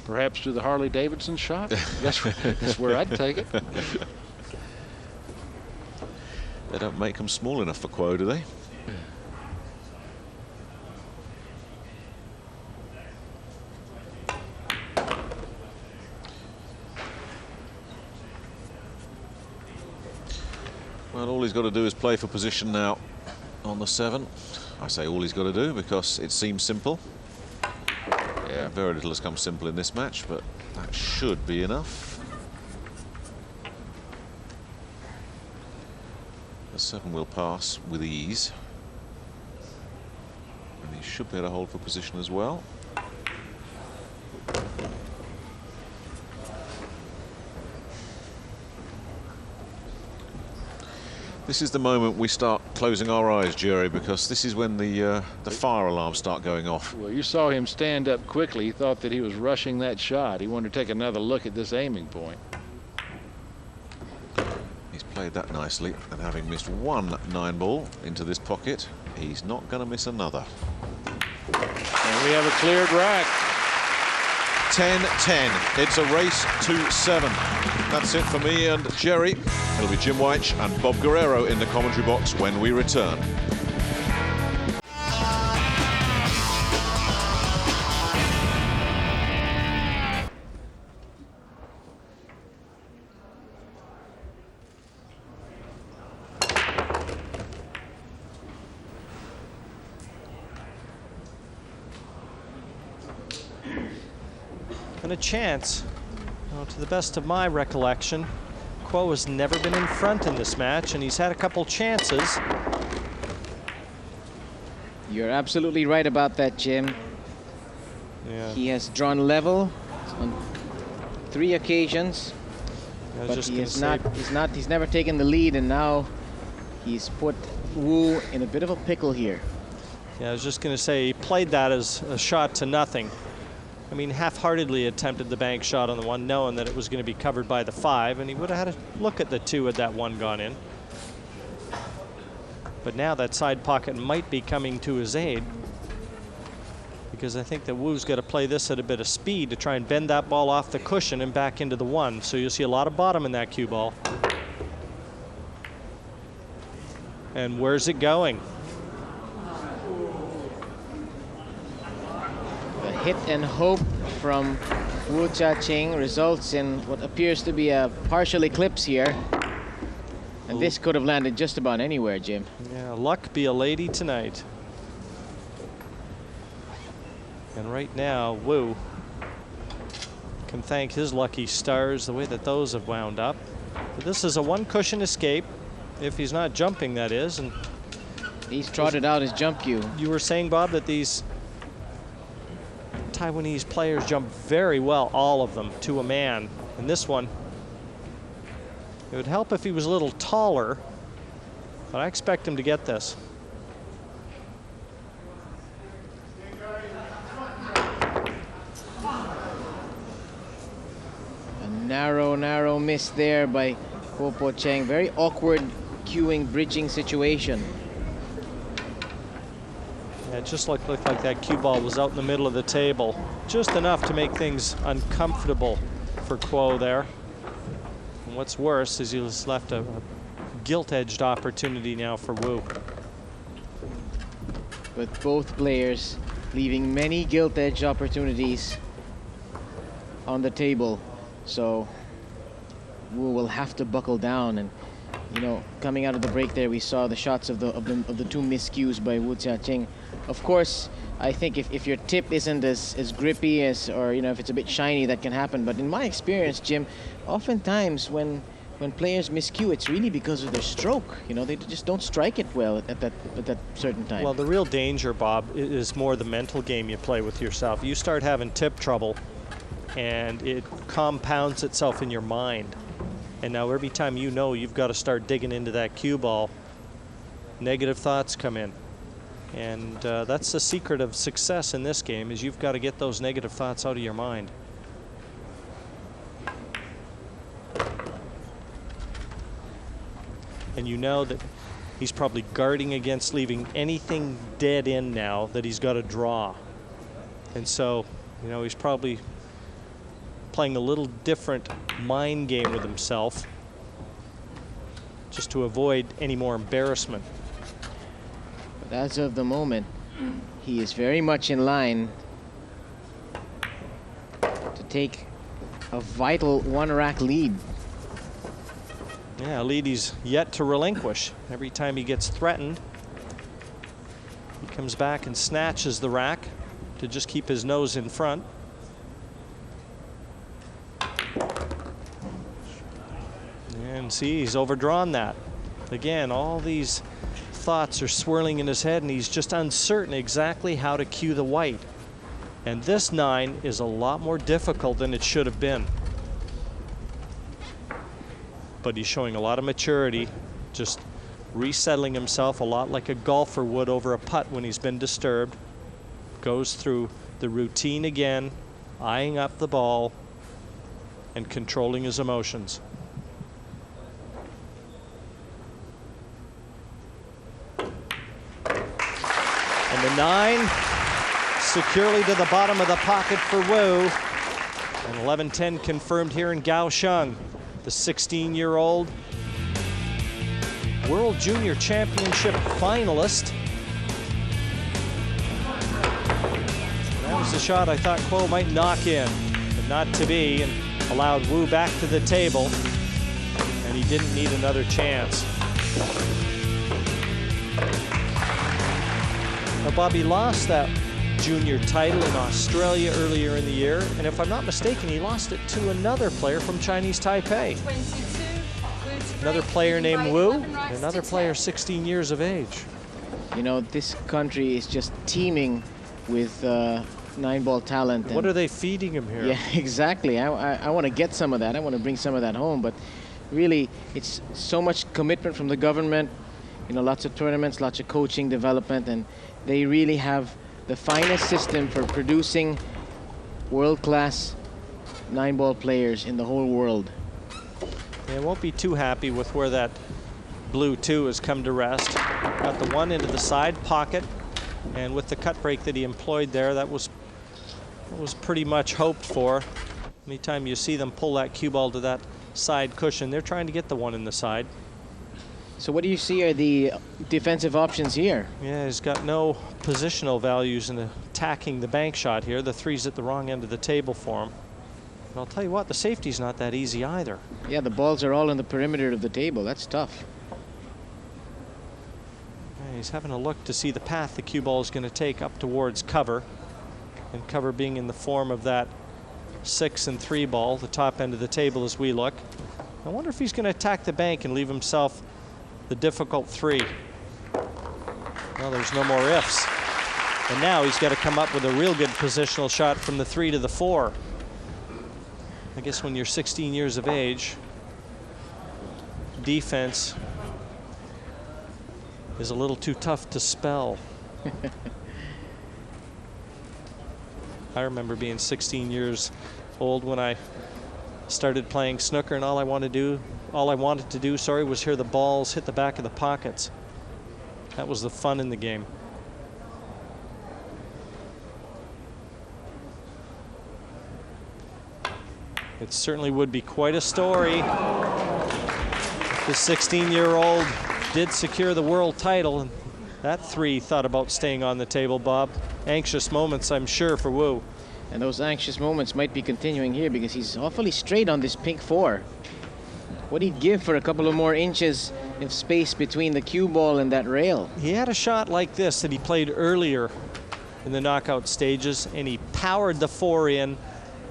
Perhaps do the Harley Davidson shot? That's where I'd take it. They don't make them small enough for Kuo, do they? Well, all he's got to do is play for position now on the 7. I say all he's got to do because it seems simple. Yeah, very little has come simple in this match, but that should be enough. The 7 will pass with ease. And he should be able to hold for position as well. This is the moment we start closing our eyes, Jerry, because this is when the fire alarms start going off. Well, you saw him stand up quickly. He thought that he was rushing that shot. He wanted to take another look at this aiming point. He's played that nicely, and having missed one 9-ball into this pocket, he's not going to miss another. And we have a cleared rack. 10-10. It's a race to 7. That's it for me and Jerry. It'll be Jim White and Bob Guerrero in the commentary box when we return. And a chance, well, to the best of my recollection, Kuo has never been in front in this match, and he's had a couple chances. You're absolutely right about that, Jim. Yeah. He has drawn level on 3 occasions, I was but just he gonna is say, he's never taken the lead, and now he's put Wu in a bit of a pickle here. yeah, I was just going to say he played that as a shot to nothing. I mean, half-heartedly attempted the bank shot on the 1, knowing that it was going to be covered by the 5, and he would have had a look at the 2 had that 1 gone in. But now that side pocket might be coming to his aid, because I think that Wu's got to play this at a bit of speed to try and bend that ball off the cushion and back into the 1. So you'll see a lot of bottom in that cue ball. And where's it going? The hit and hope from Wu Jiaqing results in what appears to be a partial eclipse here. And this could have landed just about anywhere, Jim. Yeah, luck be a lady tonight. And right now, Wu can thank his lucky stars the way that those have wound up. But this is a 1 cushion escape, if he's not jumping, that is. And he's trotted out his jump cue. You were saying, Bob, that these Taiwanese players jump very well, all of them, to a man. And this one, it would help if he was a little taller, but I expect him to get this. Narrow miss there by Po-Cheng. Very awkward cueing, bridging situation. Yeah, it just looked like that cue ball was out in the middle of the table. Just enough to make things uncomfortable for Kuo there. And what's worse is he's left a gilt-edged opportunity now for Wu. With both players leaving many gilt-edged opportunities on the table. So Wu will have to buckle down. And you know, coming out of the break there, we saw the shots of the two miscues by Wu Jiaqing. Of course, I think if your tip isn't as grippy as, or you know, if it's a bit shiny, that can happen. But in my experience, Jim, oftentimes when players miscue, it's really because of their stroke. You know, they just don't strike it well at that certain time. Well, the real danger, Bob, is more the mental game you play with yourself. You start having tip trouble, and it compounds itself in your mind. And now every time you know you've got to start digging into that cue ball, negative thoughts come in. And that's the secret of success in this game, is you've got to get those negative thoughts out of your mind. And you know that he's probably guarding against leaving anything dead in now that he's got to draw. And so, you know, he's probably playing a little different mind game with himself just to avoid any more embarrassment. But as of the moment, he is very much in line to take a vital one-rack lead. Yeah, a lead he's yet to relinquish. Every time he gets threatened, he comes back and snatches the rack to just keep his nose in front. And see, he's overdrawn that. Again, all these thoughts are swirling in his head, and he's just uncertain exactly how to cue the white. And this 9 is a lot more difficult than it should have been. But he's showing a lot of maturity, just resettling himself a lot like a golfer would over a putt when he's been disturbed. Goes through the routine again, eyeing up the ball and controlling his emotions. And the 9 securely to the bottom of the pocket for Wu. And 11-10 confirmed here in Kaohsiung. The 16-year-old World Junior Championship finalist. That was the shot I thought Kuo might knock in, but not to be, and allowed Wu back to the table, and he didn't need another chance. Now, Bobby lost that junior title in Australia earlier in the year, and if I'm not mistaken, he lost it to another player from Chinese Taipei. Another player named Wu, and another player 16 years of age. You know, this country is just teeming with 9-ball talent. What are they feeding him here? Yeah, exactly. I want to get some of that. I want to bring some of that home, but really, it's so much commitment from the government. You know, lots of tournaments, lots of coaching, development, and they really have the finest system for producing world-class 9-ball players in the whole world. They won't be too happy with where that blue 2 has come to rest. Got the 1 into the side pocket, and with the cut break that he employed there, that was pretty much hoped for. Anytime you see them pull that cue ball to that side cushion, they're trying to get the 1 in the side. So what do you see are the defensive options here? Yeah, he's got no positional values in attacking the bank shot here. The 3's at the wrong end of the table for him. And I'll tell you what, the safety's not that easy either. Yeah, the balls are all on the perimeter of the table. That's tough. Yeah, he's having a look to see the path the cue ball is going to take up towards cover. And cover being in the form of that 6 and 3 ball, the top end of the table as we look. I wonder if he's going to attack the bank and leave himself the difficult 3. Well, there's no more ifs. And now he's got to come up with a real good positional shot from the 3 to the 4. I guess when you're 16 years of age, defense is a little too tough to spell. I remember being 16 years old when I started playing snooker, and all I wanted to do, was hear the balls hit the back of the pockets. That was the fun in the game. It certainly would be quite a story. The 16-year-old did secure the world title, and that 3 thought about staying on the table, Bob. Anxious moments, I'm sure, for Wu. And those anxious moments might be continuing here because he's awfully straight on this pink 4. What'd he give for a couple of more inches of space between the cue ball and that rail? He had a shot like this that he played earlier in the knockout stages, and he powered the 4 in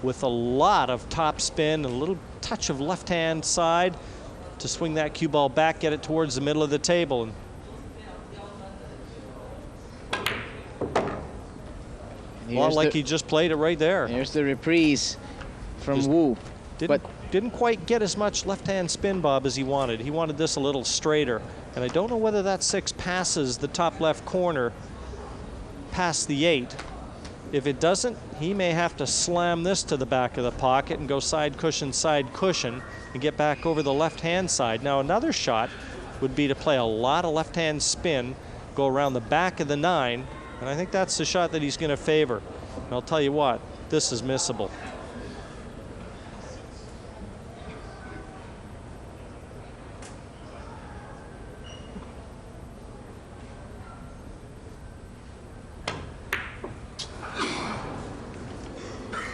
with a lot of top spin, a little touch of left-hand side to swing that cue ball back, get it towards the middle of the table. And a lot like he just played it right there. Here's the reprise from Wu. Didn't quite get as much left-hand spin, Bob, as he wanted. He wanted this a little straighter. And I don't know whether that 6 passes the top left corner past the 8. If it doesn't, he may have to slam this to the back of the pocket and go side cushion, and get back over the left-hand side. Now, another shot would be to play a lot of left-hand spin, go around the back of the 9, and I think that's the shot that he's going to favor. And I'll tell you what, this is missable.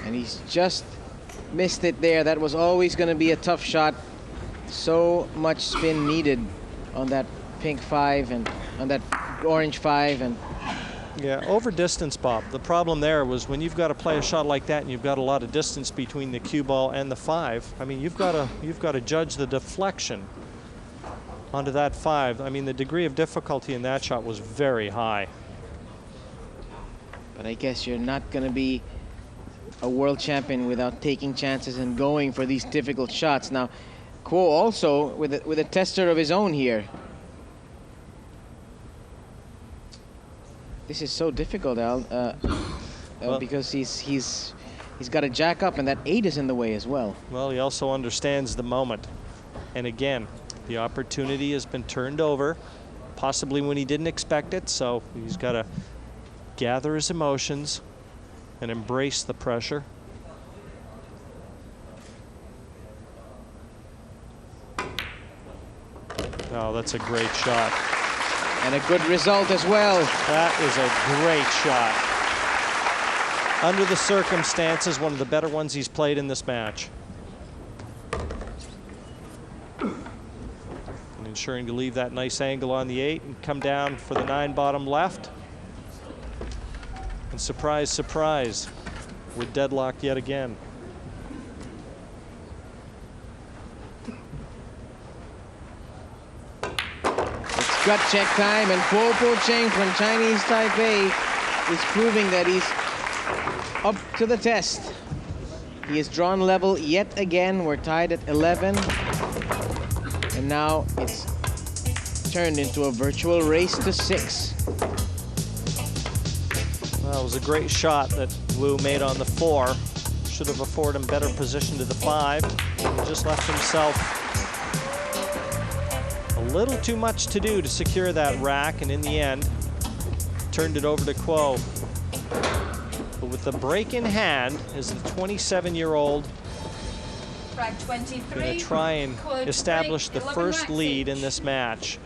And he's just missed it there. That was always going to be a tough shot. So much spin needed on that pink 5 and on that orange 5. And yeah, over distance, Bob. The problem there was when you've got to play a shot like that and you've got a lot of distance between the cue ball and the 5. I mean, you've got to judge the deflection onto that 5. I mean, the degree of difficulty in that shot was very high. But I guess you're not going to be a world champion without taking chances and going for these difficult shots. Now, Kuo also with a tester of his own here. This is so difficult, Al, because he's got a jack up, and that 8 is in the way as well. Well, he also understands the moment, and again, the opportunity has been turned over, possibly when he didn't expect it. So he's got to gather his emotions and embrace the pressure. Oh, that's a great shot. And a good result as well. That is a great shot. Under the circumstances, one of the better ones he's played in this match. And ensuring to leave that nice angle on the 8 and come down for the 9 bottom left. And surprise, surprise, we're deadlocked yet again. Gut check time, and Po-Cheng from Chinese Taipei is proving that he's up to the test. He has drawn level yet again. We're tied at 11. And now it's turned into a virtual race to 6. Well, it was a great shot that Wu made on the 4. Should have afforded him better position to the 5. He just left himself a little too much to do to secure that rack, and in the end, turned it over to Kuo. But with the break in hand, is the 27-year-old going to try and establish the first lead in this match.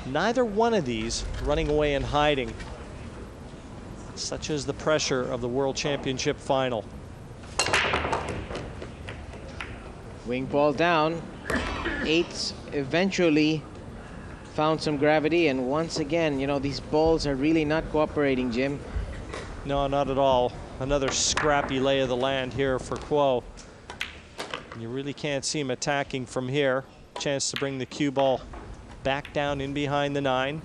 Neither one of these running away and hiding. Such is the pressure of the World Championship final. Wing ball down. 8s eventually found some gravity, and once again, you know, these balls are really not cooperating, Jim. No, not at all. Another scrappy lay of the land here for Kuo. You really can't see him attacking from here. Chance to bring the cue ball back down in behind the 9.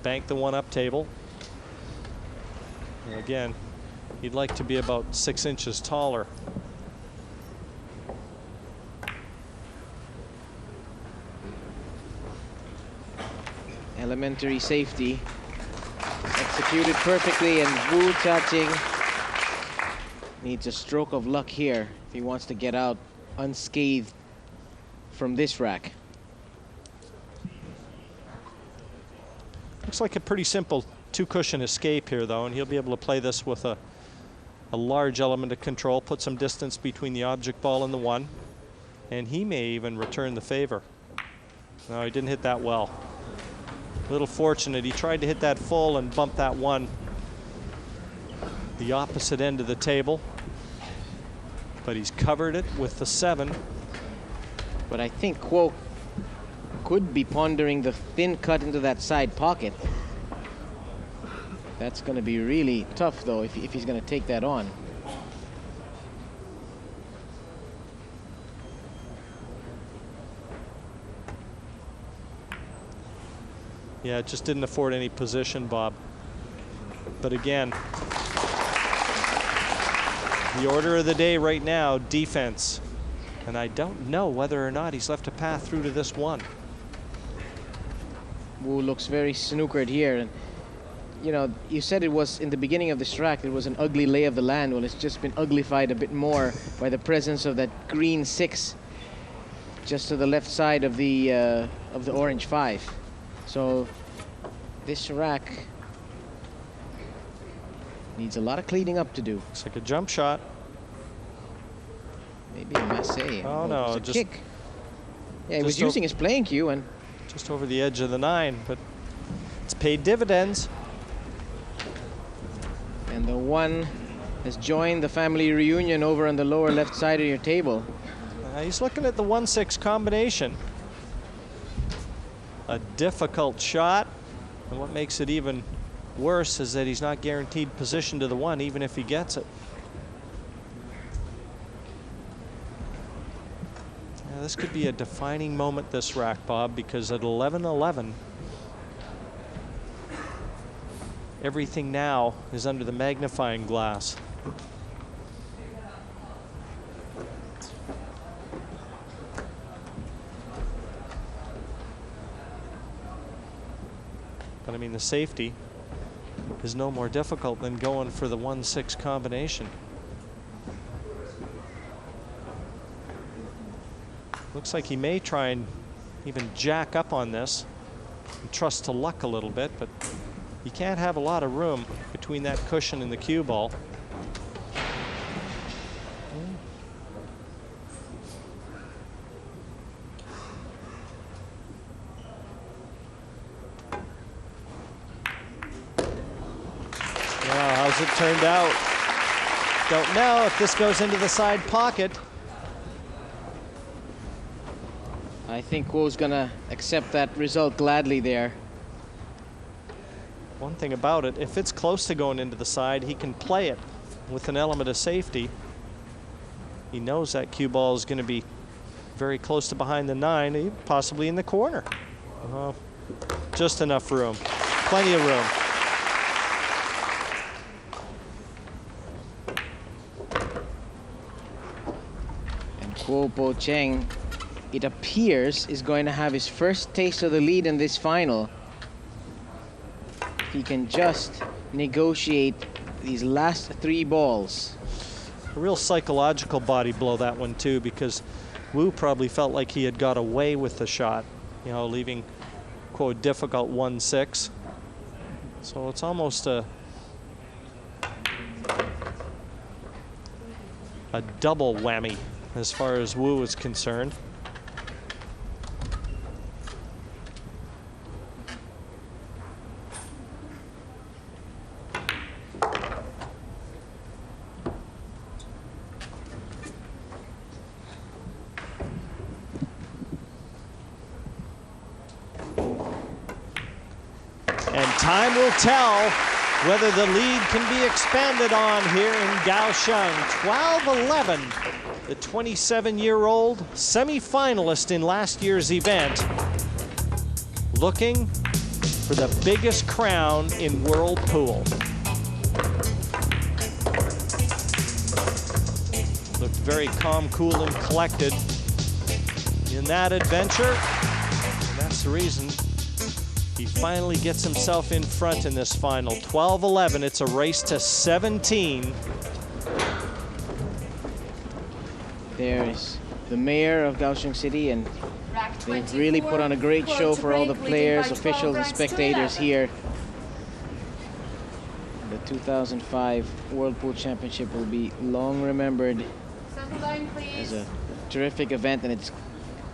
Bank the 1-up table. And again, he'd like to be about 6 inches taller. Elementary safety executed perfectly, and Wu Jiaqing needs a stroke of luck here if he wants to get out unscathed from this rack. Looks like a pretty simple 2-cushion escape here, though, and he'll be able to play this with a large element of control, put some distance between the object ball and the 1, and he may even return the favor. No, he didn't hit that well. A little fortunate. He tried to hit that full and bump that 1 the opposite end of the table, but he's covered it with the 7. But I think Kuo could be pondering the thin cut into that side pocket. That's going to be really tough, though, if he's going to take that on. Yeah, it just didn't afford any position, Bob. But again, the order of the day right now, defense. And I don't know whether or not he's left a path through to this 1. Wu looks very snookered here. And you know, you said it was in the beginning of this rack, it was an ugly lay of the land. Well, it's just been uglified a bit more by the presence of that green 6 just to the left side of the orange 5. So this rack needs a lot of cleaning up to do. It's like a jump shot. Maybe a massé. Oh, no, a just kick. Yeah, he was just using his playing cue and just over the edge of the 9, but it's paid dividends. And the 1 has joined the family reunion over on the lower left side of your table. He's looking at the 1-6 combination. A difficult shot, and what makes it even worse is that he's not guaranteed position to the 1, even if he gets it. Yeah, this could be a defining moment, this rack, Bob, because at 11-11, everything now is under the magnifying glass. But I mean, the safety is no more difficult than going for the 1-6 combination. Looks like he may try and even jack up on this and trust to luck a little bit, but you can't have a lot of room between that cushion and the cue ball. Well, how's it turned out? Don't know if this goes into the side pocket. I think Kuo's gonna accept that result gladly there. One thing about it, if it's close to going into the side, he can play it with an element of safety. He knows that cue ball is going to be very close to behind the 9, possibly in the corner. Just enough room, plenty of room. And Kuo Po-Cheng, it appears, is going to have his first taste of the lead in this final. He can just negotiate these last 3 balls. A real psychological body blow, that one too, because Wu probably felt like he had got away with the shot, you know, leaving Kuo difficult 1-6. So it's almost a double whammy as far as Wu is concerned. Time will tell whether the lead can be expanded on here in Kaohsiung. 12-11, the 27-year-old semi-finalist in last year's event, looking for the biggest crown in World Pool. Looked very calm, cool, and collected in that adventure, and that's the reason he finally gets himself in front in this final. 12-11, it's a race to 17. There is the mayor of Kaohsiung City, and Rack they've really put on a great 24, show quote for all the break, leading players, by 12 officials, and ranks to spectators 11. here. The 2005 World Pool Championship will be long remembered Settle down, as please. a terrific event, and it's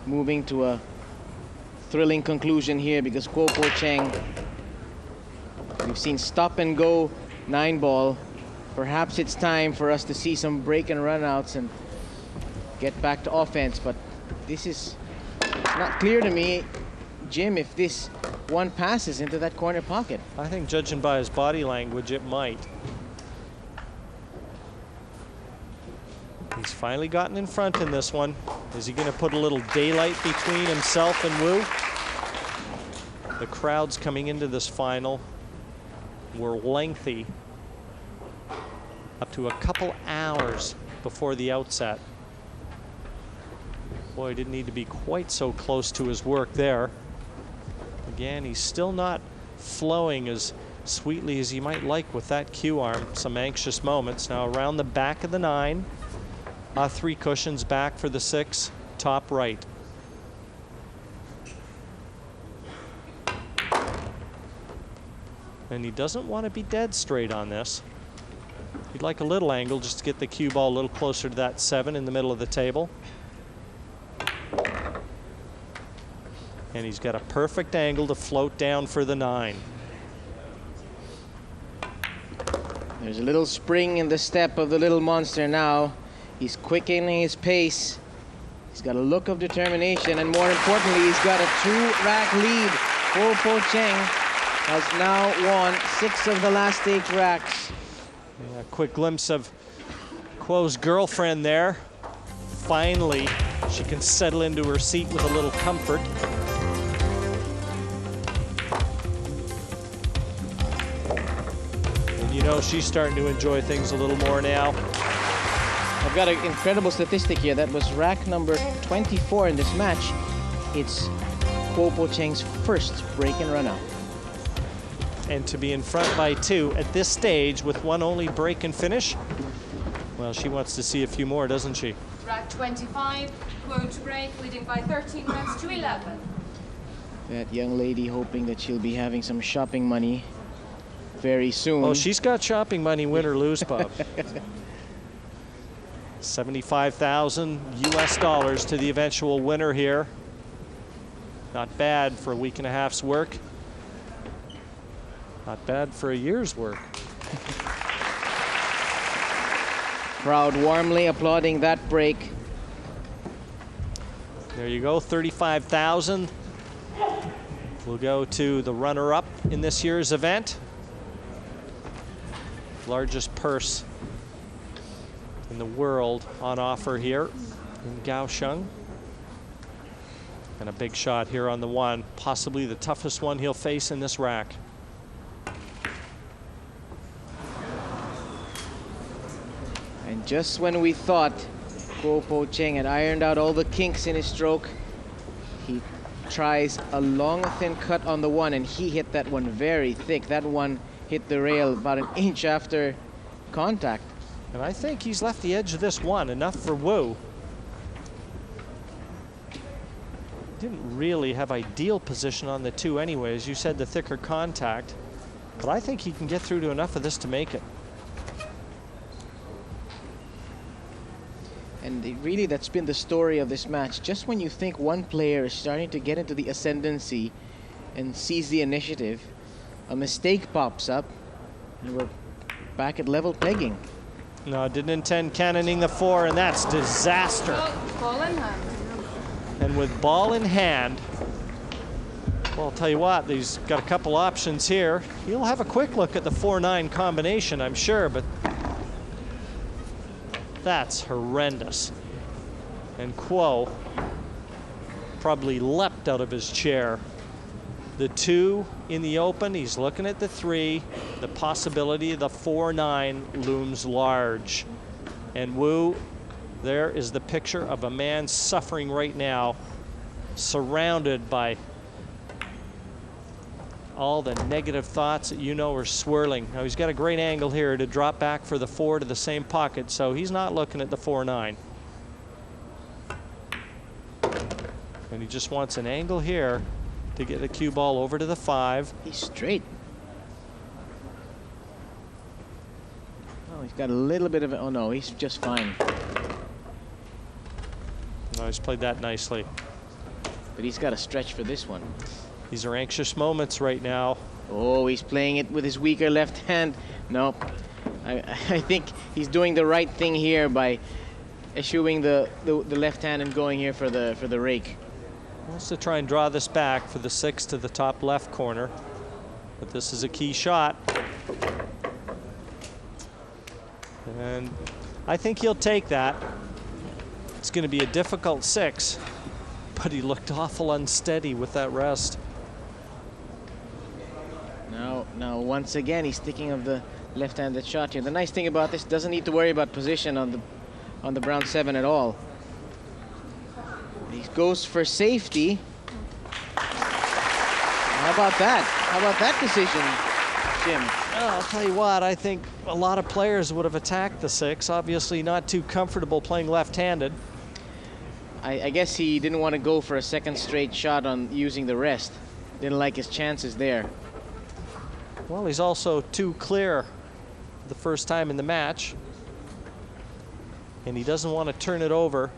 moving to a thrilling conclusion here because Kuo Po-Cheng, we've seen stop and go 9-ball. Perhaps it's time for us to see some break and run outs and get back to offense, but this is not clear to me, Jim, if this one passes into that corner pocket. I think judging by his body language, it might. He's finally gotten in front in this one. Is he going to put a little daylight between himself and Wu? The crowds coming into this final were lengthy, up to a couple hours before the outset. Boy, didn't need to be quite so close to his work there. Again, he's still not flowing as sweetly as he might like with that cue arm. Some anxious moments. Now around the back of the 9. 3 cushions back for the 6, top right. And he doesn't want to be dead straight on this. He'd like a little angle just to get the cue ball a little closer to that 7 in the middle of the table. And he's got a perfect angle to float down for the 9. There's a little spring in the step of the little monster now. He's quickening his pace. He's got a look of determination, and more importantly, he's got a 2-rack lead. Kuo Po-Cheng has now won 6 of the last 8 racks. A quick glimpse of Kuo's girlfriend there. Finally, she can settle into her seat with a little comfort. And you know she's starting to enjoy things a little more now. I've got an incredible statistic here. That was rack number 24 in this match. It's Kuo Po-Cheng's first break and run out. And to be in front by 2 at this stage with one only break and finish, well, she wants to see a few more, doesn't she? Rack 25, Kuo to break, leading by 13 ranks to 11. That young lady hoping that she'll be having some shopping money very soon. Oh, she's got shopping money, win or lose, Bob. 75,000 US dollars to the eventual winner here. Not bad for a week and a half's work. Not bad for a year's work. Crowd warmly applauding that break. There you go, 35,000. We'll go to the runner-up in this year's event. Largest purse in the world on offer here in Kaohsiung. And a big shot here on the 1, possibly the toughest one he'll face in this rack. And just when we thought Kuo Po-Cheng had ironed out all the kinks in his stroke, he tries a long, thin cut on the 1, and he hit that one very thick. That one hit the rail about an inch after contact. And I think he's left the edge of this 1, enough for Wu. Didn't really have ideal position on the 2 anyway, as you said, the thicker contact. But I think he can get through to enough of this to make it. And really, that's been the story of this match. Just when you think one player is starting to get into the ascendancy and seize the initiative, a mistake pops up, and we're back at level pegging. No, didn't intend cannoning the 4, and that's disaster. Ball in hand. And with ball in hand, well, I'll tell you what, he's got a couple options here. He'll have a quick look at the 4-9 combination, I'm sure, but that's horrendous. And Kuo probably leapt out of his chair. The 2 in the open, he's looking at the 3. The possibility of the 4-9 looms large. And Wu, there is the picture of a man suffering right now, surrounded by all the negative thoughts that you know are swirling. Now he's got a great angle here to drop back for the 4 to the same pocket, so he's not looking at the 4-9. And he just wants an angle here to get the cue ball over to the 5. He's straight. Oh, he's got a little bit of it. Oh no, he's just fine. No, he's played that nicely. But he's got to stretch for this one. These are anxious moments right now. Oh, he's playing it with his weaker left hand. No, I think he's doing the right thing here by eschewing the left hand and going here for the rake. Wants to try and draw this back for the 6 to the top left corner. But this is a key shot. And I think he'll take that. It's going to be a difficult 6, but he looked awful unsteady with that rest. Now once again, he's thinking of the left-handed shot here. The nice thing about this, doesn't need to worry about position on the brown 7 at all. He goes for safety. How about that? How about that decision, Jim? Well, I'll tell you what, I think a lot of players would have attacked the 6. Obviously not too comfortable playing left-handed. I guess he didn't want to go for a second straight shot on using the rest. Didn't like his chances there. Well, he's also too clear the first time in the match. And he doesn't want to turn it over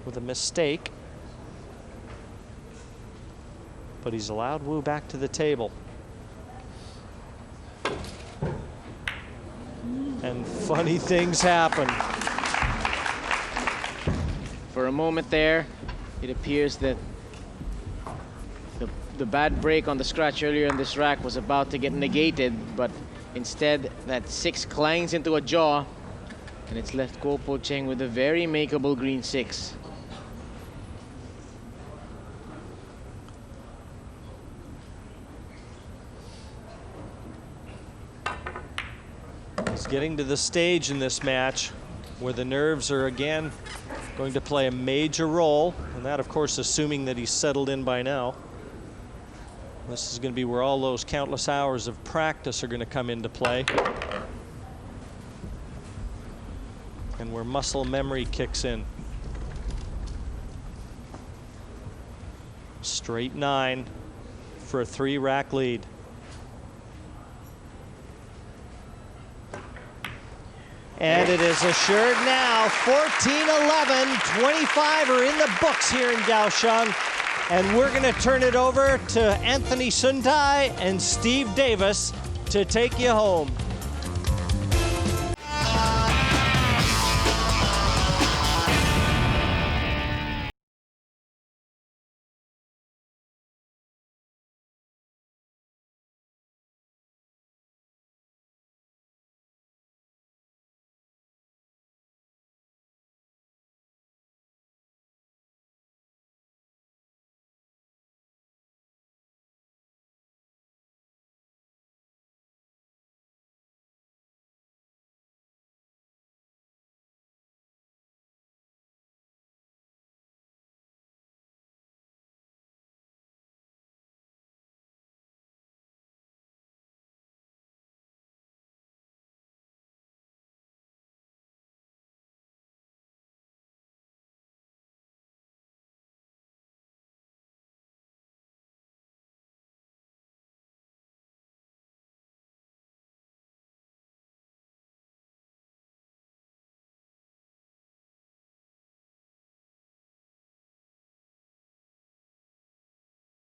with a mistake. But he's allowed Wu back to the table. And funny things happen. For a moment there, it appears that the bad break on the scratch earlier in this rack was about to get negated, but instead that 6 clangs into a jaw, and it's left Kuo Po-Cheng with a very makeable green 6. He's getting to the stage in this match where the nerves are again going to play a major role, and that of course assuming that he's settled in by now. This is going to be where all those countless hours of practice are going to come into play, and where muscle memory kicks in. Straight 9 for a 3-rack lead. And it is assured now. 14-11, 25 are in the books here in Kaohsiung. And we're going to turn it over to Anthony Suntai and Steve Davis to take you home.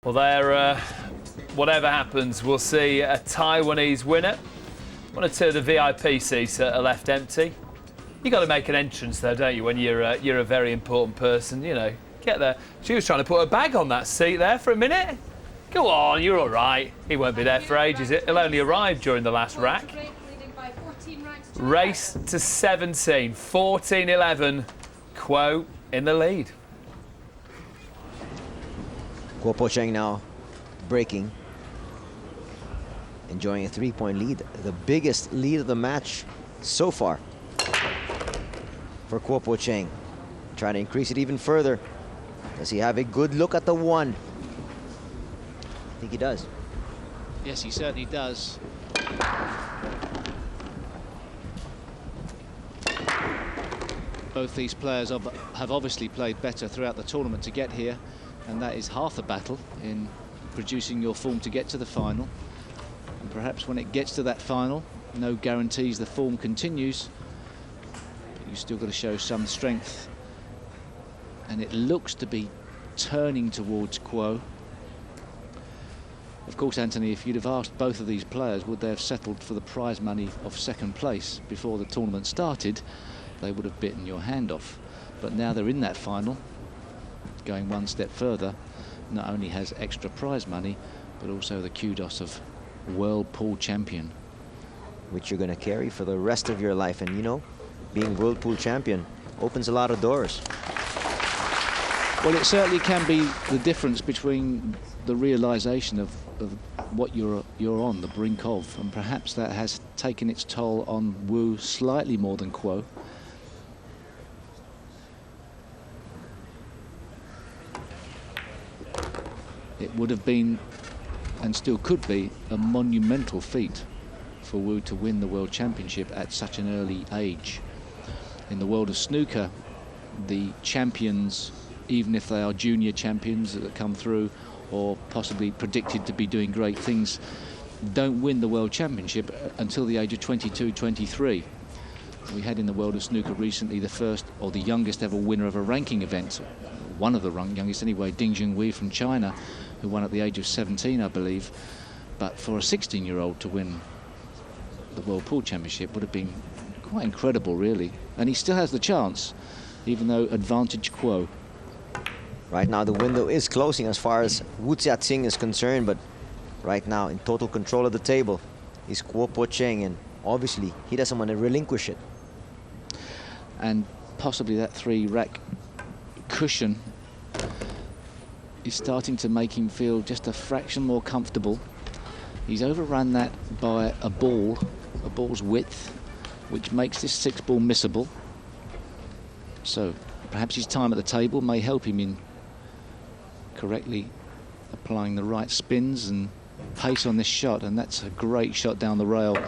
Well, there, whatever happens, we'll see a Taiwanese winner. One or two of the VIP seats are left empty. You got to make an entrance though, don't you, when you're a very important person, you know. Get there. She was trying to put a bag on that seat there for a minute. Go on, you're all right. He won't be there for ages. He'll only arrive during the last rack. Race to 17, 14-11. Kuo in the lead. Kuo Po-Cheng now breaking, enjoying a 3-point lead, the biggest lead of the match so far for Kuo Po-Cheng. Trying to increase it even further. Does he have a good look at the 1? I think he does. Yes, he certainly does. Both these players have obviously played better throughout the tournament to get here, and that is half the battle in producing your form to get to the final. And perhaps when it gets to that final, no guarantees the form continues, but you've still got to show some strength. And it looks to be turning towards Kuo. Of course, Anthony, if you'd have asked both of these players would they have settled for the prize money of second place before the tournament started, they would have bitten your hand off. But now they're in that final, going one step further, not only has extra prize money, but also the kudos of world pool champion. Which you're going to carry for the rest of your life. And, you know, being world pool champion opens a lot of doors. Well, it certainly can be the difference between the realization of what you're on the brink of, and perhaps that has taken its toll on Wu slightly more than Kuo. It would have been, and still could be, a monumental feat for Wu to win the World Championship at such an early age. In the world of snooker, the champions, even if they are junior champions that come through or possibly predicted to be doing great things, don't win the World Championship until the age of 22, 23. We had in the world of snooker recently the first or the youngest ever winner of a ranking event, one of the youngest anyway, Jiaqing Wu from China, who won at the age of 17, I believe. But for a 16-year-old to win the World Pool Championship would have been quite incredible, really. And he still has the chance, even though advantage Kuo. Right now the window is closing as far as Wu Jiaqing is concerned, but right now in total control of the table is Kuo Po-Cheng, and obviously he doesn't want to relinquish it. And possibly that 3-rack cushion is starting to make him feel just a fraction more comfortable. He's overrun that by a ball's width, which makes this 6-ball missable. So perhaps his time at the table may help him in correctly applying the right spins and pace on this shot, and that's a great shot down the rail. And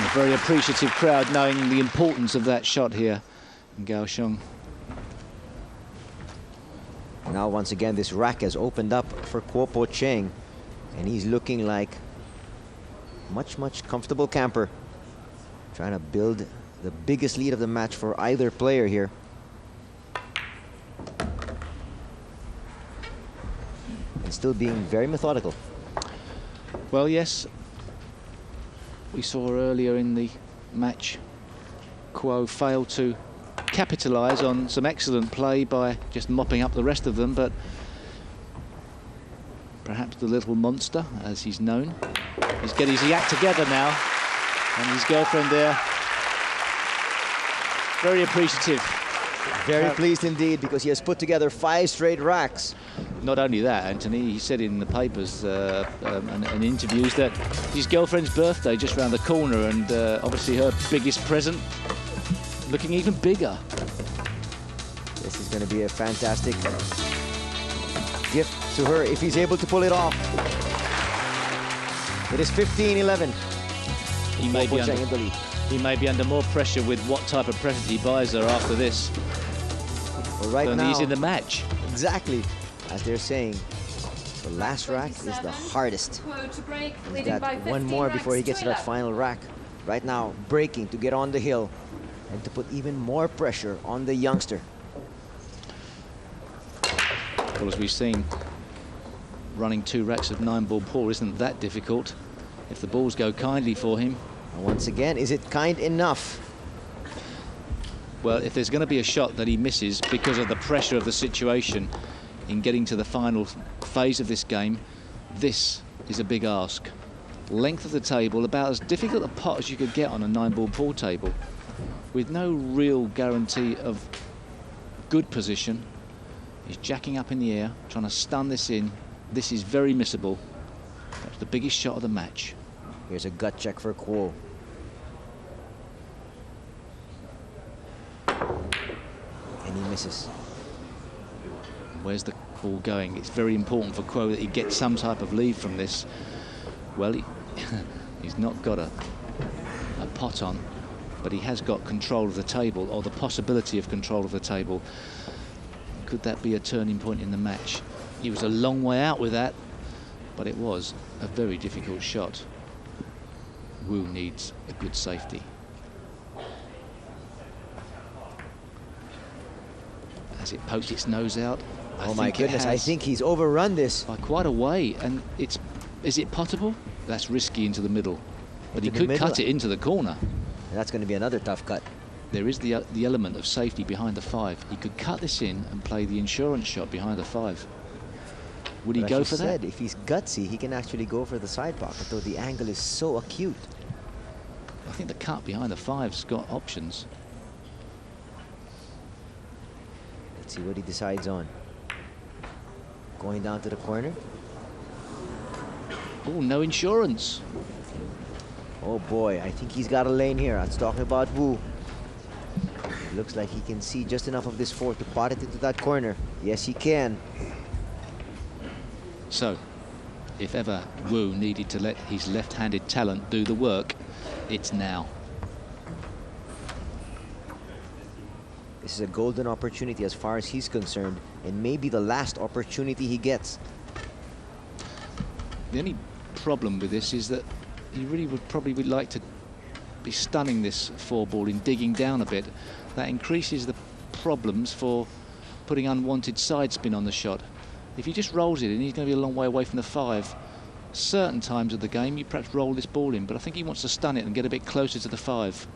a very appreciative crowd knowing the importance of that shot here in Kaohsiung. Now once again this rack has opened up for Kuo Po-Cheng, and he's looking like much comfortable camper, trying to build the biggest lead of the match for either player here. And still being very methodical. Well, yes, we saw earlier in the match Kuo failed to capitalise on some excellent play by just mopping up the rest of them, but perhaps the little monster, as he's known, he's getting his act together now, and his girlfriend there very appreciative. Very pleased indeed, because he has put together 5 straight racks. Not only that, Anthony, he said in the papers and interviews that his girlfriend's birthday just round the corner, and obviously her biggest present looking even bigger. This is going to be a fantastic gift to her if he's able to pull it off. It is 15-11. He may be under more pressure with what type of present he buys her after this. Well, right than now, he's in the match. Exactly. As they're saying, the last rack is the hardest. He's got one more before he gets to that final rack. Right now, breaking to get on the hill and to put even more pressure on the youngster. Well, as we've seen, running 2 racks of 9-ball pool isn't that difficult if the balls go kindly for him. And once again, is it kind enough? Well, if there's going to be a shot that he misses because of the pressure of the situation in getting to the final phase of this game, this is a big ask. Length of the table, about as difficult a pot as you could get on a 9-ball pool table, with no real guarantee of good position. He's jacking up in the air, trying to stun this in. This is very missable. That's the biggest shot of the match. Here's a gut check for Kuo. And he misses. Where's the ball going? It's very important for Kuo that he gets some type of lead from this. Well, he's not got a pot on. but he has got control of the table, or the possibility of control of the table. Could that be a turning point in the match? He was a long way out with that, but it was a very difficult shot. Wu needs a good safety. As it poked its nose out. Oh my goodness, I think he's overrun this. By quite a way, and is it potable? That's risky into the middle. But he could cut it into the corner. And that's going to be another tough cut. There is the element of safety behind the 5. He could cut this in and play the insurance shot behind the 5. Would he go for that? If he's gutsy, he can actually go for the side pocket, though the angle is so acute. I think the cut behind the 5's got options. Let's see what he decides on. Going down to the corner. Oh, no insurance. Oh boy, I think he's got a lane here. I was talking about Wu. It looks like he can see just enough of this 4 to pot it into that corner. Yes, he can. So, if ever Wu needed to let his left-handed talent do the work, it's now. This is a golden opportunity as far as he's concerned, and maybe the last opportunity he gets. The only problem with this is that he really would like to be stunning this 4 ball in digging down a bit. That increases the problems for putting unwanted side spin on the shot. If he just rolls it in, he's going to be a long way away from the 5. Certain times of the game, you perhaps roll this ball in, but I think he wants to stun it and get a bit closer to the 5.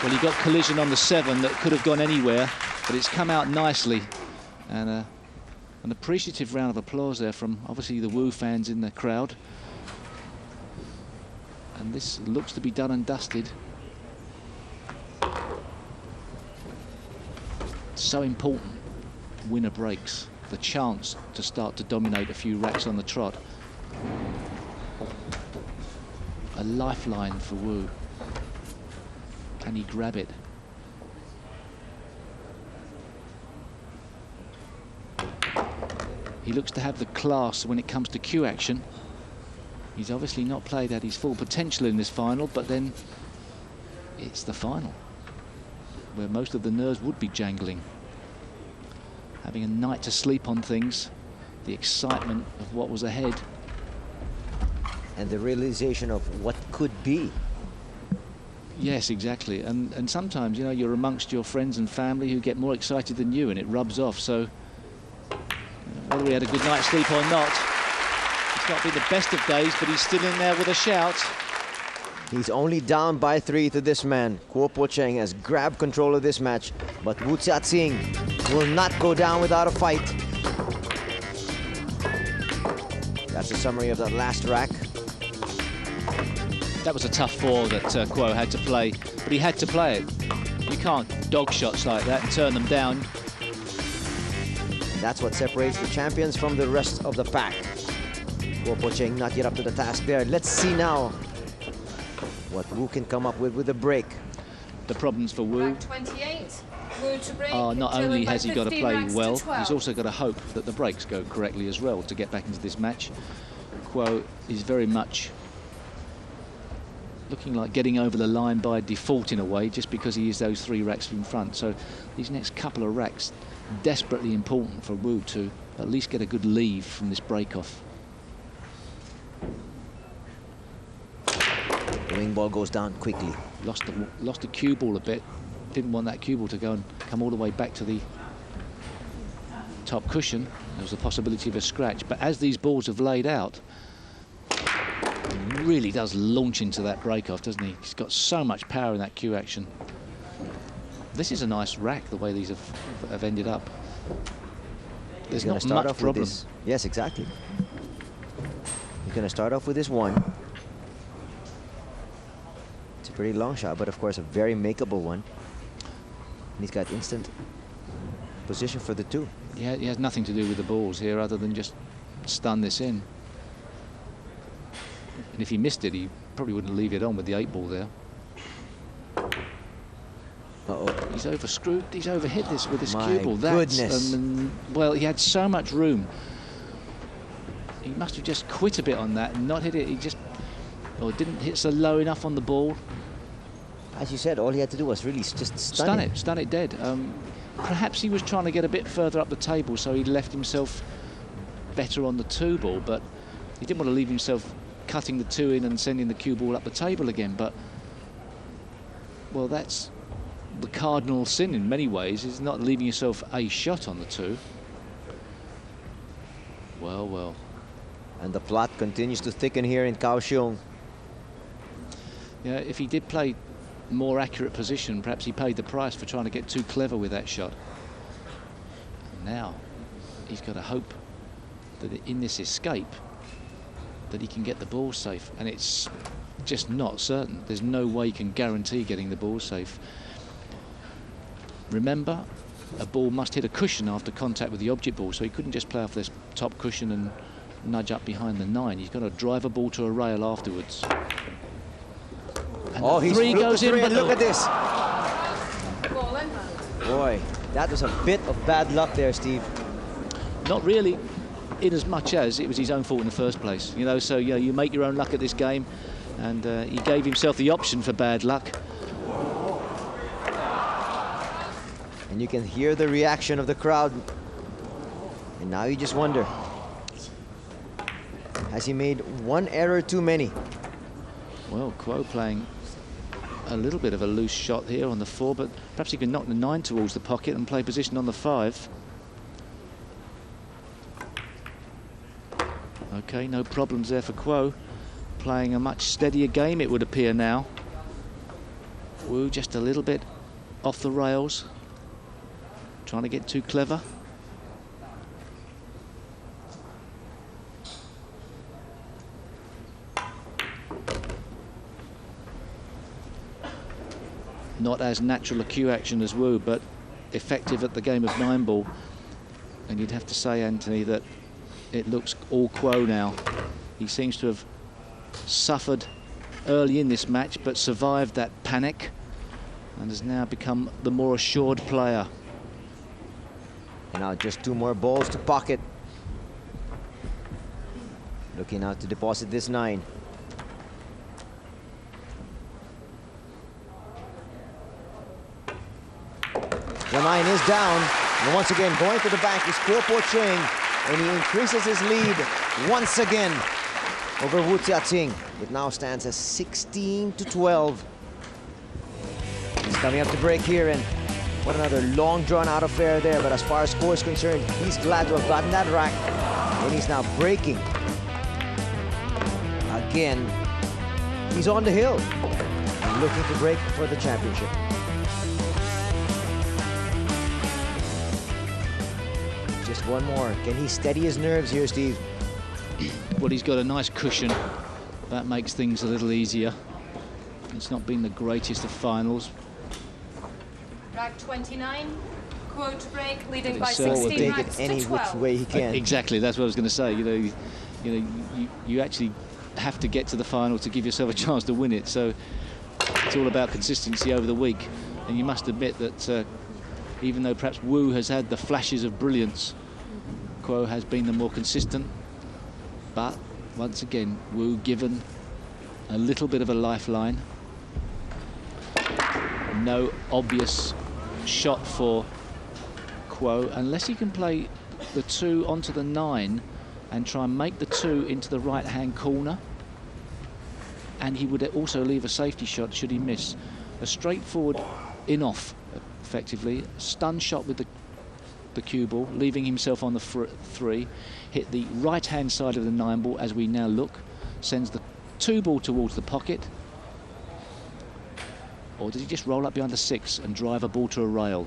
Well, he got collision on the 7 that could have gone anywhere, but it's come out nicely. And an appreciative round of applause there from obviously the Wu fans in the crowd. And this looks to be done and dusted. So important, winner breaks, the chance to start to dominate a few racks on the trot. A lifeline for Wu. Can he grab it? He looks to have the class when it comes to cue action. He's obviously not played at his full potential in this final, but then it's the final, where most of the nerves would be jangling. Having a night to sleep on things, the excitement of what was ahead. And the realization of what could be. Yes, exactly. And sometimes, you know, you're amongst your friends and family who get more excited than you, and it rubs off. So whether he had a good night's sleep or not, it's not been the best of days, but he's still in there with a shout. He's only down by 3 to this man. Kuo Po-Cheng has grabbed control of this match, but Wu Jiaqing will not go down without a fight. That's a summary of that last rack. That was a tough 4 that Kuo had to play, but he had to play it. You can't dog shots like that and turn them down. And that's what separates the champions from the rest of the pack. Kuo Po-Cheng not yet up to the task there. Let's see now what Wu can come up with a break. The problems for Wu Rack 28. Wu to break. are not only has he got to 15 play racks to well, 12. he's also got to hope that the breaks go correctly as well to get back into this match. Kuo is very much looking like getting over the line by default in a way, just because he is those 3 racks in front. So these next couple of racks, desperately important for Wu to at least get a good leave from this break-off. The wing ball goes down quickly. Lost the cue ball a bit. Didn't want that cue ball to go and come all the way back to the top cushion. There was a possibility of a scratch. But as these balls have laid out, he really does launch into that break-off, doesn't he? He's got so much power in that cue action. This is a nice rack, the way these have ended up. There's not much problem. Yes, exactly. He's going to start off with this 1. It's a pretty long shot, but of course a very makeable one. And he's got instant position for the 2. Yeah, he has nothing to do with the balls here other than just stun this in. And if he missed it, he probably wouldn't leave it on with the 8 ball there. Uh-oh. He's overscrewed. He's overhit this with this My cue ball. goodness. Well, he had so much room. he must have just quit a bit on that and not hit it. He just, or didn't hit so low enough on the ball. As you said, all he had to do was really just stun it dead. Perhaps he was trying to get a bit further up the table, so he left himself better on the 2 ball, but he didn't want to leave himself cutting the 2 in and sending the cue ball up the table again. But, well, that's the cardinal sin in many ways, is not leaving yourself a shot on the 2. Well, well. And the plot continues to thicken here in Kaohsiung. Yeah, if he did play more accurate position, perhaps he paid the price for trying to get too clever with that shot. And now he's got to hope that in this escape that he can get the ball safe, and it's just not certain. There's no way he can guarantee getting the ball safe. Remember, a ball must hit a cushion after contact with the object ball, so he couldn't just play off this top cushion and nudge up behind the 9. He's got to drive a ball to a rail afterwards. And oh, he's 3 goes in, but look at this. Ball in hand. Boy, that was a bit of bad luck there, Steve. Not really, in as much as it was his own fault in the first place. You know, so you make your own luck at this game, and he gave himself the option for bad luck. And you can hear the reaction of the crowd. And now you just wonder, has he made one error too many? Well, Kuo playing a little bit of a loose shot here on the 4, but perhaps he can knock the 9 towards the pocket and play position on the 5. Okay, no problems there for Kuo. Playing a much steadier game, it would appear now. Wu just a little bit off the rails. Trying to get too clever. Not as natural a cue action as Wu, but effective at the game of 9 ball. And you'd have to say, Anthony, that it looks all Kuo now. He seems to have suffered early in this match, but survived that panic and has now become the more assured player. And now just 2 more balls to pocket. Looking out to deposit this 9. The 9 is down, and once again going to the bank is Po-Cheng, and he increases his lead once again over Wu Jiaqing. It now stands as 16-12. He's coming up to break here, and what another long drawn-out affair there. But as far as score is concerned, he's glad to have gotten that rack, and he's now breaking. Again, he's on the hill, looking to break for the championship. Just one more. Can he steady his nerves here, Steve? Well, he's got a nice cushion. That makes things a little easier. It's not been the greatest of finals. Rack 29. Kuo to break, leading by But 16 will take racks it any to which 12. way he can. Exactly, that's what I was going to say. You actually have to get to the final to give yourself a chance to win it. So it's all about consistency over the week. And you must admit that even though perhaps Wu has had the flashes of brilliance, Kuo has been the more consistent. But once again, Wu given a little bit of a lifeline. No obvious shot for Kuo, unless he can play the 2 onto the 9 and try and make the 2 into the right-hand corner. And he would also leave a safety shot should he miss. A straightforward in-off, effectively. Stun shot with the cue ball, leaving himself on the 3. Hit the right-hand side of the 9 ball as we now look. Sends the 2 ball towards the pocket. Or does he just roll up behind the 6 and drive a ball to a rail?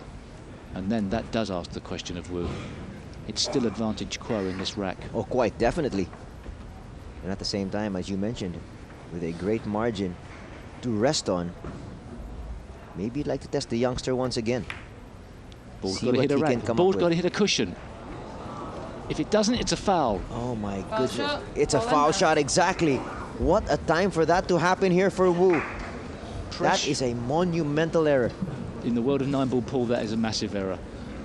And then that does ask the question of Wu. It's still advantage Kuo in this rack. Oh, quite definitely. And at the same time, as you mentioned, with a great margin to rest on, maybe he'd like to test the youngster once again. Ball's See got to what hit a he can rack. come up Ball's with. got to hit a cushion. If it doesn't, it's a foul. Oh my Foul goodness. shot. It's a Ball in foul hand. shot, exactly. What a time for that to happen here for Wu. That Trish. is a monumental error. In the world of 9 ball pool, that is a massive error.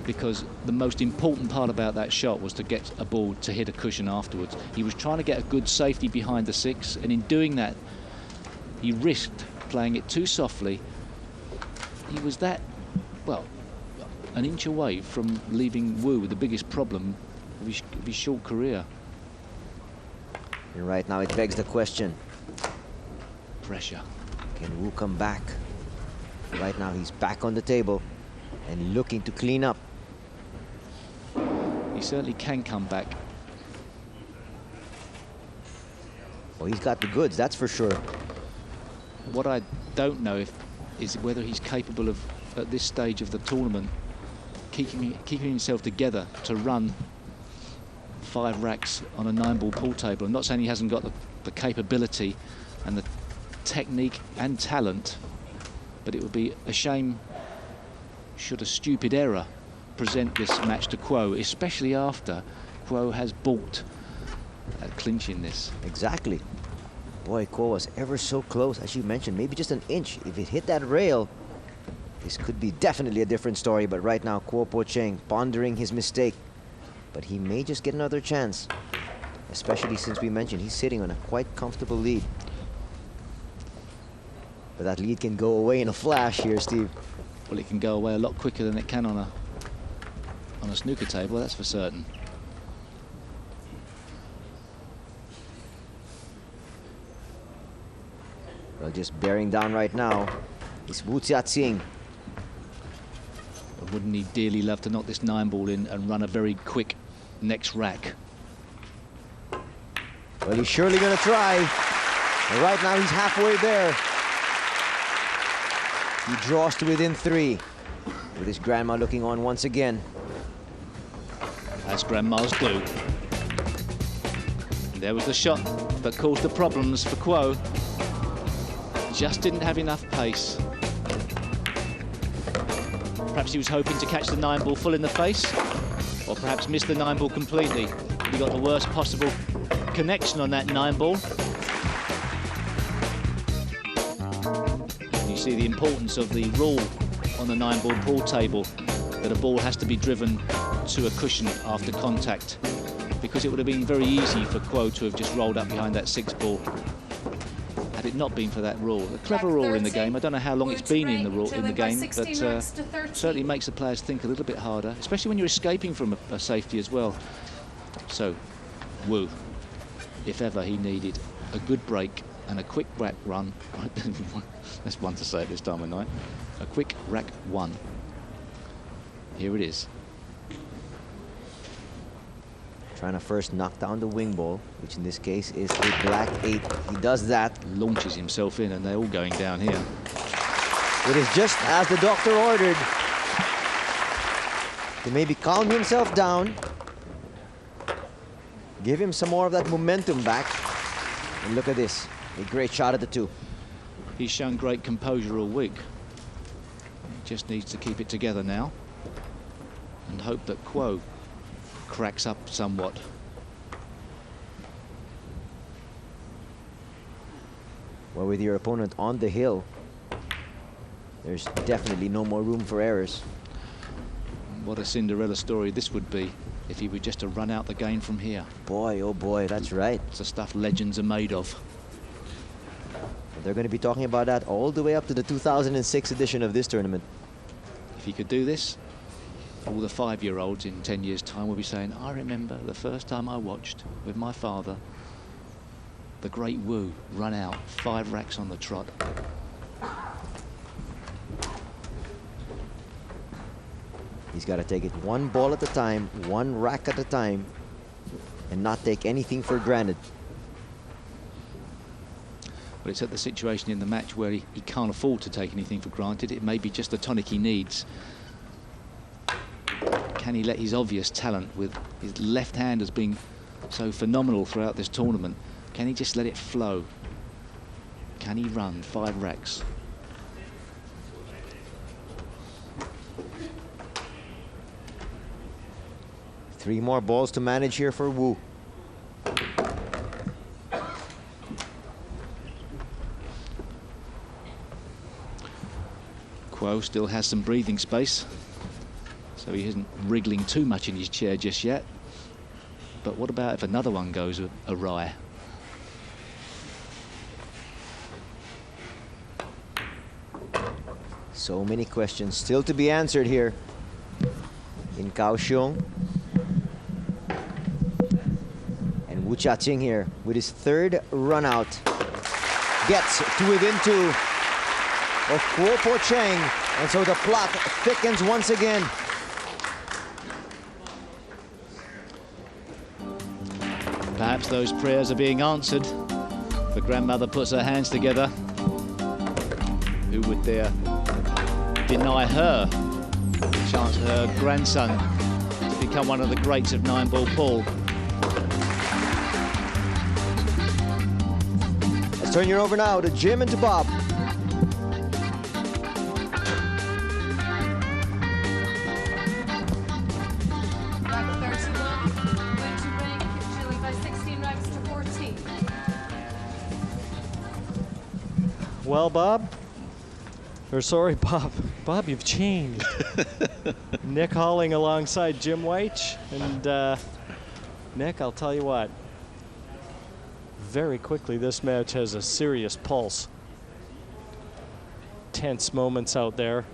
because the most important part about that shot was to get a ball to hit a cushion afterwards. He was trying to get a good safety behind the 6, and in doing that, he risked playing it too softly. He was that, well, an inch away from leaving Wu with the biggest problem of his short career. And right now it begs the question, Pressure. can Wu come back? Right now he's back on the table and looking to clean up. He certainly can come back. Well, he's got the goods, that's for sure. What I don't know is whether he's capable of, at this stage of the tournament, keeping himself together to run 5 racks on a 9-ball pool table. I'm not saying he hasn't got the capability and the technique and talent, but it would be a shame should a stupid error present this match to Kuo, especially after Kuo has balked at clinching this. Exactly. Boy, Kuo was ever so close, as you mentioned, maybe just an inch. If it hit that rail, this could be definitely a different story, but right now Kuo Po-Cheng pondering his mistake. But he may just get another chance, especially since we mentioned he's sitting on a quite comfortable lead. But that lead can go away in a flash here, Steve. Well, it can go away a lot quicker than it can on a snooker table, that's for certain. Well, just bearing down right now is Wu Jiaqing. But wouldn't he dearly love to knock this 9-ball in and run a very quick next rack? Well, he's surely going to try. And right now he's halfway there. He draws to within 3, with his grandma looking on once again. As grandmas do. And there was the shot that caused the problems for Kuo. Just didn't have enough pace. Perhaps he was hoping to catch the 9-ball full in the face, or perhaps missed the 9-ball completely. He got the worst possible connection on that 9-ball. You see the importance of the rule on the 9-ball pool table, that a ball has to be driven to a cushion after contact, because it would have been very easy for Kuo to have just rolled up behind that 6-ball had it not been for that rule. A clever rule in the game. I don't know how long it's been in the game, but certainly makes the players think a little bit harder, especially when you're escaping from a safety as well. So Wu, if ever he needed a good break and a quick rack run, that's one to say at this time of night, a quick rack 1. Here it is. Trying to first knock down the wing ball, which in this case is a black 8. He does that. Launches himself in, and they're all going down here. It is just as the doctor ordered. To maybe calm himself down, give him some more of that momentum back. And look at this, a great shot at the 2. He's shown great composure all week. He just needs to keep it together now and hope that Kuo cracks up somewhat. Well, with your opponent on the hill, there's definitely no more room for errors. What a Cinderella story this would be if he were just to run out the game from here. Boy, oh boy, that's right. It's the stuff legends are made of. They're going to be talking about that all the way up to the 2006 edition of this tournament. If he could do this, all the 5-year-olds in 10 years' time will be saying, I remember the first time I watched with my father the great Wu run out 5 racks on the trot. He's got to take it one ball at a time, one rack at a time, and not take anything for granted. But it's at the situation in the match where he can't afford to take anything for granted. It may be just the tonic he needs. Can he let his obvious talent, with his left hand has been so phenomenal throughout this tournament, can he just let it flow? Can he run 5 racks? Three more balls to manage here for Wu. Kuo still has some breathing space. so he isn't wriggling too much in his chair just yet. But what about if another one goes awry? So many questions still to be answered here in Kaohsiung. And Wu Jiaqing here with his third run out gets to within 2 of Kuo Po-Cheng, and so the plot thickens once again. Perhaps those prayers are being answered. The grandmother puts her hands together. Who would dare deny her the chance for her grandson to become one of the greats of 9-ball pool? Let's turn you over now to Jim and to Bob. Rack 31, going to break, trailing by 16 racks to 14. Well, Bob. Or sorry, Bob. Bob, you've changed. Nick Halling alongside Jim Weich. And Nick, I'll tell you what. Very quickly, this match has a serious pulse. Tense moments out there.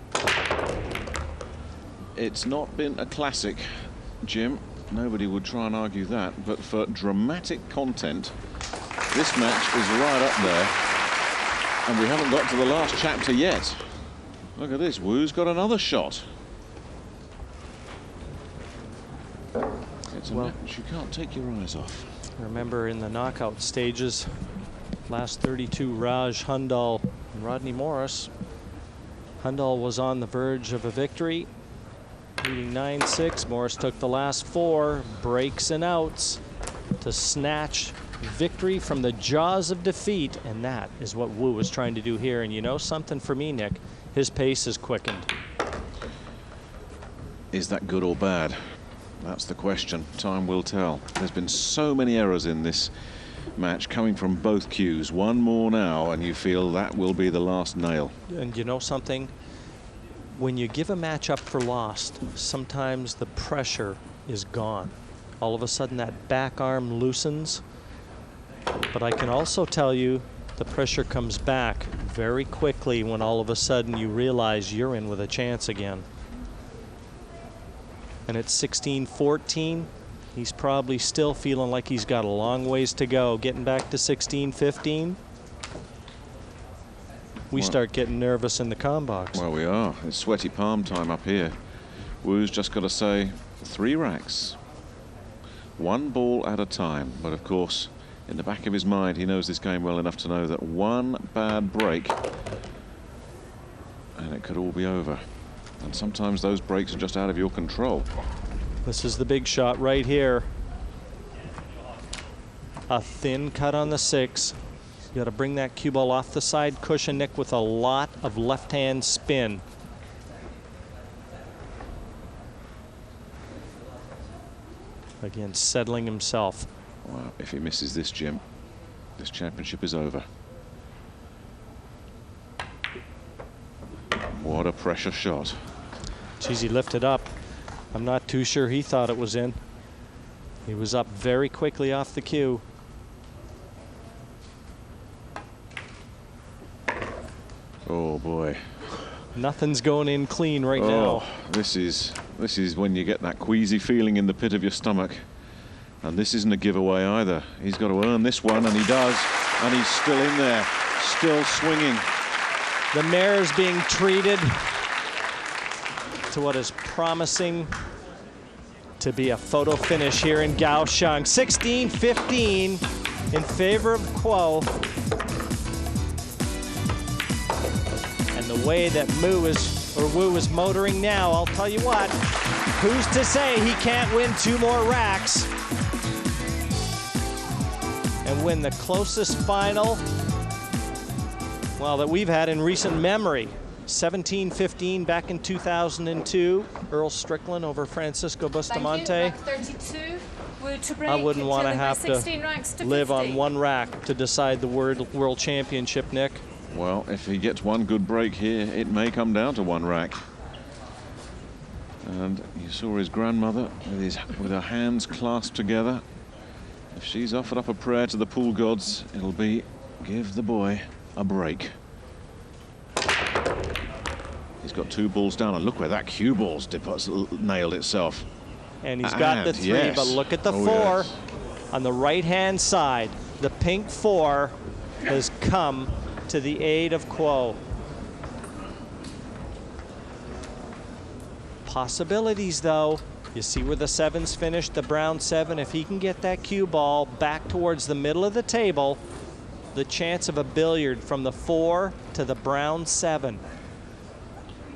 It's not been a classic, Jim. Nobody would try and argue that. But for dramatic content, this match is right up there. And we haven't got to the last chapter yet. Look at this, Wu's got another shot. It's a match you can't take your eyes off. Remember in the knockout stages, last 32, Raj, Hundal, and Rodney Morris. Hundal was on the verge of a victory, leading 9-6. Morris took the last 4 breaks and outs to snatch victory from the jaws of defeat, and that is what Wu was trying to do here. And you know something for me, Nick? His pace is quickened. Is that good or bad? That's the question. Time will tell. There's been so many errors in this match coming from both cues. One more now, and you feel that will be the last nail. And you know something? When you give a match up for lost, sometimes the pressure is gone. All of a sudden, that back arm loosens. But I can also tell you the pressure comes back very quickly when all of a sudden you realize you're in with a chance again. And at 16-14, he's probably still feeling like he's got a long ways to go. Getting back to 16-15, we start getting nervous in the comm box. Well, we are. It's sweaty palm time up here. Wu's just got to say 3 racks. 1 ball at a time. But of course, in the back of his mind, he knows this game well enough to know that 1 bad break and it could all be over. And sometimes those breaks are just out of your control. This is the big shot right here. A thin cut on the 6. You got to bring that cue ball off the side cushion, Nick, with a lot of left-hand spin. Again, settling himself. Well, if he misses this, Jim, this championship is over. What a pressure shot. Geez, he lifted up. I'm not too sure he thought it was in. He was up very quickly off the cue. Oh boy. Nothing's going in clean right now. This is when you get that queasy feeling in the pit of your stomach. And this isn't a giveaway either. He's got to earn this one, and he does. And he's still in there, still swinging. The mare's being treated to what is promising to be a photo finish here in Kaohsiung. 16-15 in favor of Kuo. And the way that Wu is motoring now, I'll tell you what, who's to say he can't win 2 more racks and win the closest final, well, that we've had in recent memory. 17-15 back in 2002. Earl Strickland over Francisco Bustamante. Rack 32, Wu to break, I wouldn't want to trailing by have 16 racks to to live 50. on 1 rack to decide the World Championship, Nick. Well, if he gets 1 good break here, it may come down to 1 rack. And you saw his grandmother with her hands clasped together. If she's offered up a prayer to the pool gods, it'll be, give the boy a break. He's got 2 balls down, and look where that cue ball's nailed itself. And he's got the 3, yes. but look at the 4 yes. on the right-hand side. The pink 4 has come to the aid of Kuo. Possibilities, though. You see where the 7's finished, the brown 7. If he can get that cue ball back towards the middle of the table, the chance of a billiard from the 4 to the brown 7.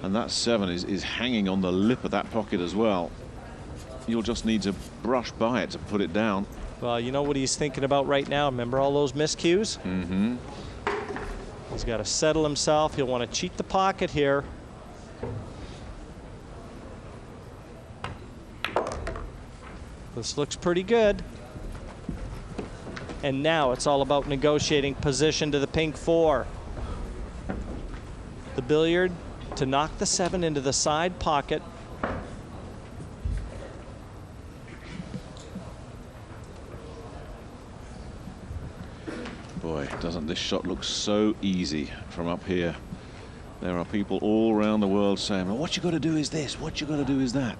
And that 7 is hanging on the lip of that pocket as well. You'll just need to brush by it to put it down. Well, you know what he's thinking about right now? Remember all those miscues? Mm-hmm. He's got to settle himself. He'll want to cheat the pocket here. This looks pretty good. And now it's all about negotiating position to the pink 4. The billiard to knock the 7 into the side pocket. Boy, doesn't this shot look so easy from up here? There are people all around the world saying, well, what you got to do is this, what you got to do is that.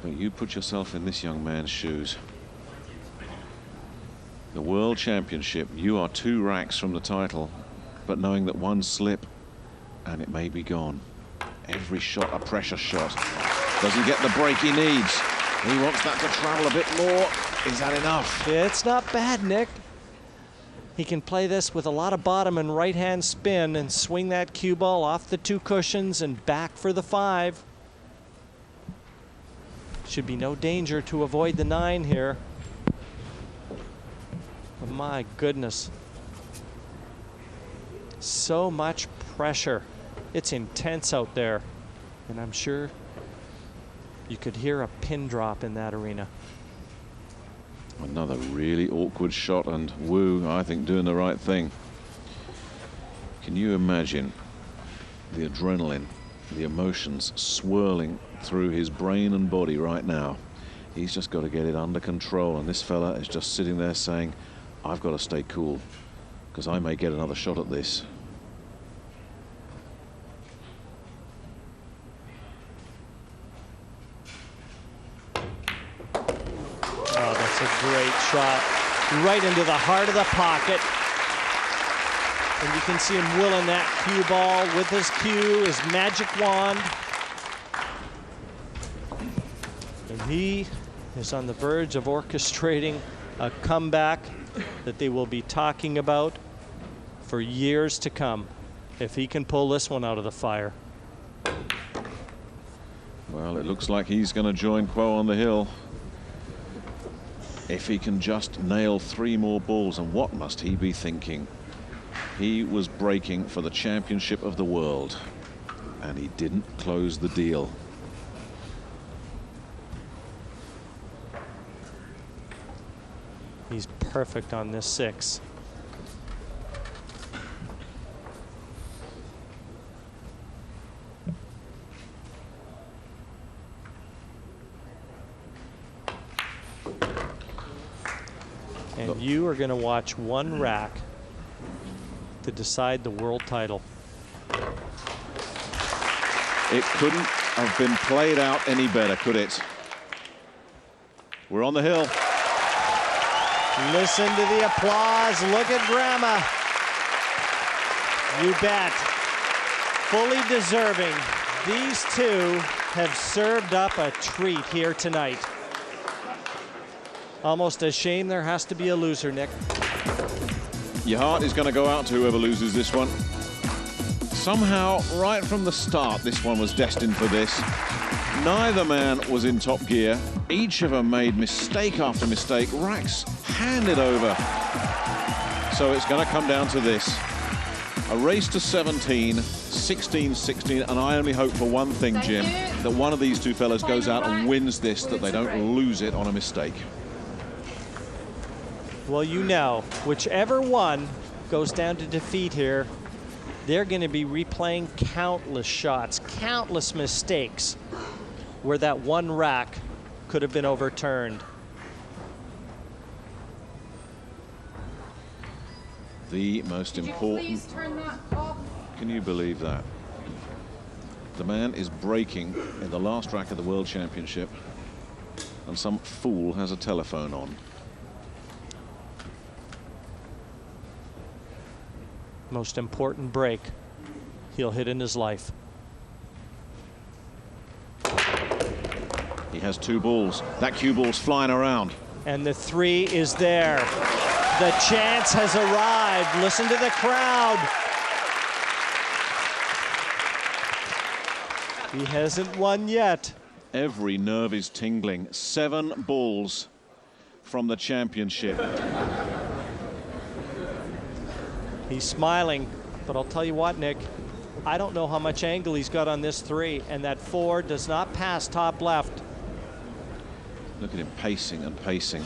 But you put yourself in this young man's shoes. The World Championship, you are 2 racks from the title, but knowing that 1 slip and it may be gone. Every shot a pressure shot. Doesn't get the break he needs. He wants that to travel a bit more. Is that enough? It's not bad, Nick. He can play this with a lot of bottom and right-hand spin and swing that cue ball off the 2 cushions and back for the 5. Should be no danger to avoid the 9 here. But my goodness. So much pressure. It's intense out there. And I'm sure you could hear a pin drop in that arena. Another really awkward shot, and Wu, I think, doing the right thing. Can you imagine the adrenaline, the emotions swirling through his brain and body right now? He's just got to get it under control, and this fella is just sitting there saying, I've got to stay cool, because I may get another shot at this. Oh, that's a great shot. Right into the heart of the pocket. And you can see him willing that cue ball with his cue, his magic wand. And he is on the verge of orchestrating a comeback that they will be talking about for years to come if he can pull this one out of the fire. Well, it looks like he's going to join Kuo on the hill. If he can just nail 3 more balls, and what must he be thinking? He was breaking for the championship of the world, and he didn't close the deal. He's perfect on this 6. And you are going to watch 1 rack to decide the world title. It couldn't have been played out any better, could it? We're on the hill. Listen to the applause. Look at Grandma. You bet. Fully deserving. These 2 have served up a treat here tonight. Almost a shame there has to be a loser, Nick. Your heart is going to go out to whoever loses this one. Somehow, right from the start, this one was destined for this. Neither man was in top gear. Each of them made mistake after mistake. Racks handed over. So it's going to come down to this. A race to 17, 16, 16, and I only hope for one thing, Jim, that one of these 2 fellas goes out and wins this, that they don't lose it on a mistake. Well, you know, whichever one goes down to defeat here, they're going to be replaying countless shots, countless mistakes where that one rack could have been overturned. The most Could you important. please turn that off? Can you believe that? The man is breaking in the last rack of the World Championship, and some fool has a telephone on. Most important break he'll hit in his life. He has 2 balls. That cue ball's flying around. And the 3 is there. The chance has arrived. Listen to the crowd. He hasn't won yet. Every nerve is tingling. 7 balls from the championship. He's smiling, but I'll tell you what, Nick, I don't know how much angle he's got on this 3, and that 4 does not pass top left. Look at him pacing and pacing.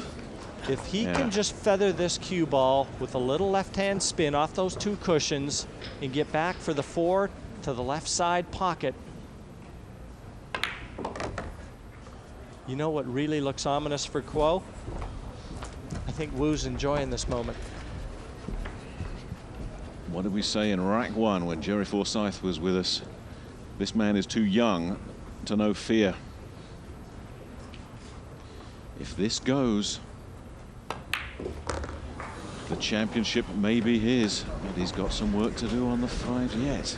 If he can just feather this cue ball with a little left-hand spin off those 2 cushions and get back for the 4 to the left side pocket. You know what really looks ominous for Kuo? I think Wu's enjoying this moment. What did we say in rack 1 when Jerry Forsyth was with us? This man is too young to know fear. If this goes, the championship may be his, but he's got some work to do on the 5 yet.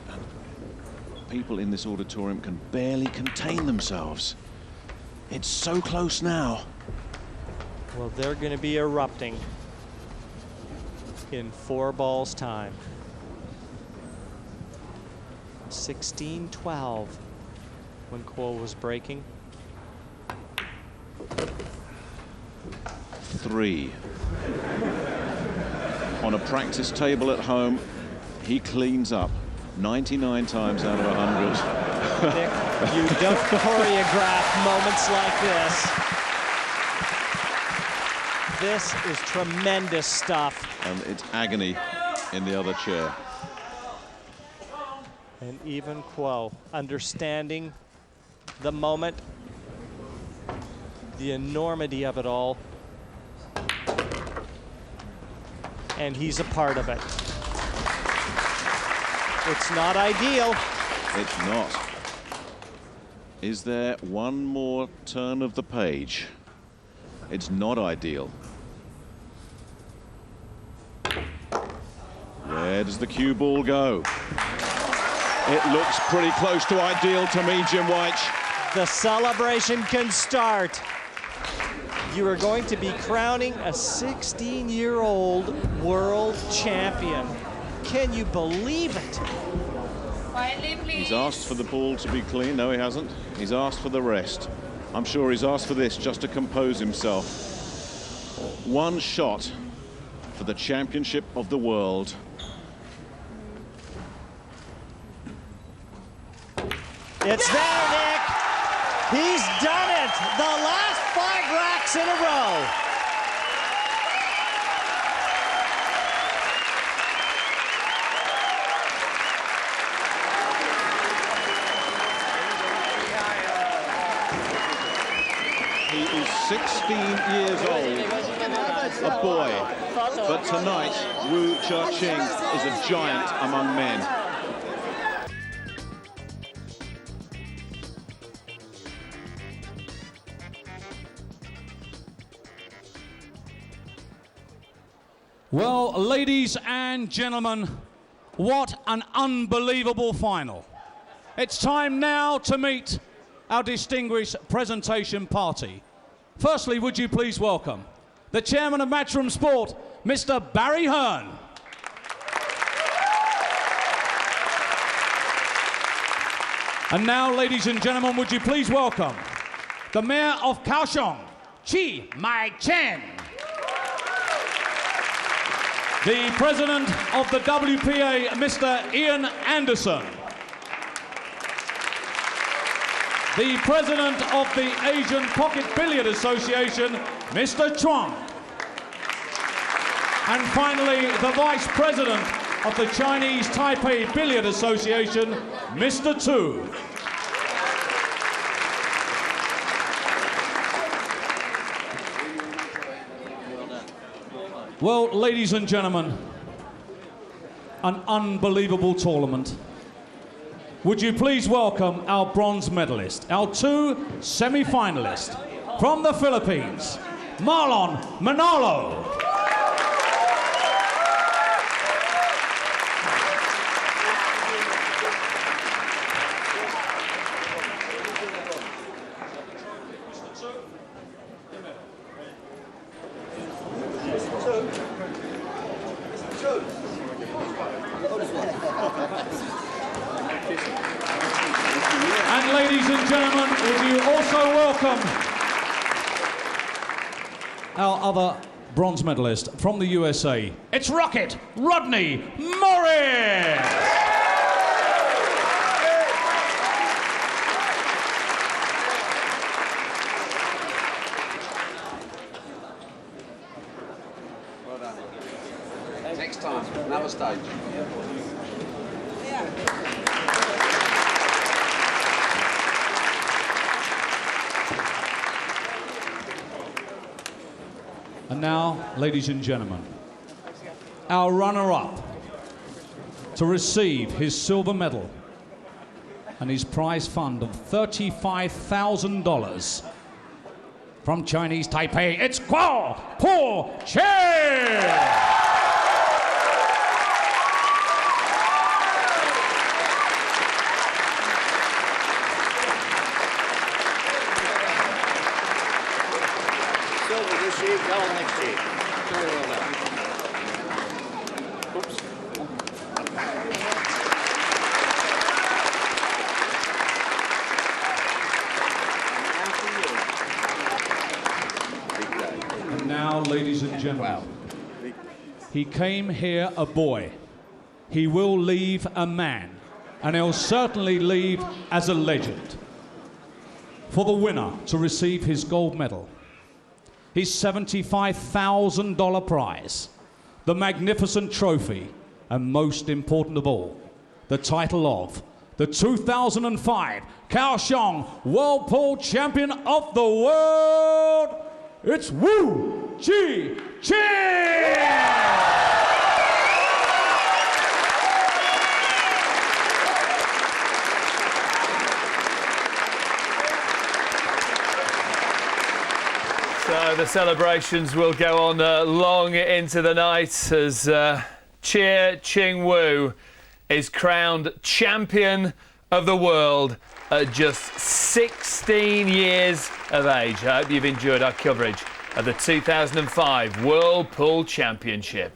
And people in this auditorium can barely contain themselves. It's so close now. Well, they're going to be erupting in 4 balls time. 16-12 when Kuo was breaking. 3. On a practice table at home, he cleans up 99 times out of 100. Nick, you don't choreograph moments like this. This is tremendous stuff. And it's agony in the other chair. And even Kuo understanding the moment, the enormity of it all. And he's a part of it. It's not ideal. It's not. Is there one more turn of the page? It's not ideal. Where does the cue ball go? It looks pretty close to ideal to me, Jim White. The celebration can start. You are going to be crowning a 16-year-old world champion. Can you believe it? Quietly, please. He's asked for the ball to be clean. No, he hasn't. He's asked for the rest. I'm sure he's asked for this just to compose himself. 1 shot for the championship of the world. It's there, Nick. He's done it. The last 5 racks in a row. He is 16 years old, a boy. But tonight, Wu Jiaqing is a giant among men. Well, ladies and gentlemen, what an unbelievable final. It's time now to meet our distinguished presentation party. Firstly, would you please welcome the chairman of Matchroom Sport, Mr. Barry Hearn. And now, ladies and gentlemen, would you please welcome the mayor of Kaohsiung, Chi Mai-chen. The president of the WPA, Mr. Ian Anderson. The president of the Asian Pocket Billiard Association, Mr. Chuang. And finally, the vice president of the Chinese Taipei Billiard Association, Mr. Tu. Well, ladies and gentlemen, an unbelievable tournament. Would you please welcome our bronze medalist, our two semi-finalists from the Philippines, Marlon Manalo. And ladies and gentlemen, would you also welcome our other bronze medalist from the USA. It's Rocket Rodney Morris! Well done. Next time, another stage. And now, ladies and gentlemen, our runner-up to receive his silver medal and his prize fund of $35,000 from Chinese Taipei, it's Kuo Po-Cheng! Gold next year. Very well done. Oops. And now, ladies and gentlemen, he came here a boy. He will leave a man, and he'll certainly leave as a legend. For the winner to receive his gold medal, his $75,000 prize, the magnificent trophy, and most important of all, the title of the 2005 Kaohsiung World Pool Champion of the World, it's Wu Jiaqing! So the celebrations will go on long into the night as Jiaqing Wu is crowned champion of the world at just 16 years of age. I hope you've enjoyed our coverage of the 2005 World Pool Championship.